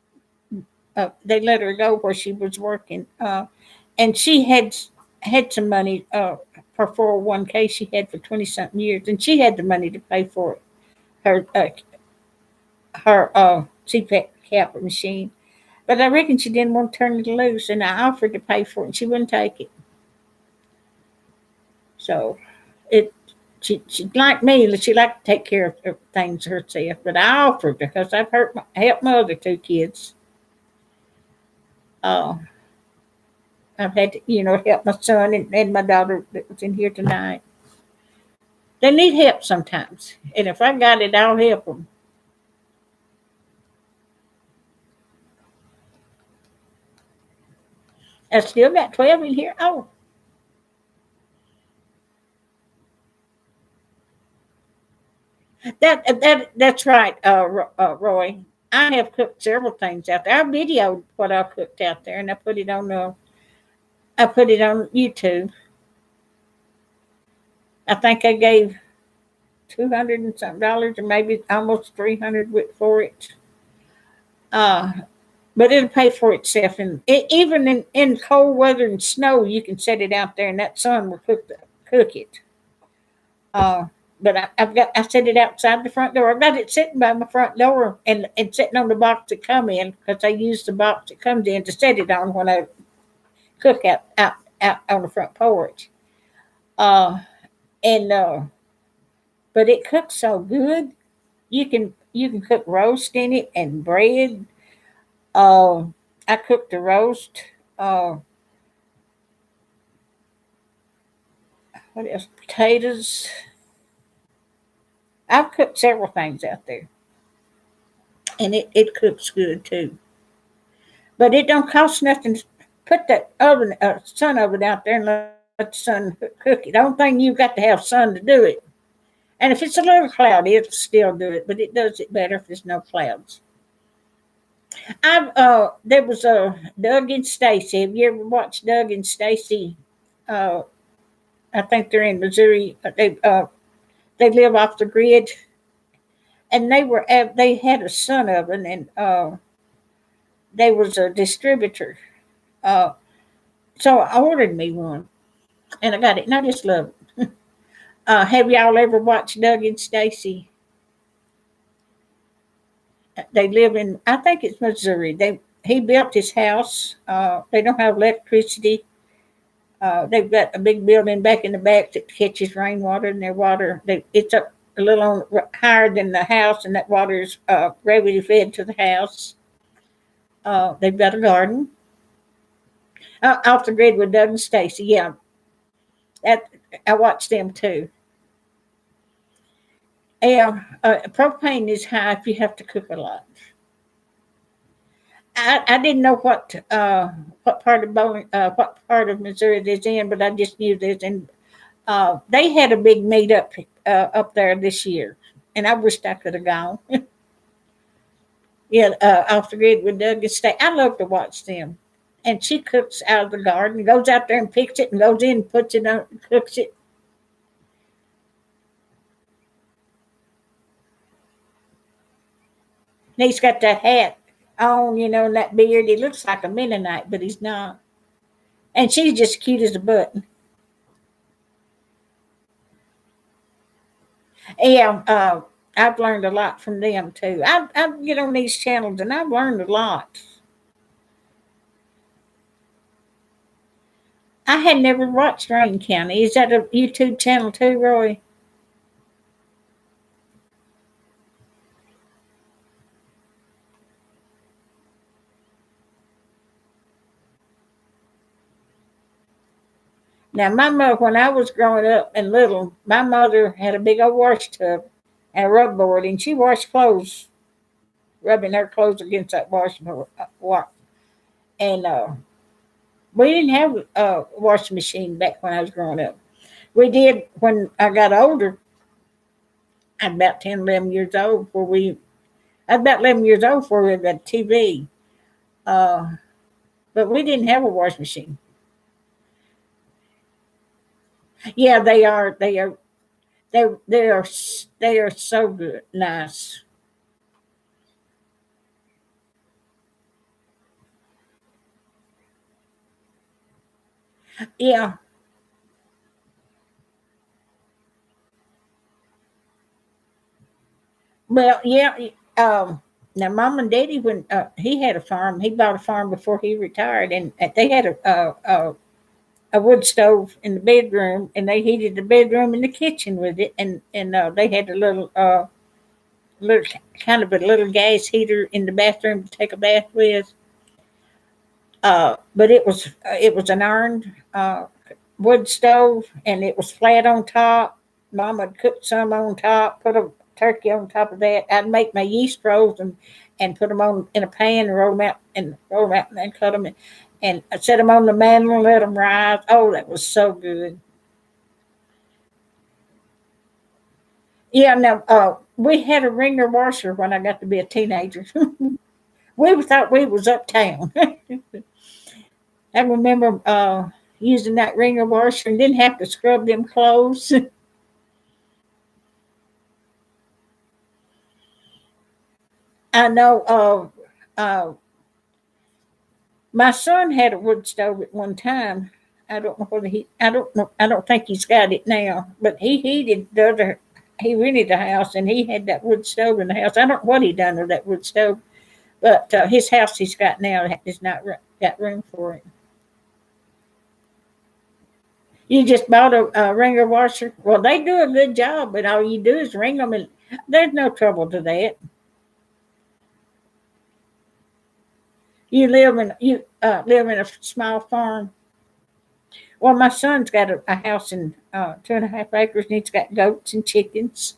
They let her go where she was working, and she had some money, for 401k she had for 20 something years, and she had the money to pay for it. Her CPAP machine. But I reckon she didn't want to turn it loose, and I offered to pay for it, and she wouldn't take it. So it she like me, she liked to take care of things herself. But I offered because helped my other two kids. Uh, I've had to, help my son and my daughter that was in here tonight. They need help sometimes, and if I got it, I'll help them. I still got 12 in here. Oh, that's right, Roy. I have cooked several things out there. I videoed what I cooked out there, and I put it on YouTube. I think I gave $200 and something dollars, or maybe almost 300 for it. Uh, but it'll pay for itself, and even in cold weather and snow, you can set it out there, and that sun will cook it. Uh, but I set it outside the front door. I've got it sitting by my front door and sitting on the box that come in because I use the box that comes in to set it on when I cook out on the front porch. Uh, and But it cooks so good. You can cook roast in it and bread. Uh, I cooked the roast. Uh, what else? Potatoes. I've cooked several things out there, and it cooks good too. But it don't cost nothing to put that sun oven out there and let the sun cook it. The only thing you've got to have sun to do it. And if it's a little cloudy, it'll still do it, but it does it better if there's no clouds. I've There was Doug and Stacy. Have you ever watched Doug and Stacy? Uh, I think they're in Missouri. They live off the grid, and they had a sun oven, and they was a distributor. Uh, so I ordered me one, and I got it, and I just love it. Have y'all ever watched Doug and Stacy? They live in, I think it's Missouri. He built his house. They don't have electricity. They've got a big building back in the back that catches rainwater, and their water it's up a little higher than the house, and that water is gravity fed to the house. They've got a garden off the grid with Doug and Stacy. Yeah, that I watched them too. Yeah, propane is high if you have to cook a lot. I didn't know what part of Missouri this in, but I just knew this, and they had a big meetup up there this year, and I wished I could have gone. Yeah, off the grid with Doug and Stay. I love to watch them. And she cooks out of the garden, goes out there and picks it, and goes in and puts it on, cooks it. And he's got that hat on, and that beard. He looks like a Mennonite, but he's not. And she's just cute as a button. Yeah, I've learned a lot from them too. I get on these channels and I've learned a lot. I had never watched Rain County. Is that a YouTube channel too, Roy? Now, my mother, when I was growing up and little, my mother had a big old wash tub and a rub board, and she washed clothes, rubbing her clothes against that wash board. And we didn't have a washing machine back when I was growing up. We did when I got older. I'm about 10, 11 years old before I was about 11 years old before we had a TV. Uh, but we didn't have a washing machine. Yeah, they are. They are so good, nice. Yeah, well, yeah. Now, Mom and Daddy, when he had a farm, he bought a farm before he retired, and they had a wood stove in the bedroom, and they heated the bedroom and the kitchen with it, and they had a little kind of a little gas heater in the bathroom to take a bath with. But it was an iron wood stove, and it was flat on top. Mama would cook some on top, put a turkey on top of that. I'd make my yeast rolls and put them on in a pan and roll them out and then cut them and I set them on the mantle and let them rise. Oh, that was so good. Yeah, no, we had a wringer washer when I got to be a teenager. We thought we was uptown. I remember using that wringer washer and didn't have to scrub them clothes. I know my son had a wood stove at one time. I don't know whether I don't know, I don't think he's got it now, but he heated the other, he rented a house and he had that wood stove in the house. I don't know what he done with that wood stove, but his house he's got now has not got room for it. You just bought a wringer washer. Well, they do a good job, but all you do is wring them, and there's no trouble to that. You live in a small farm. Well, my son's got a house in 2.5 acres, and he's got goats and chickens.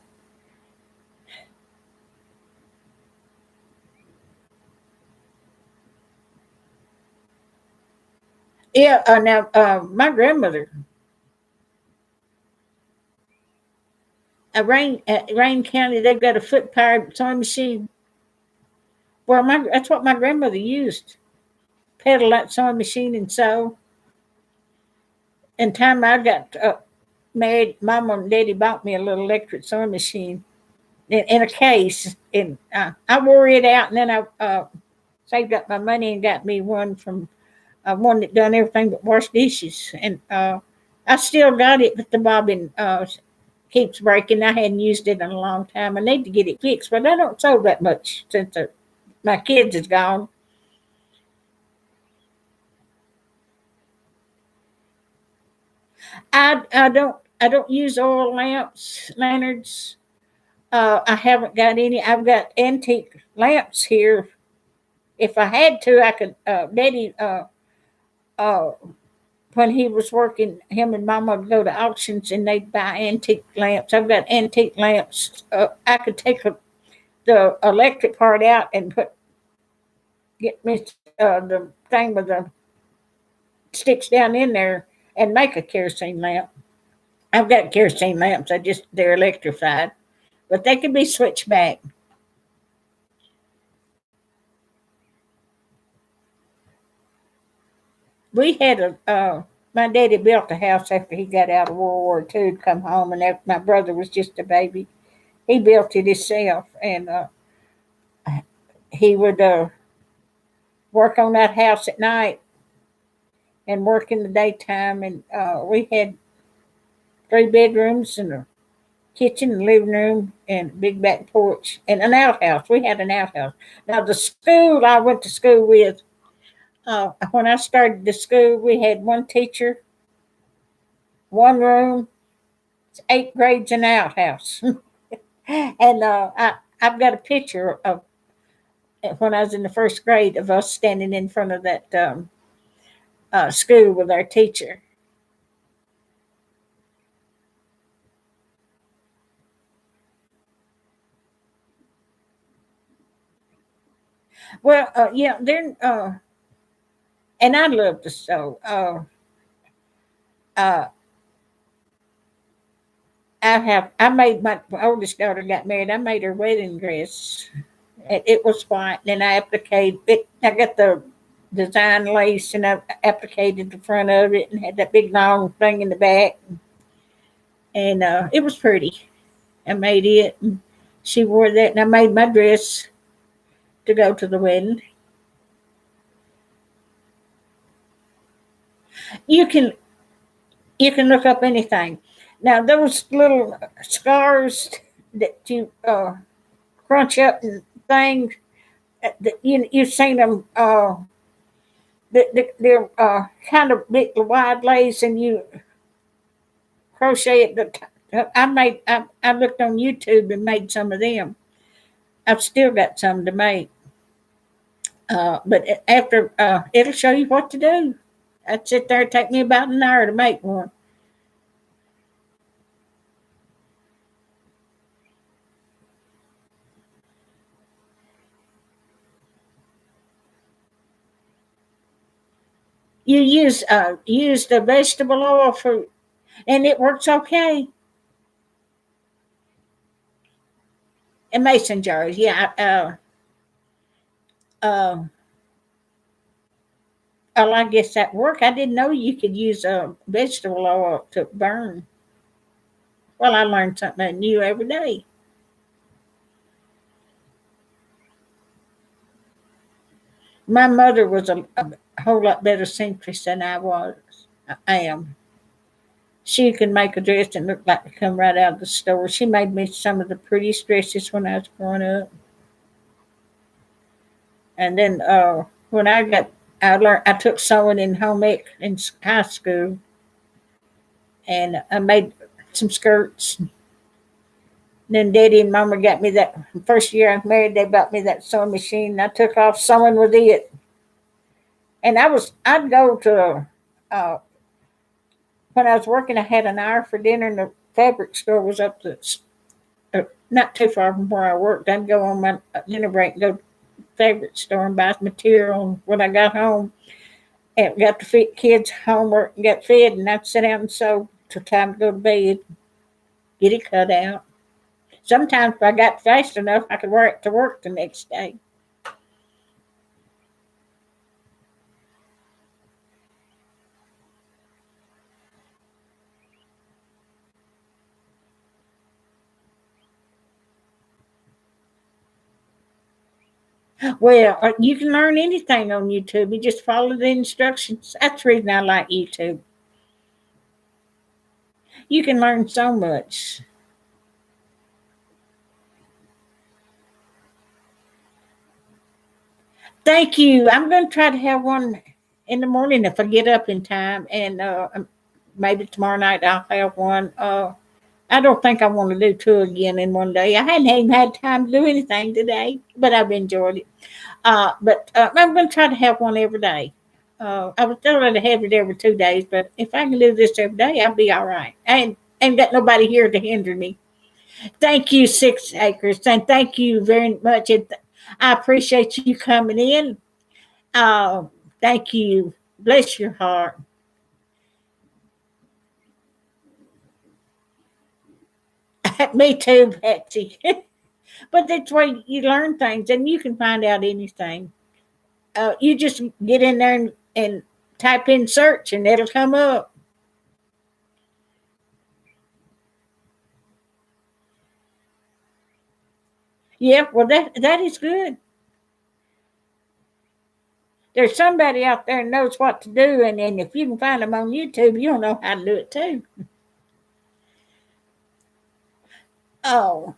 Yeah. Now, my grandmother, Rain County, they've got a foot powered sewing machine. Well, that's what my grandmother used. Pedal that sewing machine and sew. And time I got married, Mama and Daddy bought me a little electric sewing machine in a case, and I wore it out, and then I saved up my money and got me one from one that done everything but wash dishes, and I still got it, but the bobbin keeps breaking. I hadn't used it in a long time. I need to get it fixed, but I don't sew that much since my kids is gone. I don't use oil lamps, lanterns. I haven't got any. I've got antique lamps here. If I had to, I could. Daddy, uh, when he was working, him and Mama would go to auctions and they'd buy antique lamps. I've got antique lamps. I could take the electric part out and get me the thing with the sticks down in there and make a kerosene lamp. I've got kerosene lamps. They're electrified, but they can be switched back. We had my daddy built a house after he got out of World War II to come home, and my brother was just a baby. He built it himself, and he would work on that house at night and work in the daytime. And we had 3 bedrooms and a kitchen and living room and a big back porch and an outhouse. We had an outhouse. Now, the school I went to school with, when I started the school, we had one teacher, one room, 8 grades, and an outhouse. And I've got a picture of when I was in the first grade of us standing in front of that school with our teacher. Well, yeah, they're and I love to sew. Uh, I made my oldest daughter got married. I made her wedding dress. It was white, and I appliqued it. I got the design lace, and I appliqued the front of it, and had that big long thing in the back, and it was pretty. I made it, and she wore that, and I made my dress to go to the wedding. You can you can look up anything. Now those little scars that you crunch up and things, that you've seen them. They're kind of big, wide lace, and you crochet at the top. I looked on YouTube and made some of them. I've still got some to make. But after it'll show you what to do. I'd sit there, take me about an hour to make one. You use the vegetable oil for, and it works okay. And mason jars, yeah. Uh, oh, I guess that work. I didn't know you could use vegetable oil to burn. Well, I learned something new every day. My mother was a whole lot better seamstress than I was. I am. She could make a dress that looked like it come right out of the store. She made me some of the prettiest dresses when I was growing up. And then when I learned, I took sewing in home ec in high school, and I made some skirts. Then Daddy and Mama got me that first year I was married. They bought me that sewing machine. And I took off sewing with it, and I'd go to when I was working. I had an hour for dinner, and the fabric store was up the not too far from where I worked. I'd go on my dinner break and go to the fabric store and buy material. When I got home, and got to fit kids' homework and got fed, and I'd sit down and sew till time to go to bed, get it cut out. Sometimes if I got fast enough, I could wear it to work the next day. Well, you can learn anything on YouTube. You just follow the instructions. That's the reason I like YouTube. You can learn so much. Thank you. I'm going to try to have one in the morning if I get up in time, and maybe tomorrow night I'll have one. I don't think I want to do two again in one day. I hadn't even had time to do anything today, but I've enjoyed it. But I'm going to try to have one every day. I was still going to have it every 2 days, but if I can do this every day, I'll be all right. I ain't got nobody here to hinder me. Thank you, 6 acres, and thank you very much. I appreciate you coming in. Uh, Thank you. Bless your heart. Me too, Betsy. But that's where you learn things, and you can find out anything. You just get in there and type in search, and it'll come up. Yeah, well, that is good. There's somebody out there that knows what to do, and if you can find them on YouTube, you'll know how to do it too. Oh,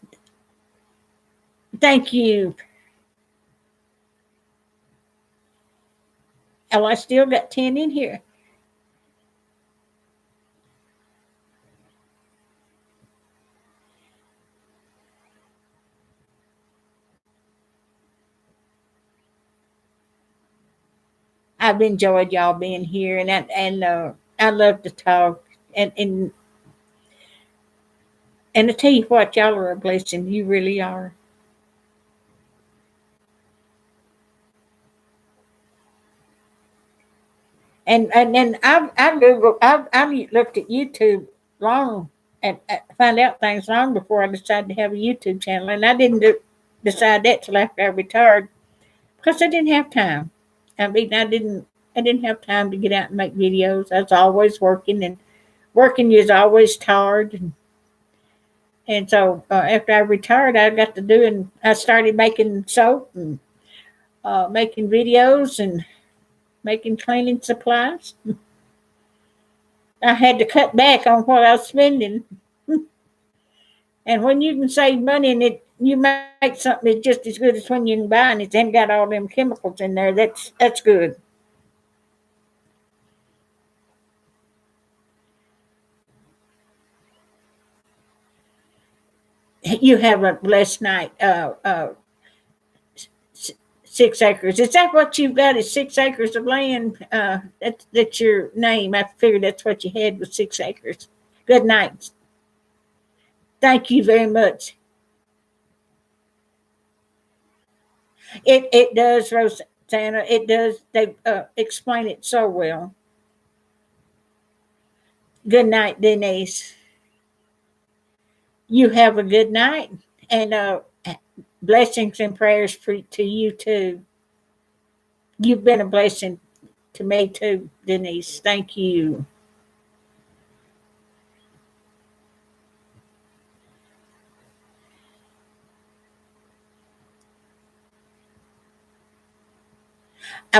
thank you. Oh, I still got 10 in here. I've enjoyed y'all being here, and I love to talk. And I tell you what, y'all are a blessing. You really are. And then I looked at YouTube long and found out things long before I decided to have a YouTube channel, and I didn't decide that till after I retired because I didn't have time. I mean, I didn't have time to get out and make videos. I was always working, and working is always tired. And so after I retired, I got to doing. I started making soap and making videos and making cleaning supplies. I had to cut back on what I was spending. And when you can save money and you make something that's just as good as when you can buy and it ain't got all them chemicals in there, that's good. You have a blessed night. 6 acres. Is that what you've got? Is 6 acres of land? That's your name. I figured that's what you had with 6 acres. Good night. Thank you very much. It does, Rosanna. It does. They explain it so well. Good night, Denise. You have a good night, and blessings and prayers to you too. You've been a blessing to me too, Denise. Thank you. I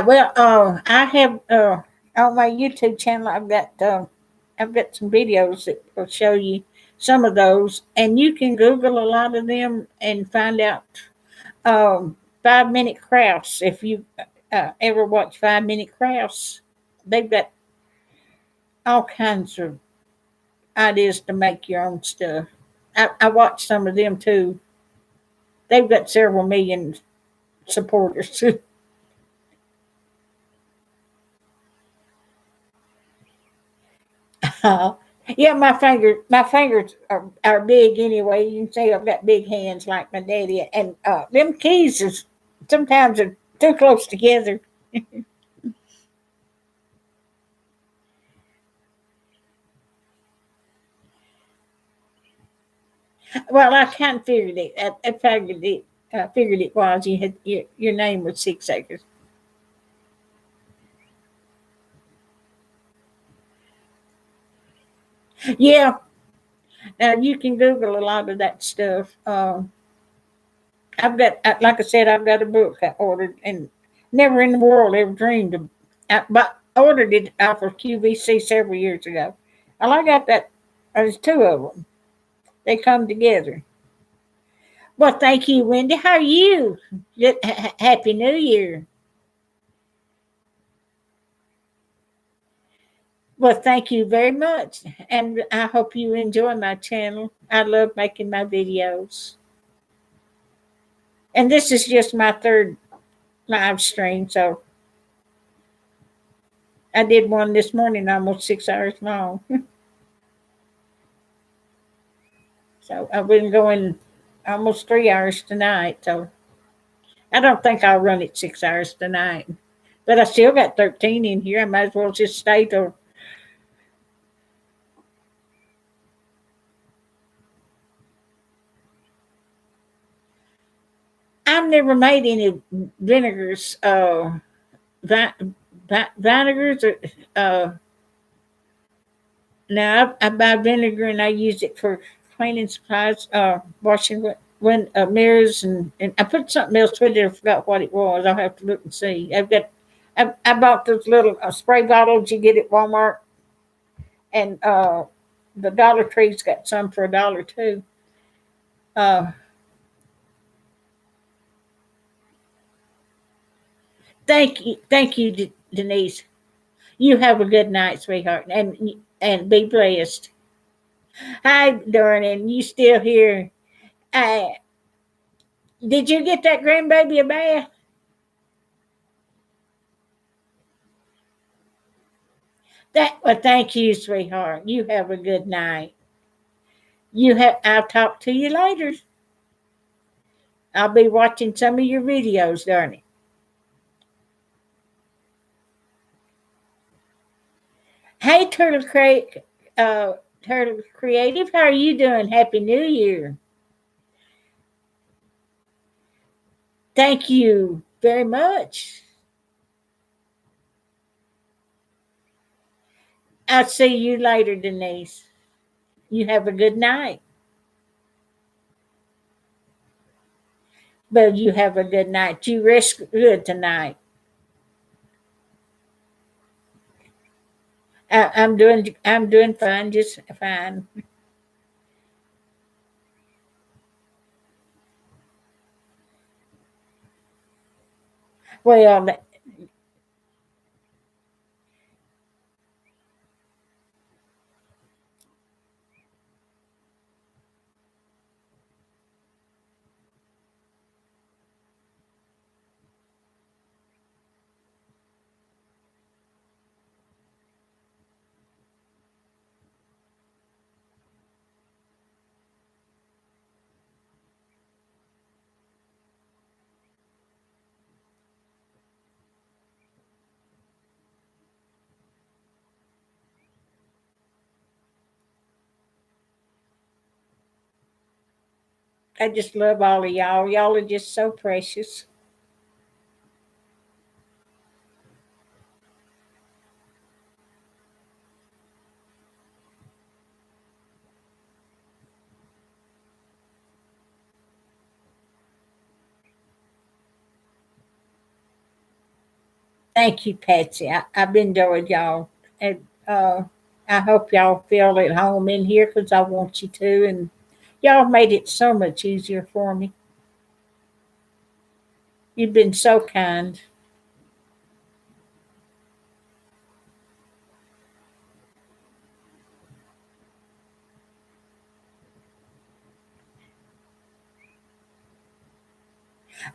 have on my YouTube channel. I've got some videos that will show you some of those, and you can Google a lot of them and find out 5 Minute Crafts. If you ever watch 5 Minute Crafts, they've got all kinds of ideas to make your own stuff. I watched some of them too. They've got several million supporters. Yeah, my fingers are big anyway. You can see I've got big hands like my daddy, and them keys is sometimes are too close together. Well, I kind of figured it. I figured it was you had your name was 6 acres. Yeah, now you can Google a lot of that stuff. Like I said, I've got a book I ordered, and never in the world ever dreamed of, but ordered it off of QVC several years ago. Well, I got that. There's two of them. They come together. Well, thank you, Wendy. How are you? Happy New Year. Well, thank you very much, and I hope you enjoy my channel. I love making my videos, and this is just my third live stream. So I did one this morning, almost 6 hours long. So I've been going almost 3 hours tonight. So I don't think I'll run it 6 hours tonight. But I still got 13 in here. I might as well just stay till. I've never made any vinegars, vi- vinegars. Now I buy vinegar and I use it for cleaning supplies, washing when mirrors, and I put something else with it. I forgot what it was. I'll have to look and see. I bought those little spray bottles you get at Walmart, and the Dollar Tree's got some for $1 too. Uh, thank you, Denise. You have a good night, sweetheart, and be blessed. Hi, darling. You still here? Uh, did you get that grandbaby a bath? Well, thank you, sweetheart. You have a good night. I'll talk to you later. I'll be watching some of your videos, darling. Hey, uh, Turtle Creative, how are you doing? Happy New Year. Thank you very much. I'll see you later, Denise. You have a good night. But you have a good night. You rest good tonight. I'm doing fine, just fine. Well, I just love all of y'all. Y'all are just so precious. Thank you, Patsy. I've enjoyed y'all. And I hope y'all feel at home in here because I want you to. And y'all made it so much easier for me. You've been so kind.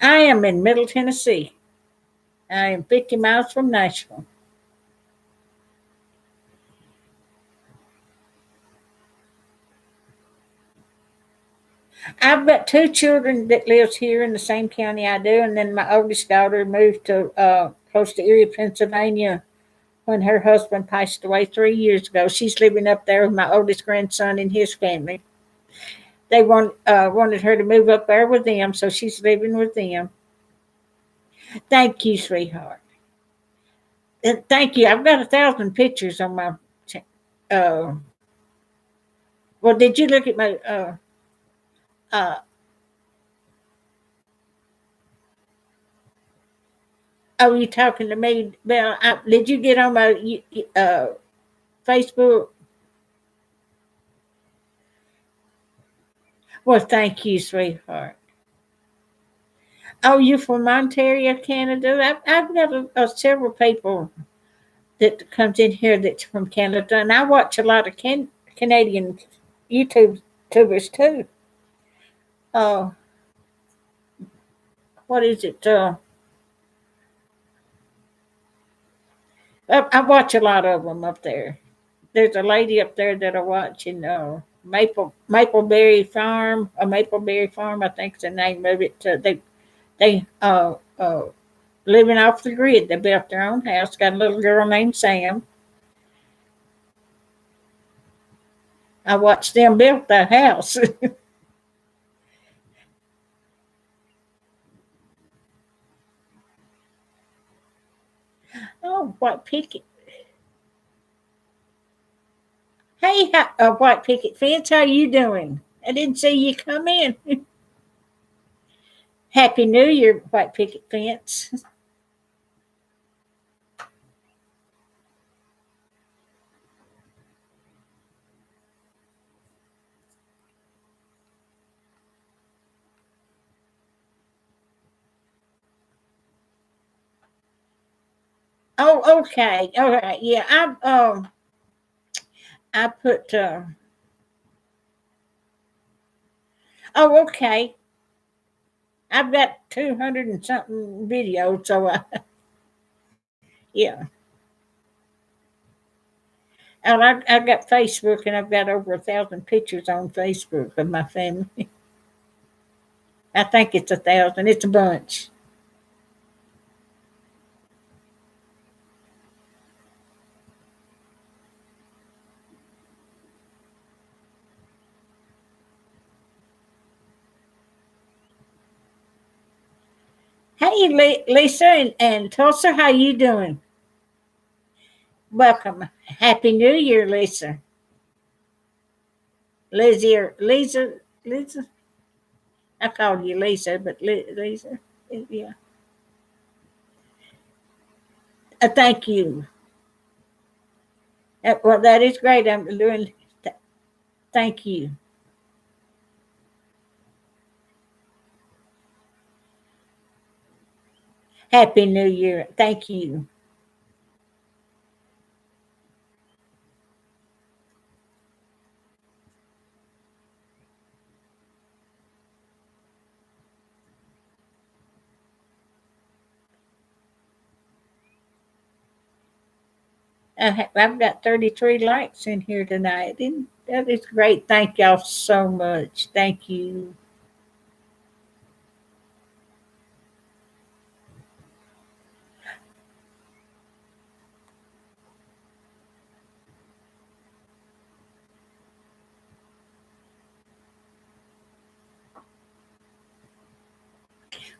I am in Middle Tennessee. I am 50 miles from Nashville. I've got two children that lives here in the same county I do, and then my oldest daughter moved to close to Erie, Pennsylvania, when her husband passed away 3 years ago. She's living up there with my oldest grandson and his family. They wanted her to move up there with them, so she's living with them. Thank you, sweetheart. Thank you. I've got 1,000 pictures on my. Uh, well, did you look at my? Uh, oh, you talking to me? Well, did you get on my Facebook? Well, thank you, sweetheart. Oh, you from Ontario, Canada? I've got several people that comes in here that's from Canada, and I watch a lot of Canadian YouTube tubers too. Uh, what is it? I watch a lot of them up there. There's a lady up there that I watch in Mapleberry Farm, a Mapleberry Farm, I think's the name of it. They living off the grid. They built their own house. Got a little girl named Sam. I watched them build that house. Oh, White Picket. Hey, White Picket Fence, how you doing? I didn't see you come in. Happy New Year, White Picket Fence. Oh, okay. All right. Yeah, I put. Oh, okay. I've got 200 and something videos, so yeah. And I've got Facebook, and I've got over 1,000 pictures on Facebook of my family. I think it's 1,000. It's a bunch. Hey, Lisa and Tulsa, how you doing? Welcome. Happy New Year, Lisa. Lizzie or Lisa. I called you Lisa, but Lisa, yeah. Thank you. Well, that is great. I'm doing. Thank you. Happy New Year. Thank you. I've got 33 likes in here tonight. And that is great. Thank y'all so much. Thank you.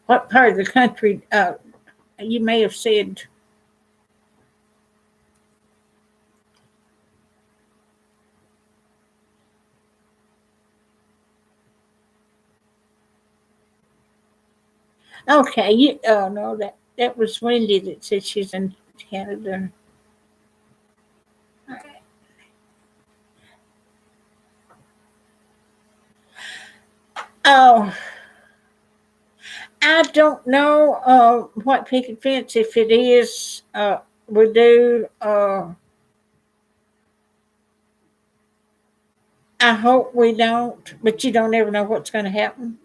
What part of the country? You may have said. Okay, you. Oh no, that was Wendy that said she's in Canada. Oh, I don't know what picket fence. If it is, we do. I hope we don't, but you don't ever know what's going to happen.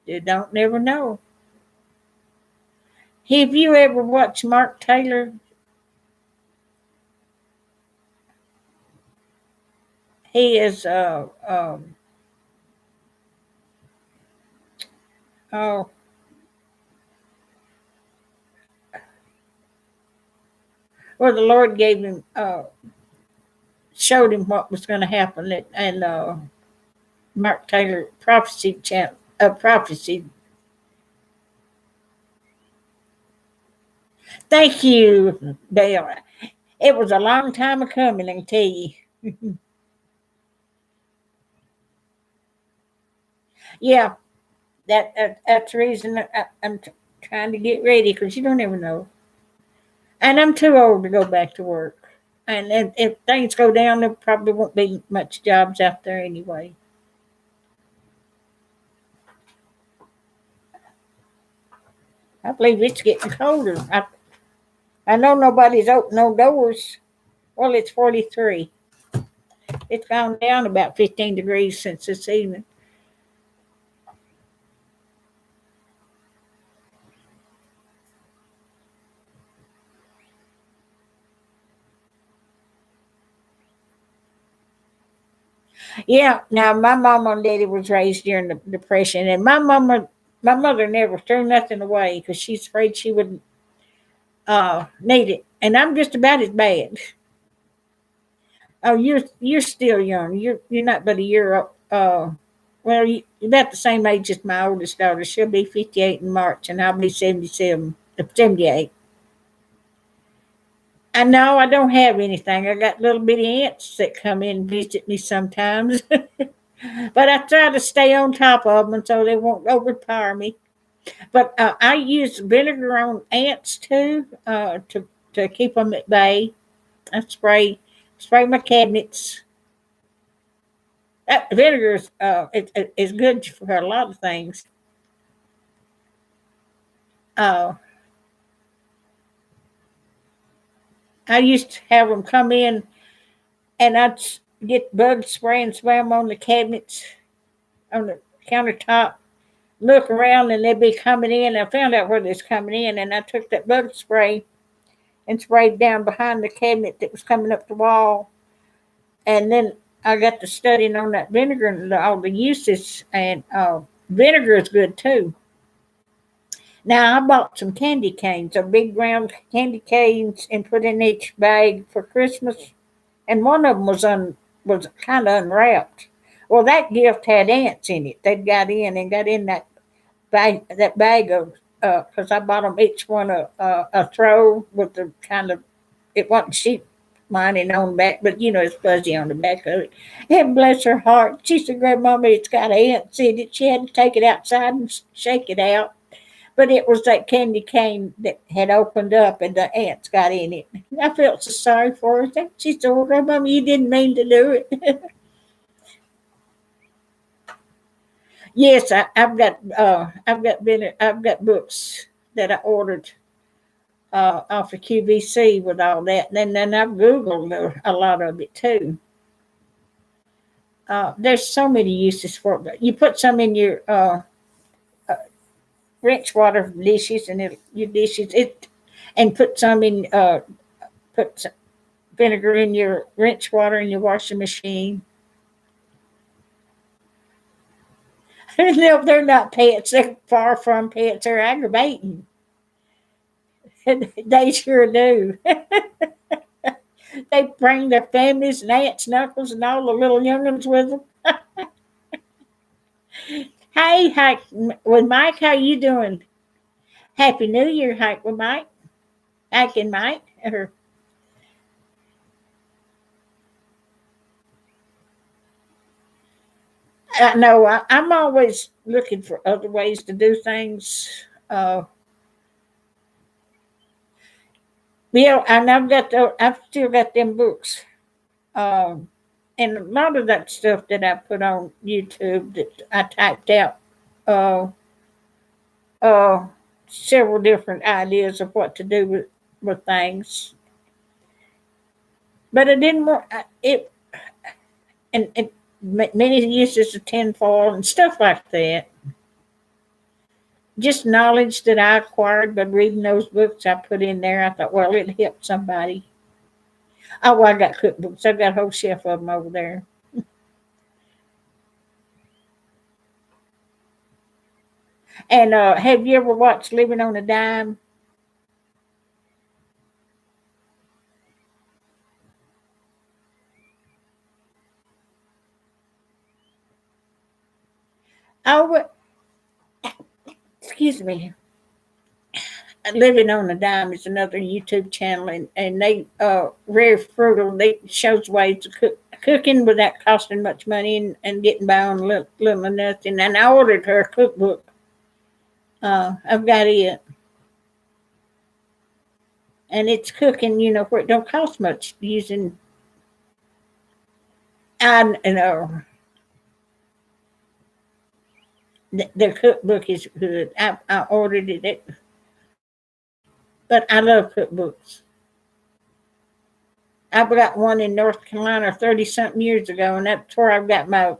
You don't never know. Have you ever watched Mark Taylor? He is oh well, the Lord gave him showed him what was going to happen, and Mark Taylor prophecy. Thank you, Dale. It was a long time of coming, I can tell you. Yeah, that's the reason I'm trying to get ready because you don't ever know. And I'm too old to go back to work. And if things go down, there probably won't be much jobs out there anyway. I believe it's getting colder. I know nobody's opened no doors. Well, it's 43. It's gone down about 15 degrees since this evening. Yeah, now my mama and daddy was raised during the Depression, and my mother never threw nothing away because she's afraid she would need it. And I'm just about as bad. Oh, you're still young. You're not but a year up. Well, you're about the same age as my oldest daughter. She'll be 58 in March, and I'll be 77, 78. I know I don't have anything. I got little bitty aunts that come in and visit me sometimes, but I try to stay on top of them so they won't overpower me. But I use vinegar on ants too to keep them at bay. I spray my cabinets. That vinegar is good for a lot of things. Uh, I used to have them come in and I'd get bug spray and spray them on the cabinets, on the countertop. Look around and they'd be coming in. I found out where they was coming in, and I took that bug spray and sprayed down behind the cabinet that was coming up the wall. And then I got to studying on that vinegar and all the uses, and vinegar is good too. Now I bought some candy canes, a big round candy canes, and put in each bag for Christmas. And one of them was kind of unwrapped. Well, that gift had ants in it. They'd got in that bag of because I bought them each one a throw with the kind of it wasn't sheep lining on the back, but you know it's fuzzy on the back of it. And bless her heart, she said, "Grandmama, it's got ants in it." She had to take it outside and shake it out. But it was that candy cane that had opened up and the ants got in it. I felt so sorry for her. She said, "Well, Grandmama, you didn't mean to do it." Yes, I've got books that I ordered off of QVC with all that. And then I've Googled a lot of it too. There's so many uses for it. You put some in your uh, rinse water dishes and your dishes it, and put some in put some vinegar in your rinse water in your washing machine. No, they're not pets. They're far from pets. They're aggravating. They sure do. They bring their families and aunts and uncles and all the little young'uns with them. Hey, hi, with Mike, how you doing? Happy New Year, Hike with Mike. Hike and Mike. Or, I know I'm always looking for other ways to do things. Uh, yeah, and I've still got them books. Um, and a lot of that stuff that I put on YouTube that I typed out uh, uh, several different ideas of what to do with things. But I didn't want it, and many uses of tinfoil and stuff like that. Just knowledge that I acquired by reading those books I put in there. I thought, well, it'll help somebody. Oh, well, I got cookbooks. I've got a whole shelf of them over there. And have you ever watched Living on a Dime? Oh, excuse me. Living on a Dime is another YouTube channel, and they very frugal. They shows ways to cooking without costing much money and getting by on little or nothing. And I ordered her a cookbook. I've got it, and it's cooking. Where it don't cost much using. I know the cookbook is good. I ordered it, but I love cookbooks. I got one in North Carolina 30 something years ago, and that's where I've got my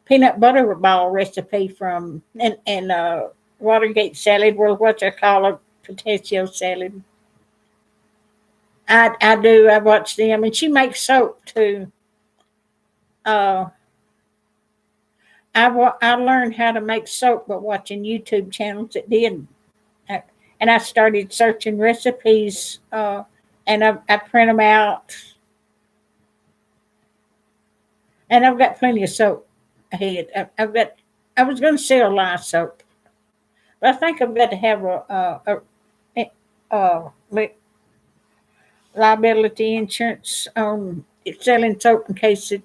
peanut butter ball recipe from, and Watergate salad, or what I call a potato salad. I do. I watch them, and she makes soap too. Uh, I learned how to make soap by watching YouTube channels that did, Uh, and I started searching recipes, and I print them out, and I've got plenty of soap ahead. I've got. I was going to sell lye soap, but I think I've got to have a liability insurance on selling soap in case it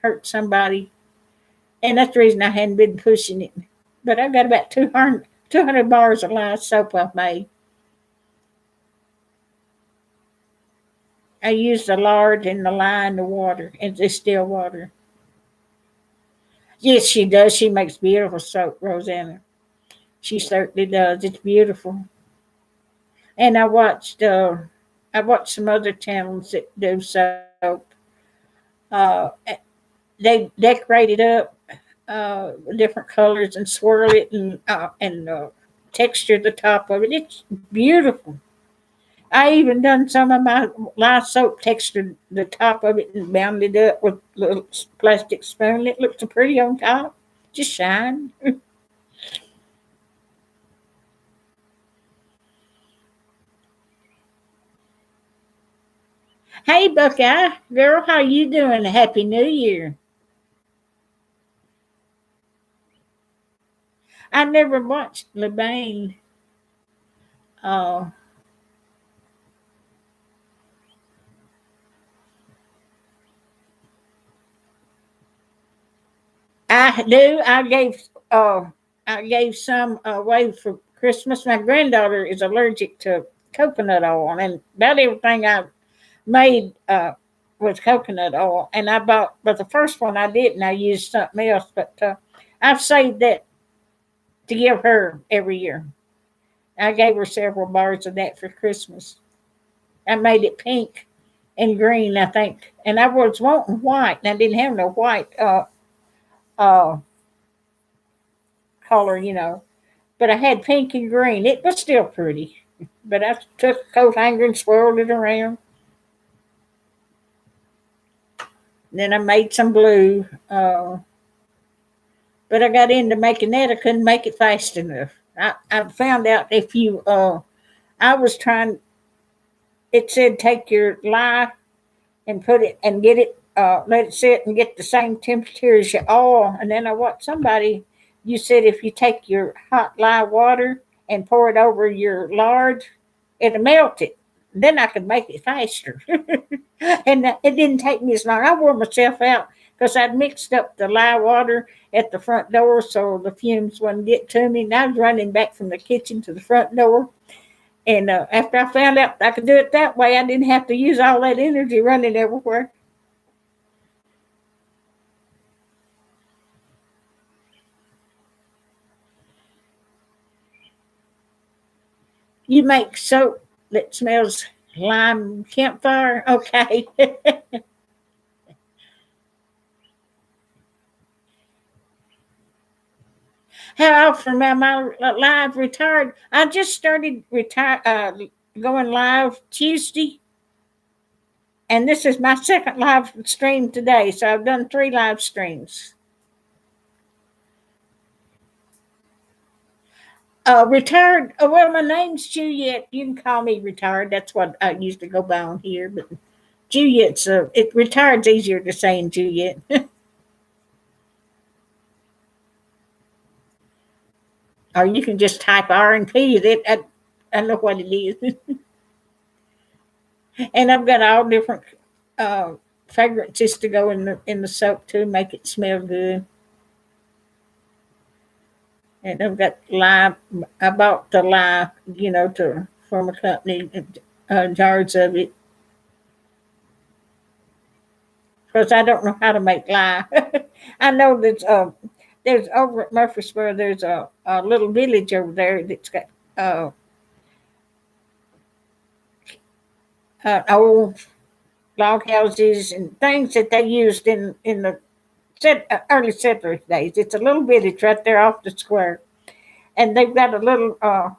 hurts somebody, and that's the reason I hadn't been pushing it. But I've got about 200 bars of lye soap I've made. I use the lard and the lye and the water and the still water. Yes, she does. She makes beautiful soap, Rosanna. She certainly does. It's beautiful. And I watched some other channels that do soap. Uh, they decorate it up different colors and swirl it and texture the top of it. It's beautiful. I even done some of my lye soap textured the top of it and bound it up with a little plastic spoon. It looks so pretty on top. Just shine. Hey, Buckeye, girl, how you doing? Happy New Year. I never watched LeBain. Uh, I do. I gave some away for Christmas. My granddaughter is allergic to coconut oil, and about everything I made was coconut oil. And I bought, but the first one I didn't. I used something else, but I've saved that to give her every year. I gave her several bars of that for Christmas. I made it pink and green, I think, and I was wanting white, and I didn't have no white uh, color, but I had pink and green. It was still pretty, but I took a coat hanger and swirled it around. Then I made some blue, but I got into making that. I couldn't make it fast enough. I found out if you, I was trying. It said take your lye and put it and get it, let it sit and get the same temperature as your oil. And then I watched somebody. You said if you take your hot lye water and pour it over your lard, it'll melt it. Then I could make it faster. And it didn't take me as long. I wore myself out because I'd mixed up the lye water at the front door so the fumes wouldn't get to me. And I was running back from the kitchen to the front door. And after I found out I could do it that way, I didn't have to use all that energy running everywhere. You make soap that smells lime campfire. Okay. How often am I live retired? I just started going live Tuesday, and this is my second live stream today. So I've done 3 live streams. Retired. Well, my name's Juliet. You can call me retired. That's what I used to go by on here. But Juliet's it retired's easier to say in Juliet. Or you can just type R&P. I know what it is. And I've got all different uh, fragrances to go in the soap too, make it smell good. And I've got lye. I bought the lye, to from a company, jars of it, because I don't know how to make lye. I know there's over at Murfreesboro. There's a little village over there that's got uh, old log houses and things that they used in the early settlers days. It's a little village right there off the square, and they've got a little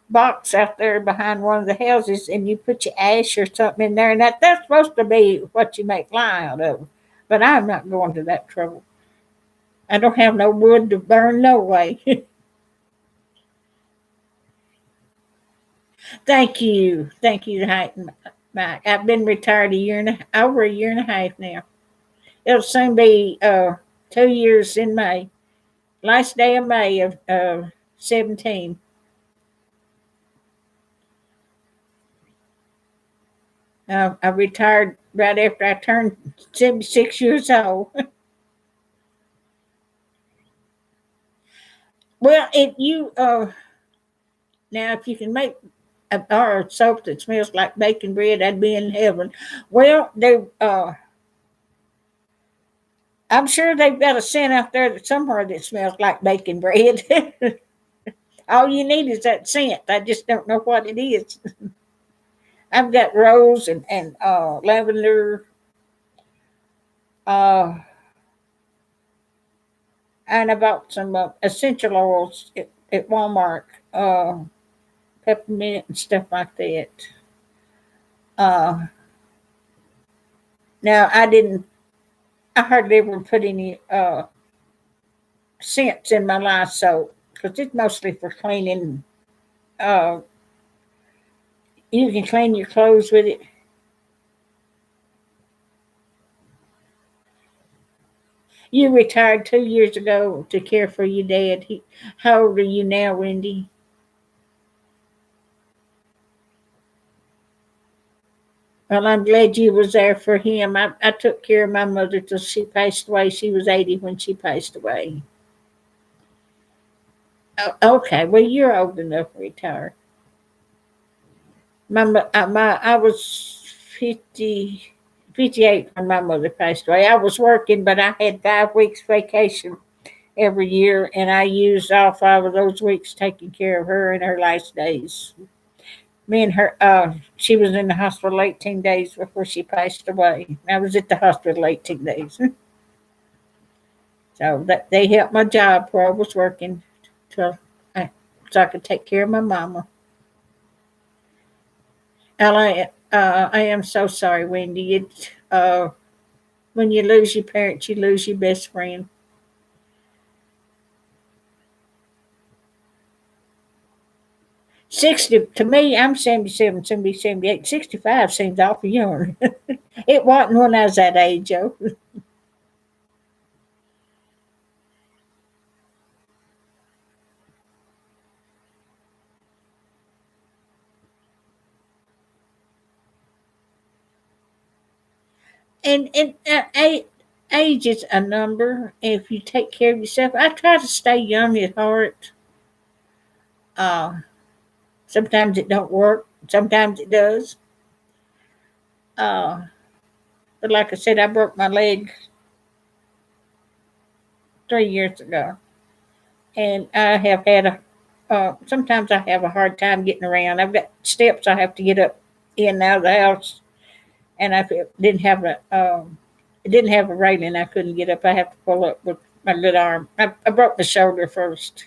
box out there behind one of the houses, and you put your ash or something in there, and that's supposed to be what you make lye out of. But I'm not going to that trouble. I don't have no wood to burn no way. Thank you, Mike. I've been retired over a year and a half now. It'll soon be 2 years in May. Last day of May of 17. I retired right after I turned 76 years old. Well, if you now if you can make a bar of soap that smells like baking bread, I'd be in heaven. Well, I'm sure they've got a scent out there that somewhere that smells like baking bread. All you need is that scent. I just don't know what it is. I've got rose and lavender, uh, and I bought some essential oils at Walmart, peppermint and stuff like that. Uh, Now I didn't. I hardly ever put any scents in my lye soap because it's mostly for cleaning. Uh, you can clean your clothes with it. You retired 2 years ago to care for your dad. How old are you now, Wendy? Well, I'm glad you was there for him. I took care of my mother till she passed away. She was 80 when she passed away. Oh, okay, well, you're old enough to retire. I was 50, 58 when my mother passed away. I was working, but I had 5 weeks vacation every year, and I used all 5 of those weeks taking care of her in her last days. Me and her, she was in the hospital 18 days before she passed away. I was at the hospital 18 days. So that they helped my job where I was working, so so I could take care of my mama. I am so sorry, Wendy. When you lose your parents, you lose your best friend. 60 to me, I'm 77, soon be 78. 65 seems awful young. It wasn't when I was that age, Joe. And age is a number. If you take care of yourself, I try to stay young at heart. Uh, Sometimes it don't work. Sometimes it does. Uh, but like I said, I broke my leg 3 years ago, and I have had a. Sometimes I have a hard time getting around. I've got steps I have to get up in and out of the house, and didn't have it didn't have a railing. I couldn't get up. I have to pull up with my good arm. I broke the shoulder first,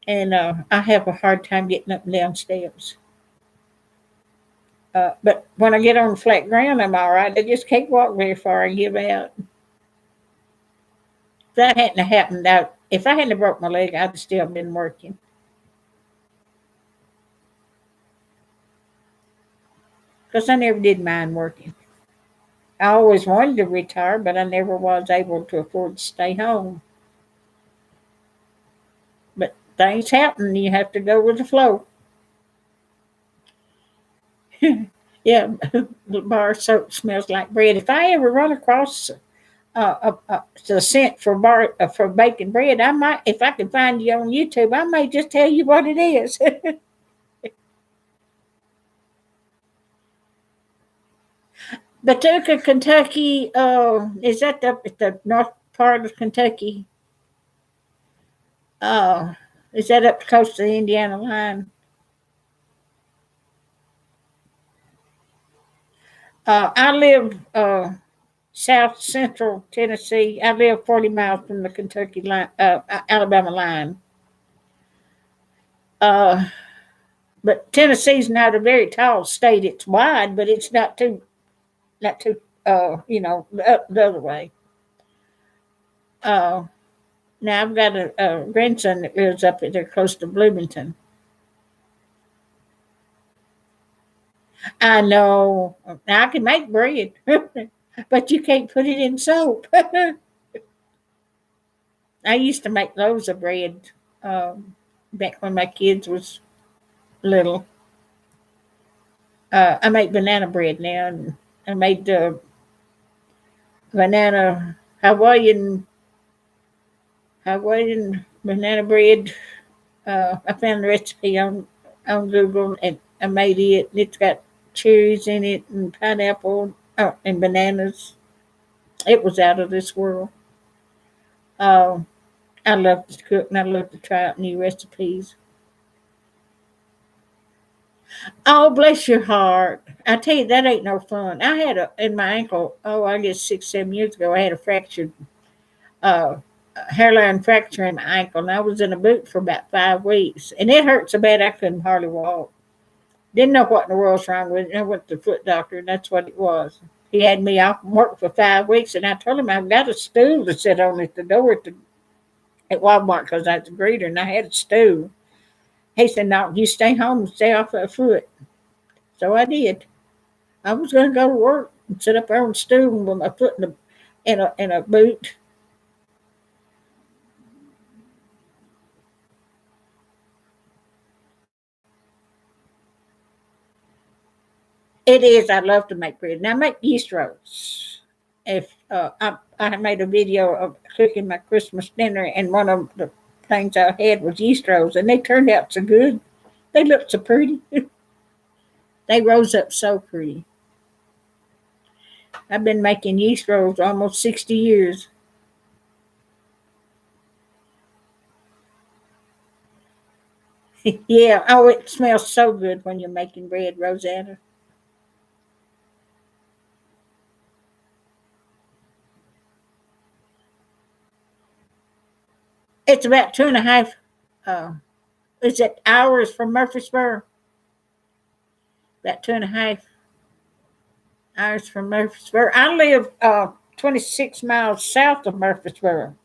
and I have a hard time getting up and down steps. But when I get on flat ground, I'm all right. I just can't walk very far and give out. If that hadn't happened, if I hadn't have broke my leg, I'd have still been working because I never did mind working. I always wanted to retire, but I never was able to afford to stay home. But things happen. You have to go with the flow. Yeah, the bar soap smells like bread. If I ever run across the scent for baking bread, I might, if I can find you on YouTube, I may just tell you what it is. Paducah, Kentucky. Is that the north part of Kentucky? Uh, is that up close to the Indiana line? I live south central Tennessee. I live 40 miles from the Kentucky line, Alabama line. Uh, but Tennessee's not a very tall state. It's wide, but it's not too. The other way. Uh, Now I've got a grandson that lives up there close to Bloomington. I know. Now I can make bread, but you can't put it in soap. I used to make loaves of bread back when my kids was little. I make banana bread now, and I made banana Hawaiian banana bread. I found the recipe on Google and I made it. It's got cherries in it and pineapple and bananas. It was out of this world. Uh, I love to cook and I love to try out new recipes. Oh, bless your heart. I tell you, that ain't no fun. I had in my ankle, I guess 6, 7 years ago, I had a fractured uh, hairline fracture in my ankle, and I was in a boot for about 5 weeks. And it hurt so bad I couldn't hardly walk. Didn't know what in the world's wrong with it. I went to the foot doctor, and that's what it was. He had me off from work for 5 weeks, and I told him I've got a stool to sit on at the door at Walmart because I was a greeter, and I had a stool. He said, "No, you stay home and stay off that foot." So I did. I was going to go to work and sit up there on the stool with my foot in a boot. It is. I love to make bread. And I make yeast rolls. If I made a video of cooking my Christmas dinner, and one of the things I had was yeast rolls, and they turned out so good. They looked so pretty. They rose up so pretty. I've been making yeast rolls almost 60 years. Yeah. Oh, it smells so good when you're making bread, Rosetta. It's about two and a half. Uh, is it hours from Murfreesboro? About 2.5 hours from Murfreesboro. I live 26 miles south of Murfreesboro,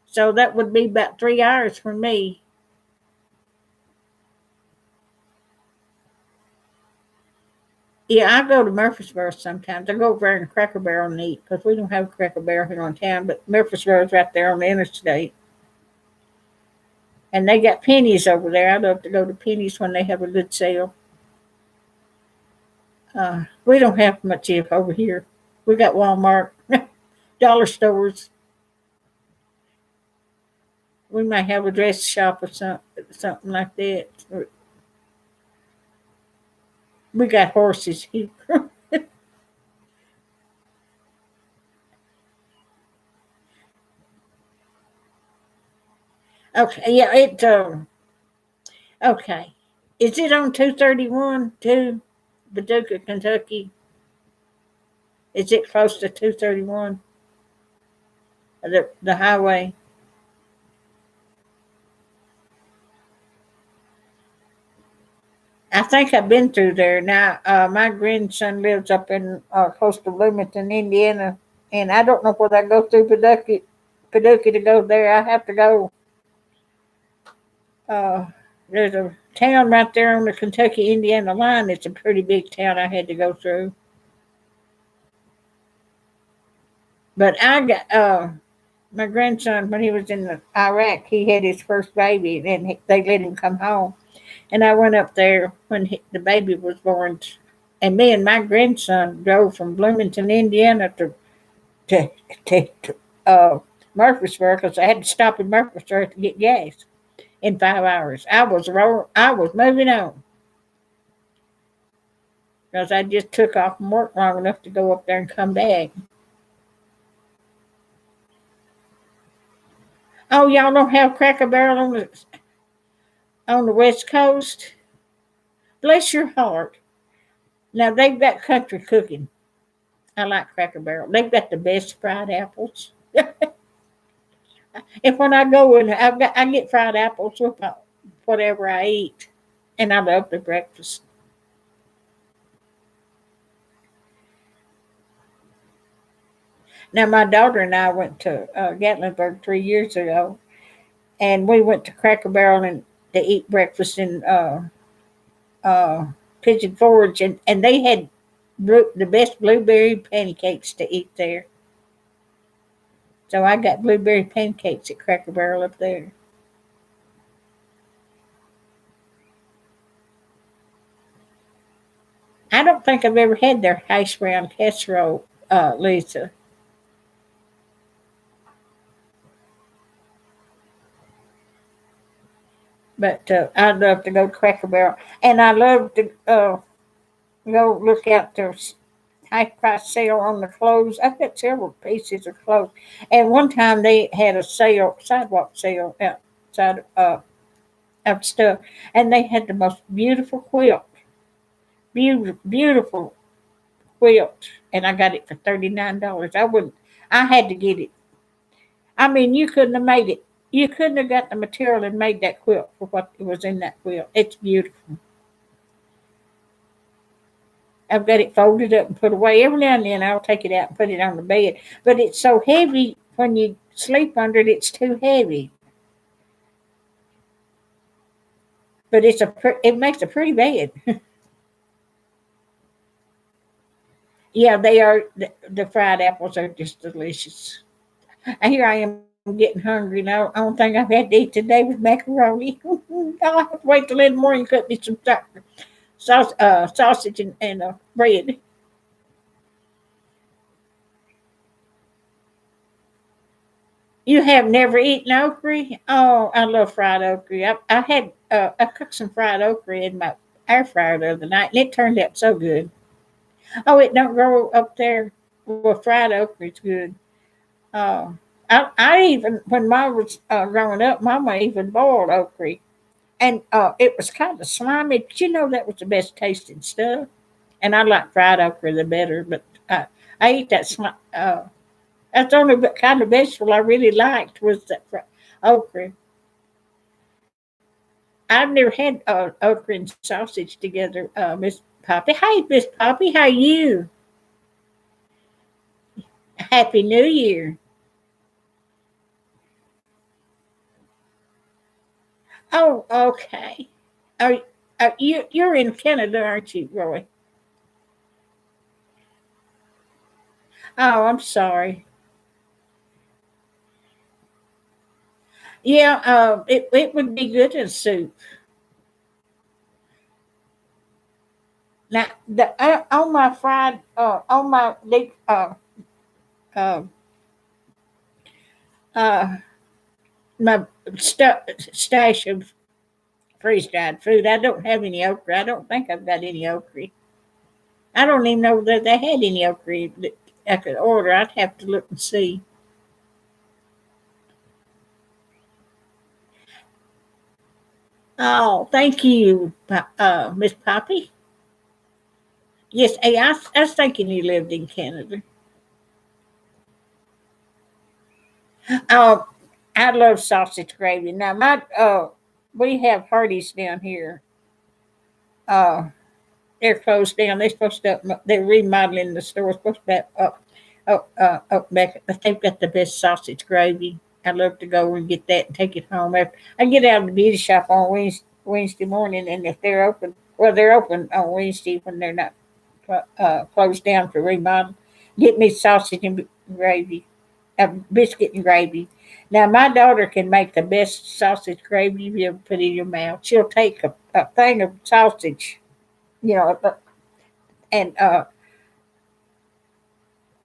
so that would be about 3 hours from me. Yeah, I go to Murfreesboro sometimes. I go over there in Cracker Barrel and eat because we don't have a Cracker Barrel here in town, but Murfreesboro's right there on the interstate. And they got pennies over there. I love to go to pennies when they have a good sale. We don't have much if over here. We got Walmart, dollar stores. We might have a dress shop or something like that. We got horses here. Okay, yeah, okay. Is it on 231 too? Paducah, Kentucky? Is it close to 231? The highway? I think I've been through there. Now, my grandson lives up in close to Bloomington, Indiana, and I don't know whether I go through Paducah to go there. I have to go. Uh, there's a town right there on the Kentucky Indiana line. It's a pretty big town. I had to go through, but I got my grandson when he was in Iraq. He had his first baby, and they let him come home. And I went up there when the baby was born, and me and my grandson drove from Bloomington, Indiana to, to Murfreesboro because I had to stop in Murfreesboro to get gas in 5 hours. I was moving on because I just took off from work long enough to go up there and come back. Oh, y'all don't have Cracker Barrel on the West Coast? Bless your heart. Now they've got country cooking. I like Cracker Barrel. They've got the best fried apples. If when I go and I get fried apples with whatever I eat, and I love the breakfast. Now my daughter and I went to Gatlinburg 3 years ago, and we went to Cracker Barrel and to eat breakfast in uh, Pigeon Forge, and they had the best blueberry pancakes to eat there. So I got blueberry pancakes at Cracker Barrel up there. I don't think I've ever had their hash brown casserole, Lisa. But I'd love to go to Cracker Barrel, and I love to go look out their high price sale on the clothes. I've got several pieces of clothes, and one time they had a sidewalk sale outside of stuff, and they had the most beautiful beautiful quilt, and I got it for $39. I wouldn't. I had to get it. I mean, you couldn't have made it. You couldn't have got the material and made that quilt for what was in that quilt. It's beautiful. I've got it folded up and put away. Every now and then I'll take it out and put it on the bed. But it's so heavy when you sleep under it, it's too heavy. But it makes a pretty bed. Yeah, they are. The fried apples are just delicious. And here I am getting hungry now. The only thing I've had to eat today was macaroni. I'll have to wait till in the morning and cut me some sausage and bread. You have never eaten okra? Oh, I love fried okra. I cooked some fried okra in my air fryer the other night, and it turned out so good. Oh, it don't grow up there. Well, fried okra is good. Uh, I even when mom was growing up, Mama even boiled okra, and it was kind of slimy. But you know that was the best tasting stuff. And I like fried okra the better, but I eat that. That's the only kind of vegetable I really liked was that okra. I've never had okra and sausage together, Miss Poppy. Hey, Miss Poppy, how you? Happy New Year. Oh, okay. Are, you're in Canada, aren't you, Roy? Oh, I'm sorry. Yeah, it would be good in soup. Now, on my fried, on my deep, uh, uh, my stash of freeze dried food, I don't have any okra. I don't think I've got any okra. I don't even know that they had any okra that I could order. I'd have to look and see. Oh, thank you, Miss Poppy. Yes, hey, I was thinking you lived in Canada. Oh, I love sausage gravy. Now, we have Hardee's down here. Uh, they're closed down. They're remodeling the store. It's supposed to be up back, but they've got the best sausage gravy. I love to go and get that and take it home. After I get out of the beauty shop on Wednesday morning, and if they're open, well, they're open on Wednesday when they're not closed down for remodel. Get me sausage and gravy, biscuit and gravy. Now, my daughter can make the best sausage gravy you ever put in your mouth. She'll take a thing of sausage, you know, and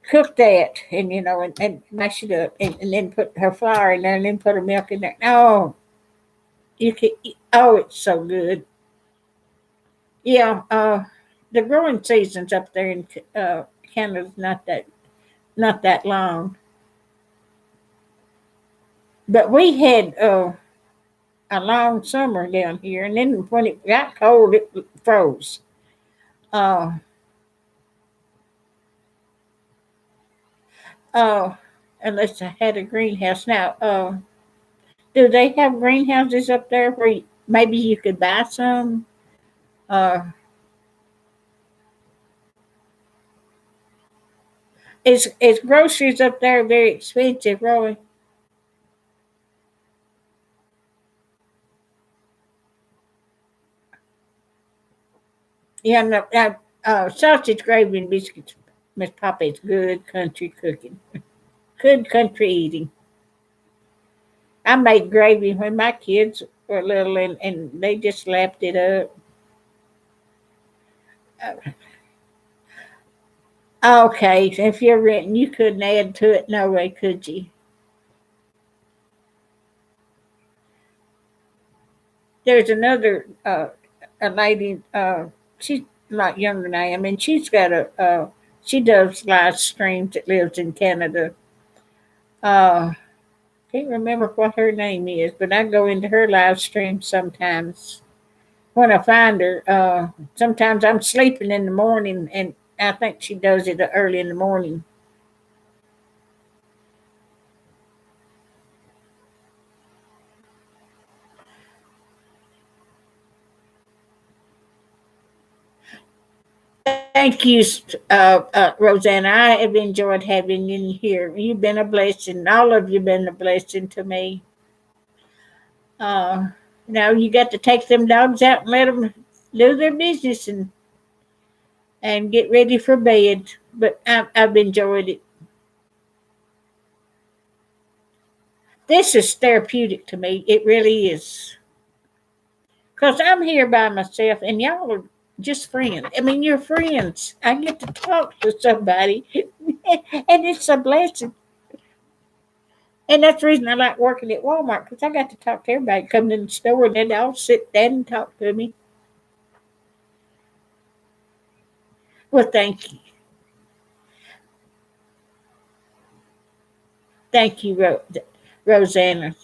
cook that, and and mash it up, and then put her flour in there, and then put her milk in there. Oh, you can. Oh, it's so good. Yeah. The growing seasons up there in Canada's not that long, but we had a long summer down here, and then when it got cold, it froze. Uh, uh, Unless I had a greenhouse. Now, do they have greenhouses up there where maybe you could buy some? Uh, is groceries up there very expensive, really? Yeah, no, sausage gravy and biscuits, Miss Poppy's good country cooking, good country eating. I made gravy when my kids were little, and they just lapped it up. Okay, if you're renting, you couldn't add to it, no way, could you? There's another a lady. She's a lot younger than I am, and she's got she does live streams that lives in Canada. Uh, can't remember what her name is, but I go into her live stream sometimes when I find her. Sometimes I'm sleeping in the morning, and I think she does it early in the morning. Thank you, Rosanna. I have enjoyed having you here. You've been a blessing. All of you been a blessing to me. Uh, Now you got to take them dogs out and let them do their business and get ready for bed. But I've enjoyed it. This is therapeutic to me. It really is. Because I'm here by myself and y'all are just friends. I mean, you're friends. I get to talk to somebody, and it's a blessing. And that's the reason I like working at Walmart because I got to talk to everybody coming in the store, and then they all sit down and talk to me. Well, thank you. Thank you, Rosanna.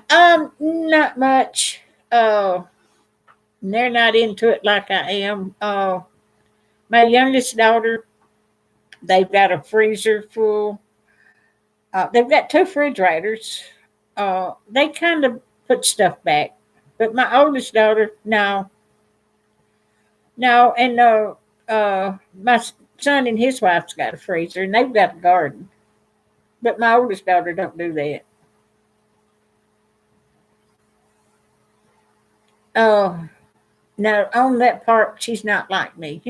Not much. They're not into it like I am. My youngest daughter, they've got a freezer full. They've got two refrigerators. They kind of put stuff back, but my oldest daughter, no, no, and my son and his wife's got a freezer, and they've got a garden. But my oldest daughter don't do that. Oh, no, on that part, she's not like me.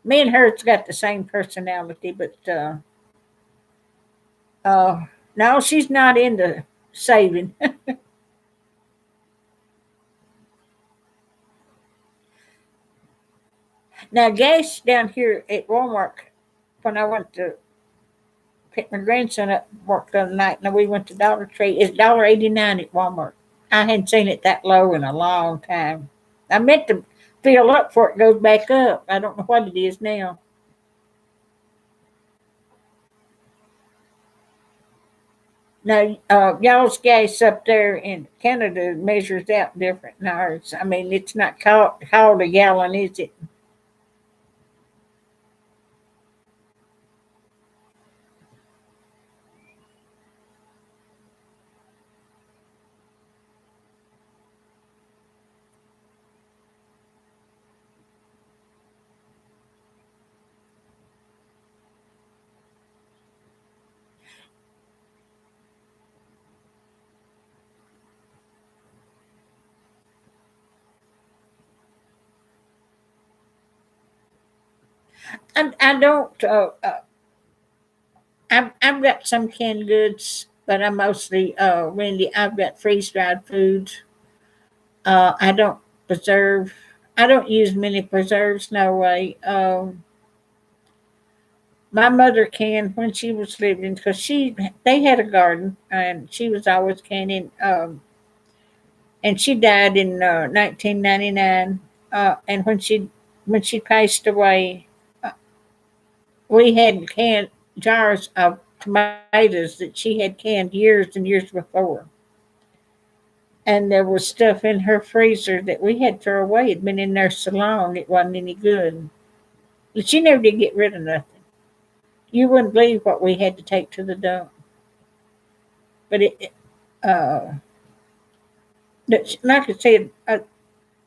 Me and her's got the same personality, but uh, no, she's not into saving. Now, gas down here at Walmart, when I went to pick my grandson up from work the other night, and we went to Dollar Tree, it's $1.89 at Walmart. I hadn't seen it that low in a long time. I meant to fill up before it goes back up. I don't know what it is now. Now, y'all's gas up there in Canada measures out different than ours. I mean, it's not called a gallon, is it? I don't. I've got some canned goods, but I mostly, Wendy, I've got freeze dried foods. I don't preserve. I don't use many preserves. No way. My mother canned when she was living because they had a garden and she was always canning. And she died in 1999. And when she passed away, uh, we had canned jars of tomatoes that she had canned years and years before. And there was stuff in her freezer that we had to throw away. It'd been in there so long it wasn't any good. But she never did get rid of nothing. You wouldn't believe what we had to take to the dump. But uh, like I said,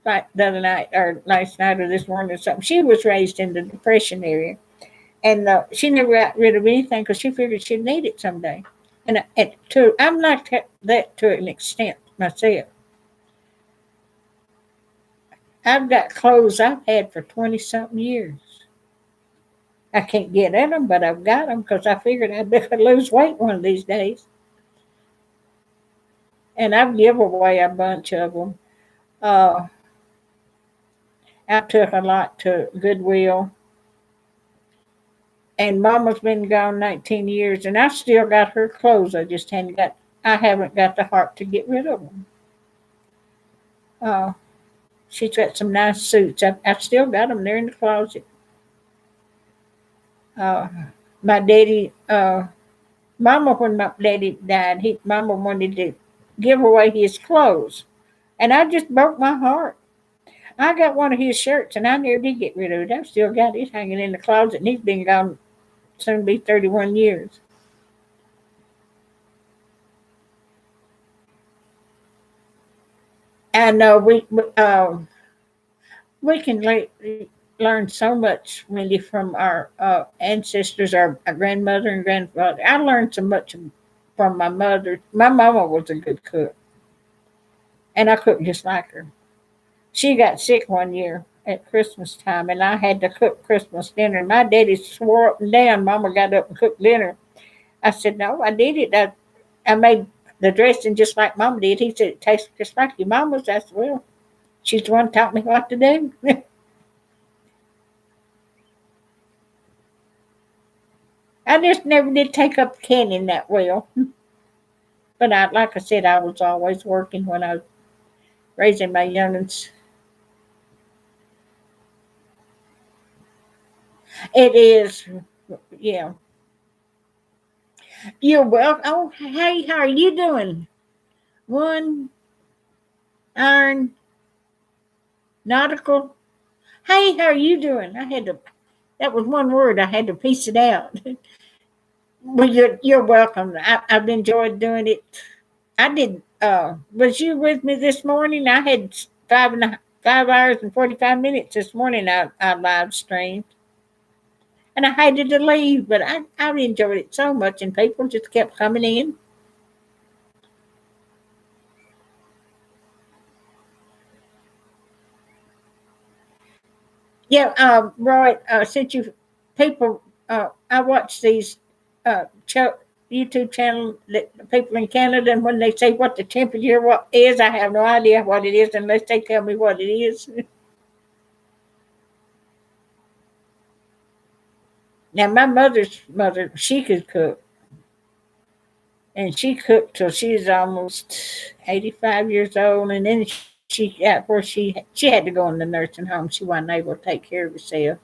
like the other night or last night or this morning or something, she was raised in the Depression area, and she never got rid of anything because she figured she'd need it someday. I'm like that to an extent myself. I've got clothes I've had for 20 something years. I can't get at them, but I've got them because I figured I'd lose weight one of these days. And I've given away a bunch of them. Uh, I took a lot to Goodwill, and Mama's been gone 19 years, and I've still got her clothes. I haven't got the heart to get rid of them. Uh, she's got some nice suits. I've still got them. They're in the closet. Uh, my daddy, Mama, when my daddy died, Mama wanted to give away his clothes, and I just broke my heart. I got one of his shirts, and I never did get rid of it. I've still got it hanging in the closet, and he's been gone soon to be 31 years. And we can learn so much, really, from our ancestors, our grandmother and grandfather. I learned so much from my mother. My mama was a good cook, and I cooked just like her. She got sick one year at Christmas time, and I had to cook Christmas dinner. My daddy swore up and down Mama got up and cooked dinner. I said, "No, I did it. I made the dressing just like Mama did." He said, "It tastes just like your mama's." I said, "Well, she's the one that taught me what to do." I just never did take up canning that well. But like I said, I was always working when I was raising my youngins. It is, yeah. You're welcome. Oh, hey, how are you doing? One iron nautical. Hey, how are you doing? That was one word. I had to piece it out. Well, you're welcome. I've enjoyed doing it. I did. Was you with me this morning? I had 5 hours and 45 minutes this morning. I live streamed, and I hated to leave, but I enjoyed it so much, and people just kept coming in. Yeah, Roy. Since you people, I watch these YouTube channel that people in Canada, and when they say what the temperature what is, I have no idea what it is unless they tell me what it is. Now my mother's mother, she could cook, and she cooked till she was almost 85 years old, and then she got where she had to go in the nursing home. She wasn't able to take care of herself,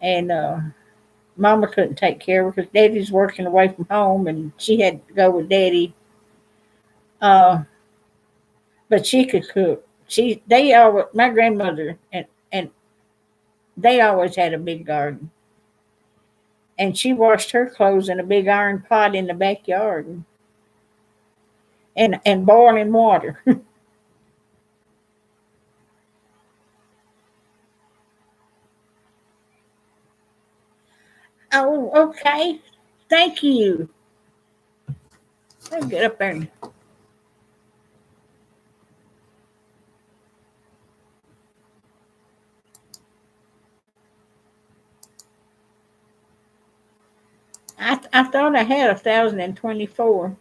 and Mama couldn't take care of her because Daddy's working away from home, and she had to go with Daddy. Uh, but she could cook. They always, my grandmother and they always had a big garden, and she washed her clothes in a big iron pot in the backyard, and boiling water. Oh, okay. Thank you. I'll get up there. I thought I had 1,024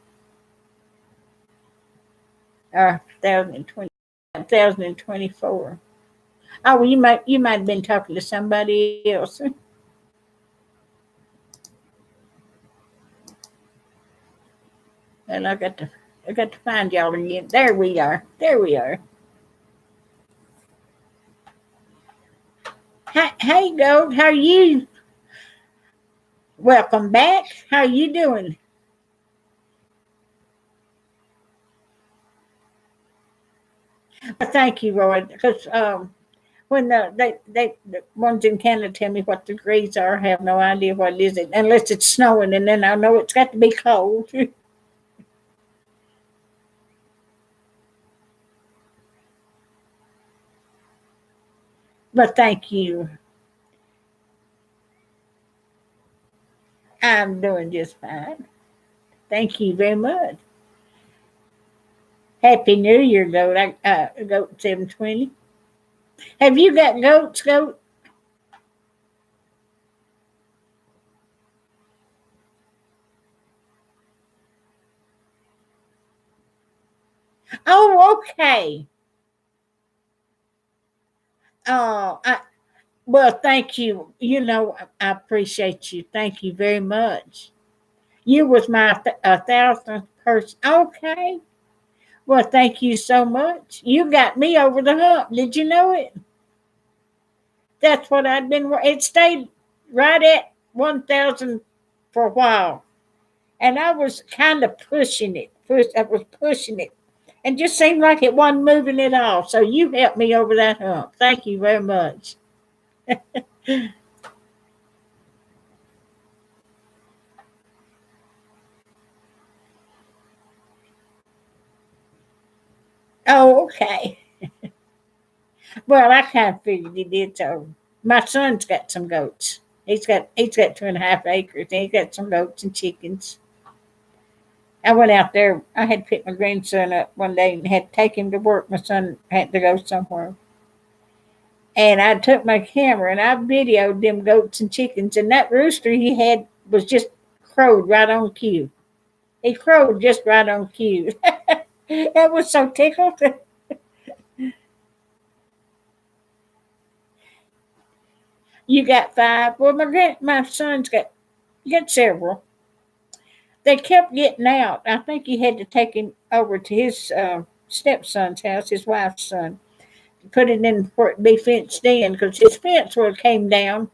or 1,020, 1,024. Oh, well, you might have been talking to somebody else. And I got to find y'all again. There we are. There we are. Hey, Gold, how are you? Welcome back. How are you doing? Thank you, Roy. Because when the ones in Canada tell me what the degrees are, I have no idea what it is unless it's snowing, and then I know it's got to be cold. But thank you. I'm doing just fine. Thank you very much. Happy New Year, Goat. Goat 720. Have you got goats, Goat? Oh, okay. Oh, well, thank you. I appreciate you. Thank you very much. You was my 1,000th person. Okay. Well, thank you so much. You got me over the hump. Did you know it? That's what I'd been. It stayed right at 1,000 for a while, and I was kind of pushing it. I was pushing it, and just seemed like it wasn't moving at all. So you helped me over that hump. Thank you very much. Oh, okay. Well, I kind of figured he did. So my son's got some goats. He's got 2.5 acres, and he's got some goats and chickens. I went out there. I had to pick my grandson up one day and had to take him to work. My son had to go somewhere, and I took my camera and I videoed them goats and chickens. And that rooster he had was just crowed right on cue. He crowed just right on cue. That was so tickled. You got five. Well, my son's got several. They kept getting out. I think he had to take him over to his stepson's house, his wife's son, put it in for it to be fenced in because his fence would came down.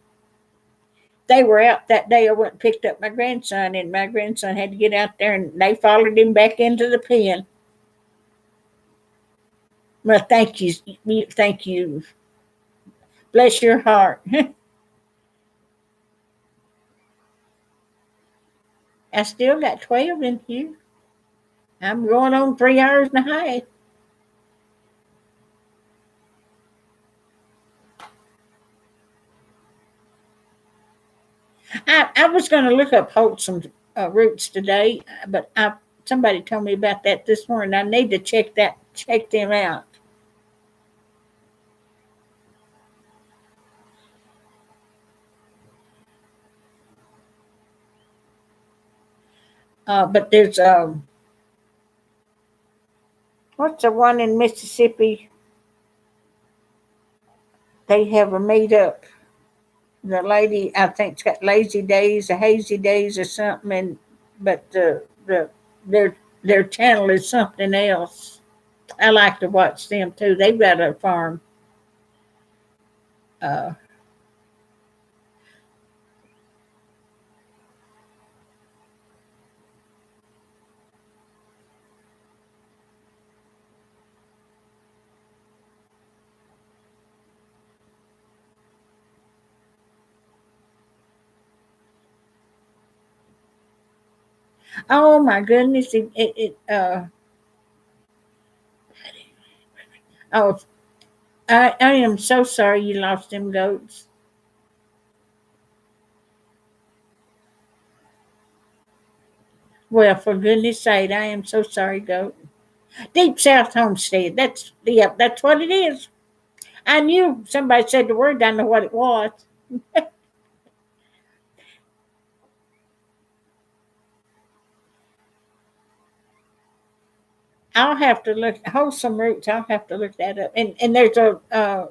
They were out that day. I went and picked up my grandson, and my grandson had to get out there, and they followed him back into the pen. Well, thank you, thank you. Bless your heart. I still got 12 in here. I'm going on 3 hours and a half. I was going to look up wholesome roots today, but somebody told me about that this morning. I need to check them out. But there's what's the one in Mississippi? They have a meet up. the lady I think's got lazy days or hazy days or something, but their channel is something else. I like to watch them too. They've got a farm. Uh, oh my goodness! Oh, I am so sorry you lost them goats. Well, for goodness sake, I am so sorry, goat. Deep South Homestead. That's what it is. I knew somebody said the word. I know what it was. I'll have to look wholesome roots. I'll have to look that up. And there's a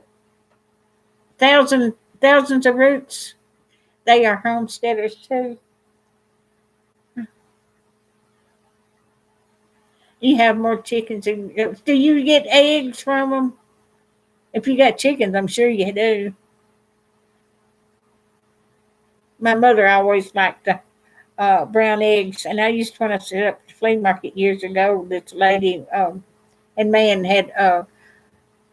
thousands of roots. They are homesteaders too. You have more chickens. Do you get eggs from them? If you got chickens, I'm sure you do. My mother always liked the brown eggs, and I used to, when I set up the flea market years ago. This lady and man had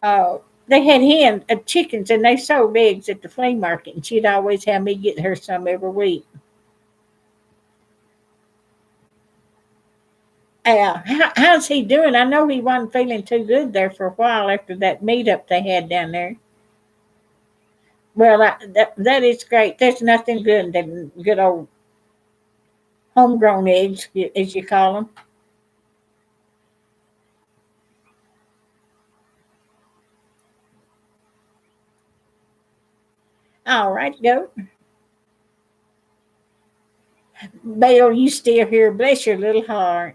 uh, they had chickens, and they sold eggs at the flea market, and she'd always have me get her some every week. How's he doing? I know he wasn't feeling too good there for a while after that meetup they had down there. Well, that is great. There's nothing good than good old homegrown eggs, as you call them. All right, go. Bill, you still here? Bless your little heart.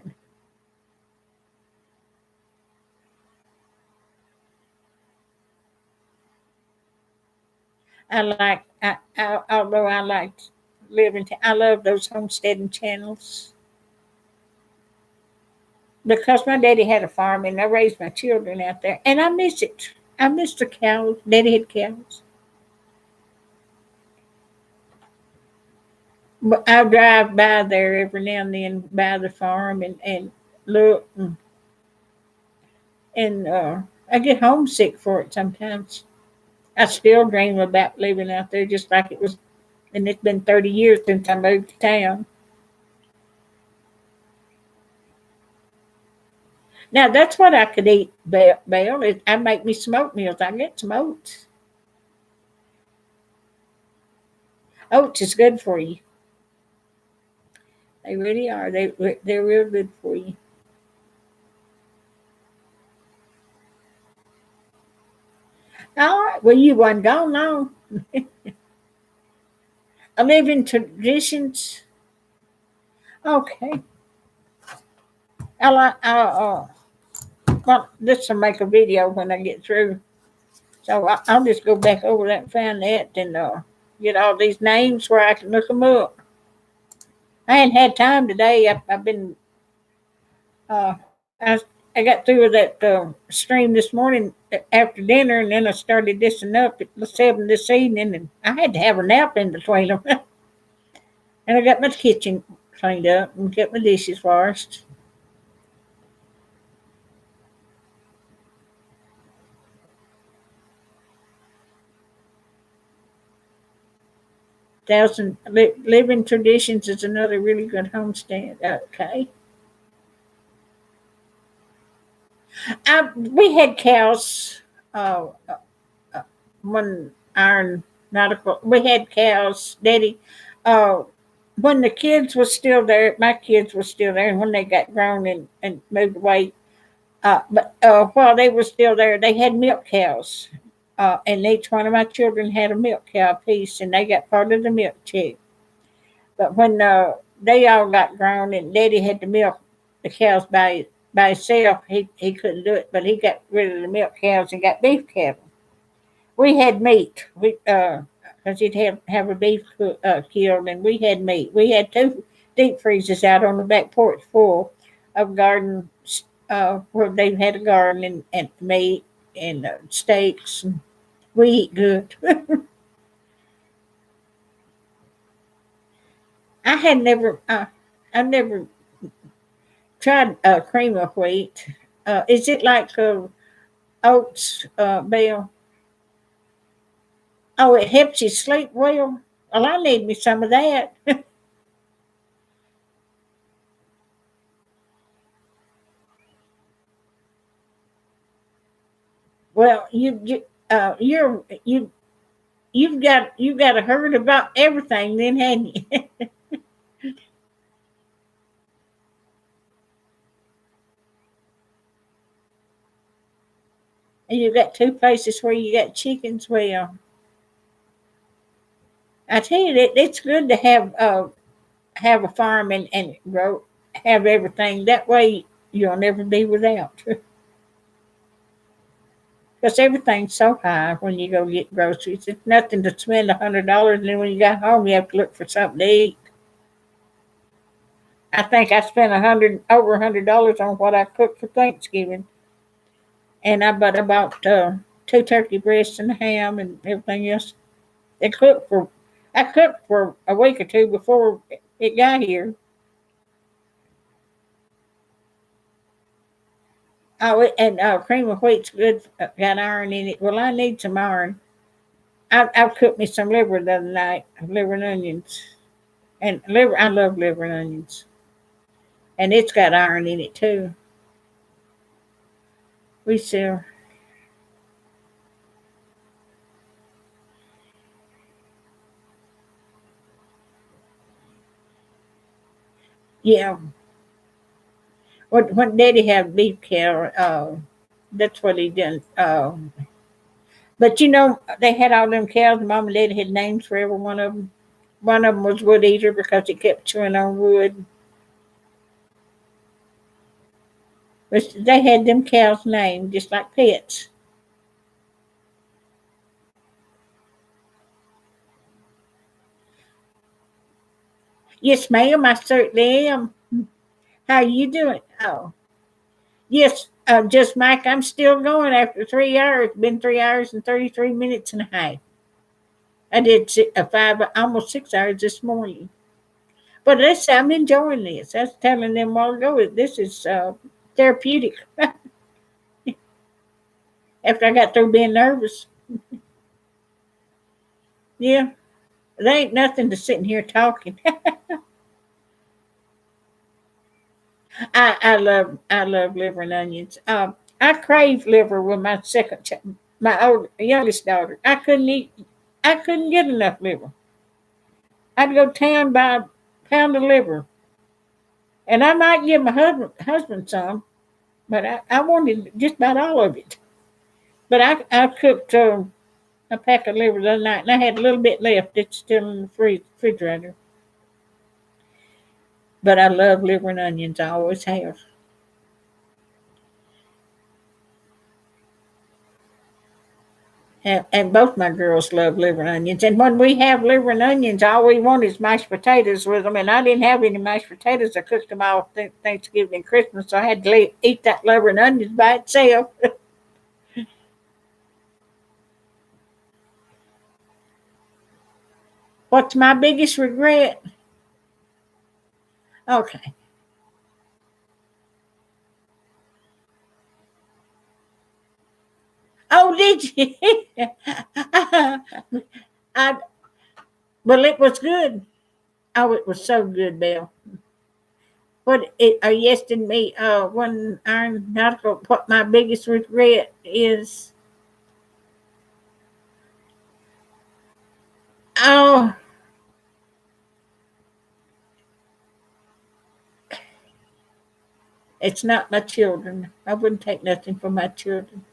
Although I like living, I love those homesteading channels because my daddy had a farm and I raised my children out there, and I miss it. I miss the cows. Daddy had cows. But I drive by there every now and then by the farm and look and I get homesick for it sometimes. I still dream about living out there just like it was, and it's been 30 years since I moved to town. Now that's what I could eat, Belle. I make me smoked meals. I get smoked. Oats is good for you. They really are. They're real good for you. All right. Well, you wasn't gone long. I live in traditions. Okay. Well, this will make a video when I get through. So I'll just go back over that and find that and get all these names where I can look them up. I hadn't had time today. I've been uh, I I got through with that stream this morning after dinner, and then I started dishing up at 7 this evening, and I had to have a nap in between them. And I got my kitchen cleaned up and got my dishes washed. Living Traditions is another really good homestead. Okay. We had cows. Uh, when our nautical, we had cows. Daddy, uh, when the kids were still there, my kids were still there, and when they got grown and moved away, but while they were still there, they had milk cows. And each one of my children had a milk cow piece, and they got part of the milk check. But when they all got grown and Daddy had to milk the cows by himself, he couldn't do it. But he got rid of the milk cows and got beef cattle. We had meat. because he'd have a beef killed, and we had meat. We had two deep freezers out on the back porch full of garden where they had a garden and meat and steaks. And we eat good. I had never, I've never tried cream of wheat. Is it like oats, Bill? Oh, it helps you sleep well. Well, I need me some of that. Well, you've got to heard about everything, then, hadn't you? And you've got two places where you got chickens. Well, I tell you that it's good to have a farm and grow have everything. That way you'll never be without. Because everything's so high when you go get groceries. It's nothing to spend $100, and then when you got home, you have to look for something to eat. I think I spent over $100 on what I cooked for Thanksgiving, and I bought two turkey breasts and a ham and everything else. It cooked for I cooked for a week or two before it got here. Oh, and cream of wheat's good. Got iron in it. Well, I need some iron. I've cooked me some liver the other night, liver and onions, and liver. I love liver and onions, and it's got iron in it too. We sell, yeah. When Daddy had beef cattle, that's what he done. But they had all them cows. Mom and Daddy had names for every one of them. One of them was Wood Eater because he kept chewing on wood. But they had them cows named just like pets. Yes, ma'am, I certainly am. How you doing? Oh, yes, just Mike. I'm still going after 3 hours. Been 3 hours and 33 minutes and a half. I did almost 6 hours this morning. But listen, I'm enjoying this. I was telling them a while ago. This is therapeutic. After I got through being nervous, yeah, there ain't nothing to sitting here talking. I love liver and onions. I crave liver with my youngest daughter. I couldn't get enough liver. I'd go town buy a pound of liver, and I might give my husband some, but I wanted just about all of it. But I cooked a pack of liver the other night, and I had a little bit left. It's still in the refrigerator. But I love liver and onions. I always have. And both my girls love liver and onions. And when we have liver and onions, all we want is mashed potatoes with them. And I didn't have any mashed potatoes. I cooked them all Thanksgiving and Christmas, so I had to eat that liver and onions by itself. What's my biggest regret? Okay. Oh, did you? I, well, it was good. Oh, it was so good, Bill. Are you asking me one iron nautical what my biggest regret is? Oh, it's not my children. I wouldn't take nothing from my children.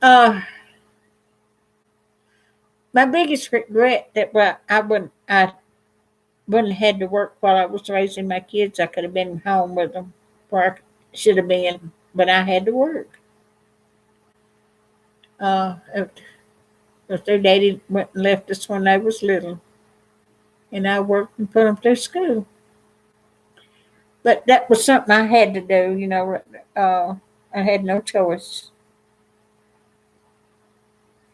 Uh, my biggest regret that I wouldn't had to work while I was raising my kids. I could have been home with them where I should have been, but I had to work. It because their daddy went and left us when they was little, and I worked and put them through school. But that was something I had to do, I had no choice.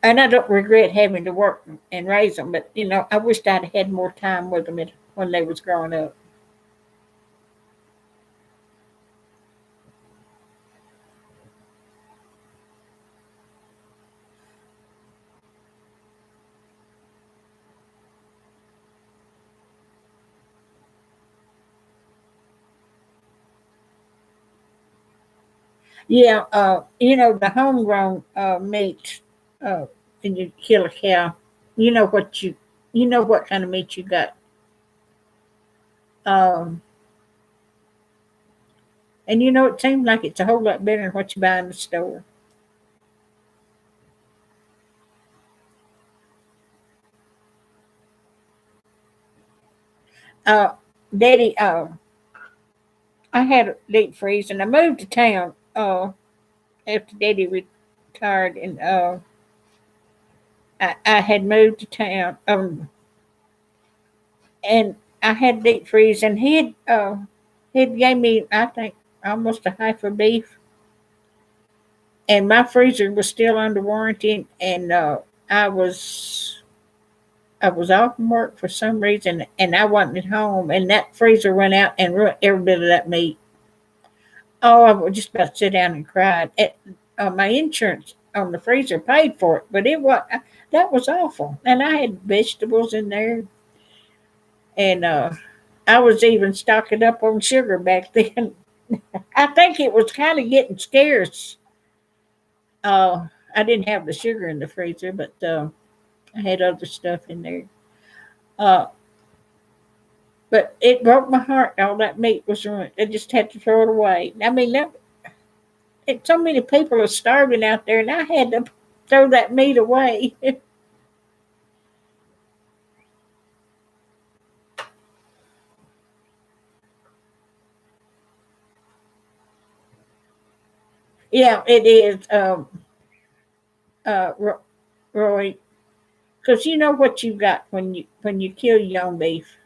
And I don't regret having to work and raise them, but I wished I'd had more time with them when they was growing up. Yeah, the homegrown meat, and you kill a cow, you know what you, you know what kind of meat you got. Um, and it seems like it's a whole lot better than what you buy in the store. Uh, Daddy, I had a deep freeze, and I moved to town after Daddy retired, and I had moved to town, and I had deep freeze, and he'd gave me, I think, almost a half a beef, and my freezer was still under warranty, and I was I was off from work for some reason, and I wasn't at home, and that freezer went out and ruined every bit of that meat. Oh, I was just about to sit down and cry. My insurance on the freezer paid for it, but it was that was awful. And I had vegetables in there, and I was even stocking up on sugar back then. I think it was kind of getting scarce. I didn't have the sugar in the freezer, but I had other stuff in there. Uh, but it broke my heart. All that meat was ruined. I just had to throw it away. I mean, so many people are starving out there, and I had to throw that meat away. Yeah, it is, uh, Roy, because you know what you got when you kill young beef.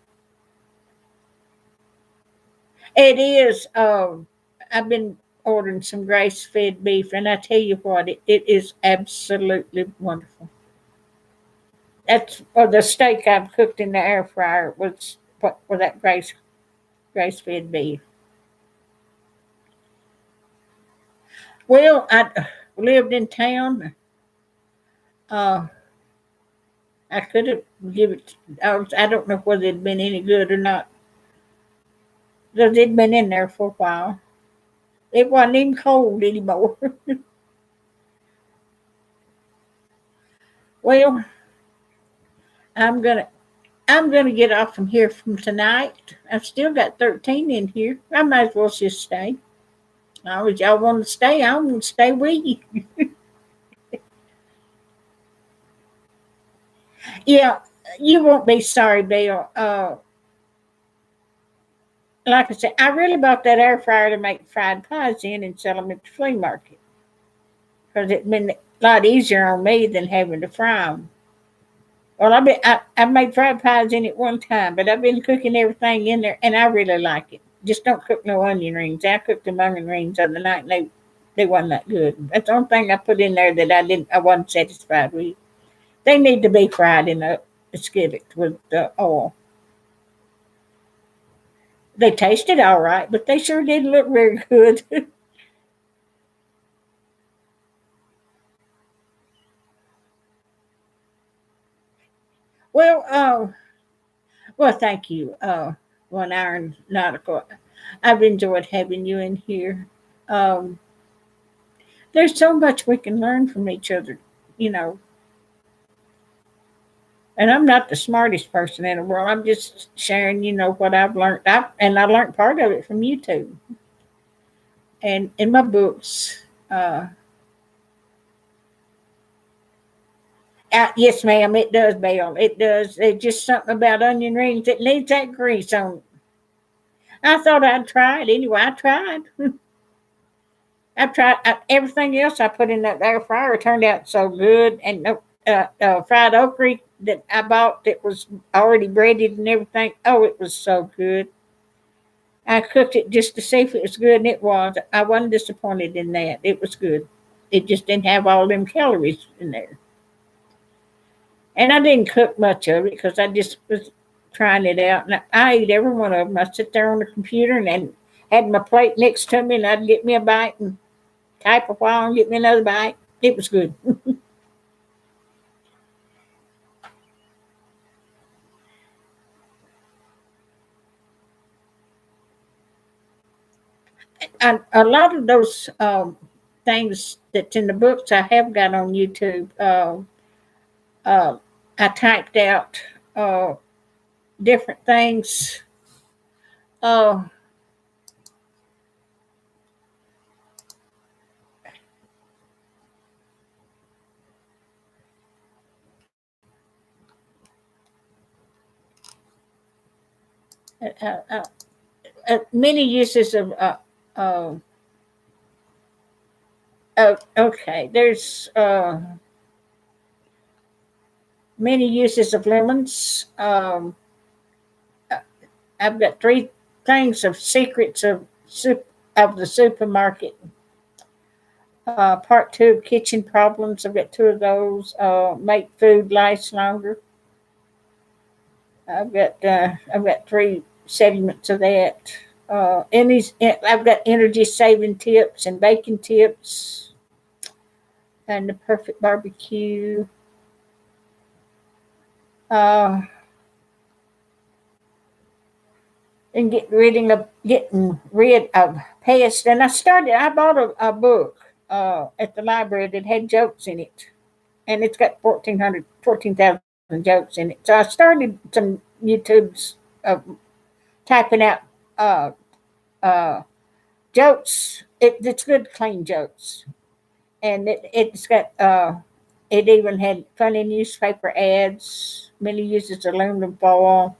It is. I've been ordering some grass fed beef, and I tell you what, it is absolutely wonderful. That's the steak I've cooked in the air fryer was what was that grass fed beef. Well, I lived in town. Uh, I could have give it. I don't know whether it'd been any good or not because it'd been in there for a while. It wasn't even cold anymore. Well, I'm gonna I'm gonna get off from here from tonight. I've still got 13 in here. I might as well just stay. If y'all want to stay, I'm gonna stay with you. Yeah, you won't be sorry, Bill. Like I said, I really bought that air fryer to make fried pies in and sell them at the flea market because it'd been a lot easier on me than having to fry them. Well, I made fried pies in it one time, but I've been cooking everything in there, and I really like it. Just don't cook no onion rings. I cooked them onion rings the other night, and they wasn't that good. That's the only thing I put in there that I wasn't satisfied with. They need to be fried in a skillet with oil. They tasted all right, but they sure did look very good. well, thank you, One Iron Nautical. I've enjoyed having you in here. Um, there's so much we can learn from each other, you know. And I'm not the smartest person in the world. I'm just sharing, what I've learned. And I learned part of it from YouTube and in my books. Yes, ma'am, it does, Belle. It does. It's just something about onion rings. It needs that grease on it. I thought I'd try it anyway. I tried. Everything else I put in that air fryer turned out so good, and no, fried okra that I bought that was already breaded and everything. Oh, it was so good. I cooked it just to see if it was good, and it was. I wasn't disappointed in that. It was good. It just didn't have all them calories in there. And I didn't cook much of it because I just was trying it out. And I ate every one of them. I sit there on the computer and then had my plate next to me, and I'd get me a bite and type a while and get me another bite. It was good. And a lot of those things that's in the books I have got on YouTube. Uh, I typed out uh, different things. Uh, uh, uh, Many uses of. Uh, okay, there's many uses of lemons. Uh, I've got three things of secrets of the supermarket. Part two of kitchen problems. I've got two of those. Make food last longer. I've got three segments of that. I've got energy saving tips and baking tips and the perfect barbecue. Uh, and getting rid of pests. And I bought a book at the library that had jokes in it, and it's got 14,000 jokes in it. So I started some YouTubes typing out uh, uh, jokes. It's good, clean jokes, and it's got. It even had funny newspaper ads. Many uses aluminum foil,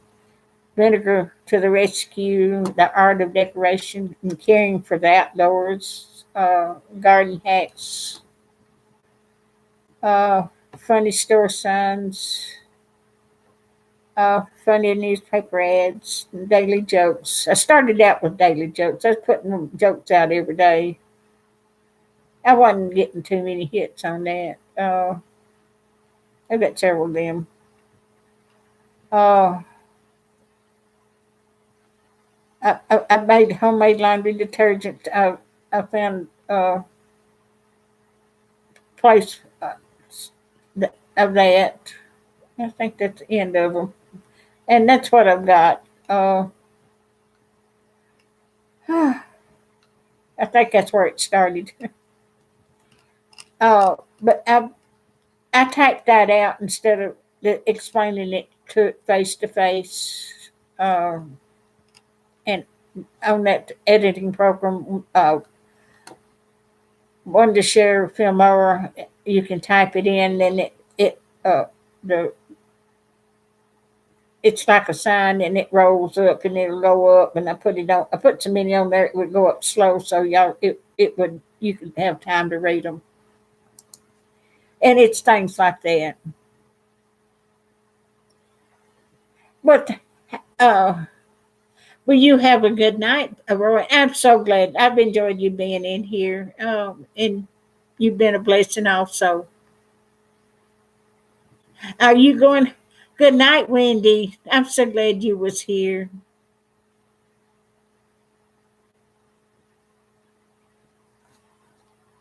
vinegar to the rescue, the art of decoration and caring for the outdoors, garden hacks, uh, funny store signs, funny newspaper ads, daily jokes. I started out with daily jokes. I was putting jokes out every day. I wasn't getting too many hits on that. I've got several of them. Uh, I made homemade laundry detergent. I found place of that. I think that's the end of them, and that's what I've got. I think that's where it started. But I typed that out instead of explaining it to face to face, and on that editing program, one to share Filmora, you can type it in, and the it's like a sign and it rolls up and it'll go up and I put it on I put so many on there it would go up slow so it would you could have time to read them. And it's things like that. But uh well you have a good night, Roy. I'm so glad. I've enjoyed you being in here. And you've been a blessing also. Are you going good night, Wendy? I'm so glad you was here.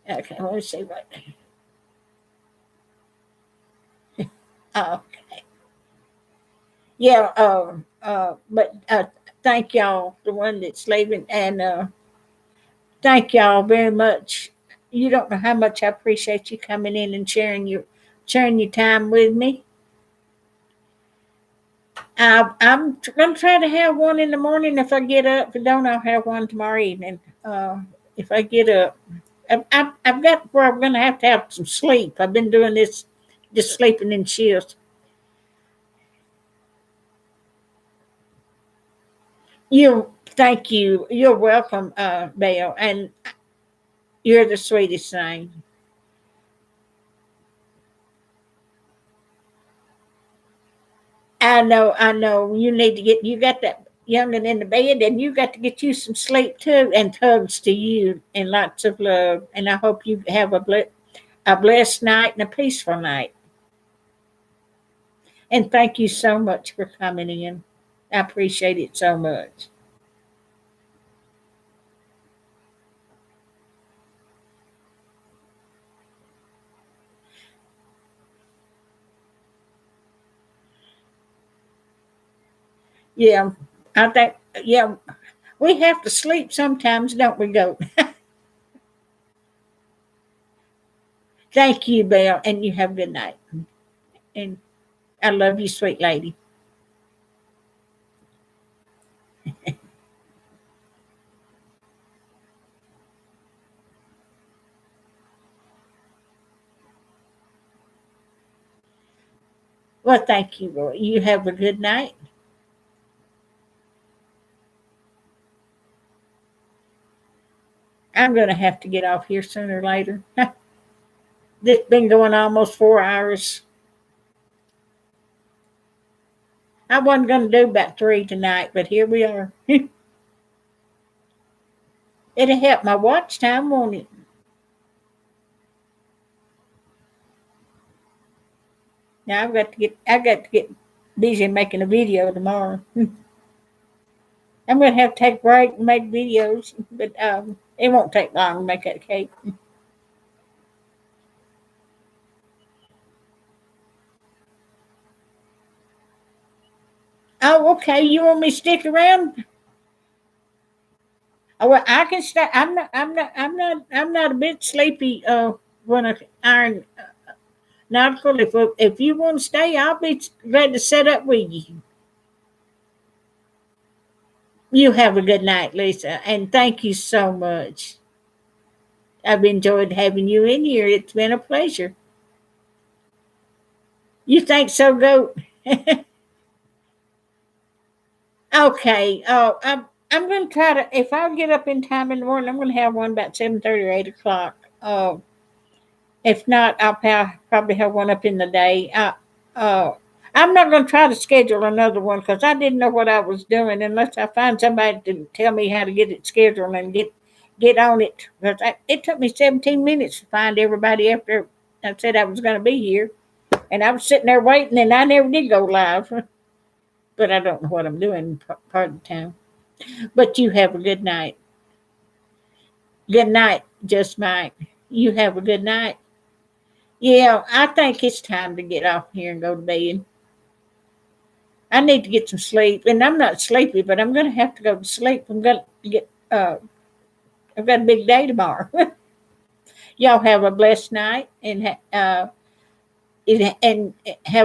Okay, let me see what oh yeah, but thank y'all, the one that's leaving, and thank y'all very much. You don't know how much I appreciate you coming in and sharing your time with me. I'm gonna try to have one in the morning if I get up. If I don't, I'll have one tomorrow evening. If I get up, I've got where I'm gonna have to have some sleep. I've been doing this, just sleeping in shifts. You, thank you. You're welcome, Belle, and you're the sweetest thing. I know. You got that youngin' in the bed, and you got to get you some sleep too, and hugs to you, and lots of love. And I hope you have a blessed night and a peaceful night. And thank you so much for coming in. I appreciate it so much. Yeah, I think, yeah, we have to sleep sometimes, don't we, Goat? Thank you, Belle, and you have a good night. And I love you, sweet lady. Well, thank you, Lord. You have a good night. I'm going to have to get off here sooner or later. This has been going almost 4 hours. I wasn't going to do about three tonight, but here we are. It'll help my watch time, won't it? Now I got to get busy making a video tomorrow. I'm gonna have to take a break and make videos, but it won't take long to make that cake. Oh, okay. You want me to stick around? Oh, well, I can stay. I'm not a bit sleepy. When I iron nautical. If you want to stay, I'll be glad to set up with you. You have a good night, Lisa, and thank you so much. I've enjoyed having you in here. It's been a pleasure. You think so, Goat? Okay. I'm going to try to. If I get up in time in the morning, I'm going to have one about 7:30 or 8 o'clock. If not, probably have one up in the day. Uh, I'm not going to try to schedule another one because I didn't know what I was doing unless I find somebody to tell me how to get it scheduled and get on it. Because it took me 17 minutes to find everybody after I said I was going to be here, and I was sitting there waiting, and I never did go live. But I don't know what I'm doing part of the time. But you have a good night. Good night, just Mike. You have a good night. Yeah, I think it's time to get off here and go to bed. I need to get some sleep, and I'm not sleepy, but I'm going to have to go to sleep. I'm going to get. I've got a big day tomorrow. Y'all have a blessed night, and have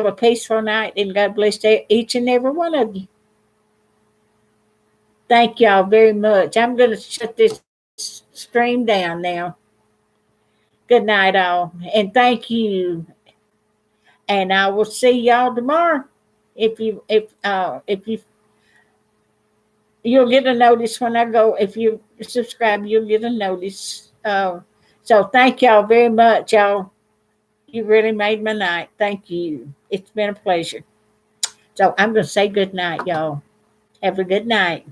a peaceful night, and God bless each and every one of you. Thank y'all very much. I'm going to shut this stream down now. Good night, all, and thank you. And I will see y'all tomorrow. If you you'll get a notice when I go. If you subscribe, you'll get a notice. So thank y'all very much, y'all. You really made my night. Thank you. It's been a pleasure. So I'm gonna say good night, y'all. Have a good night.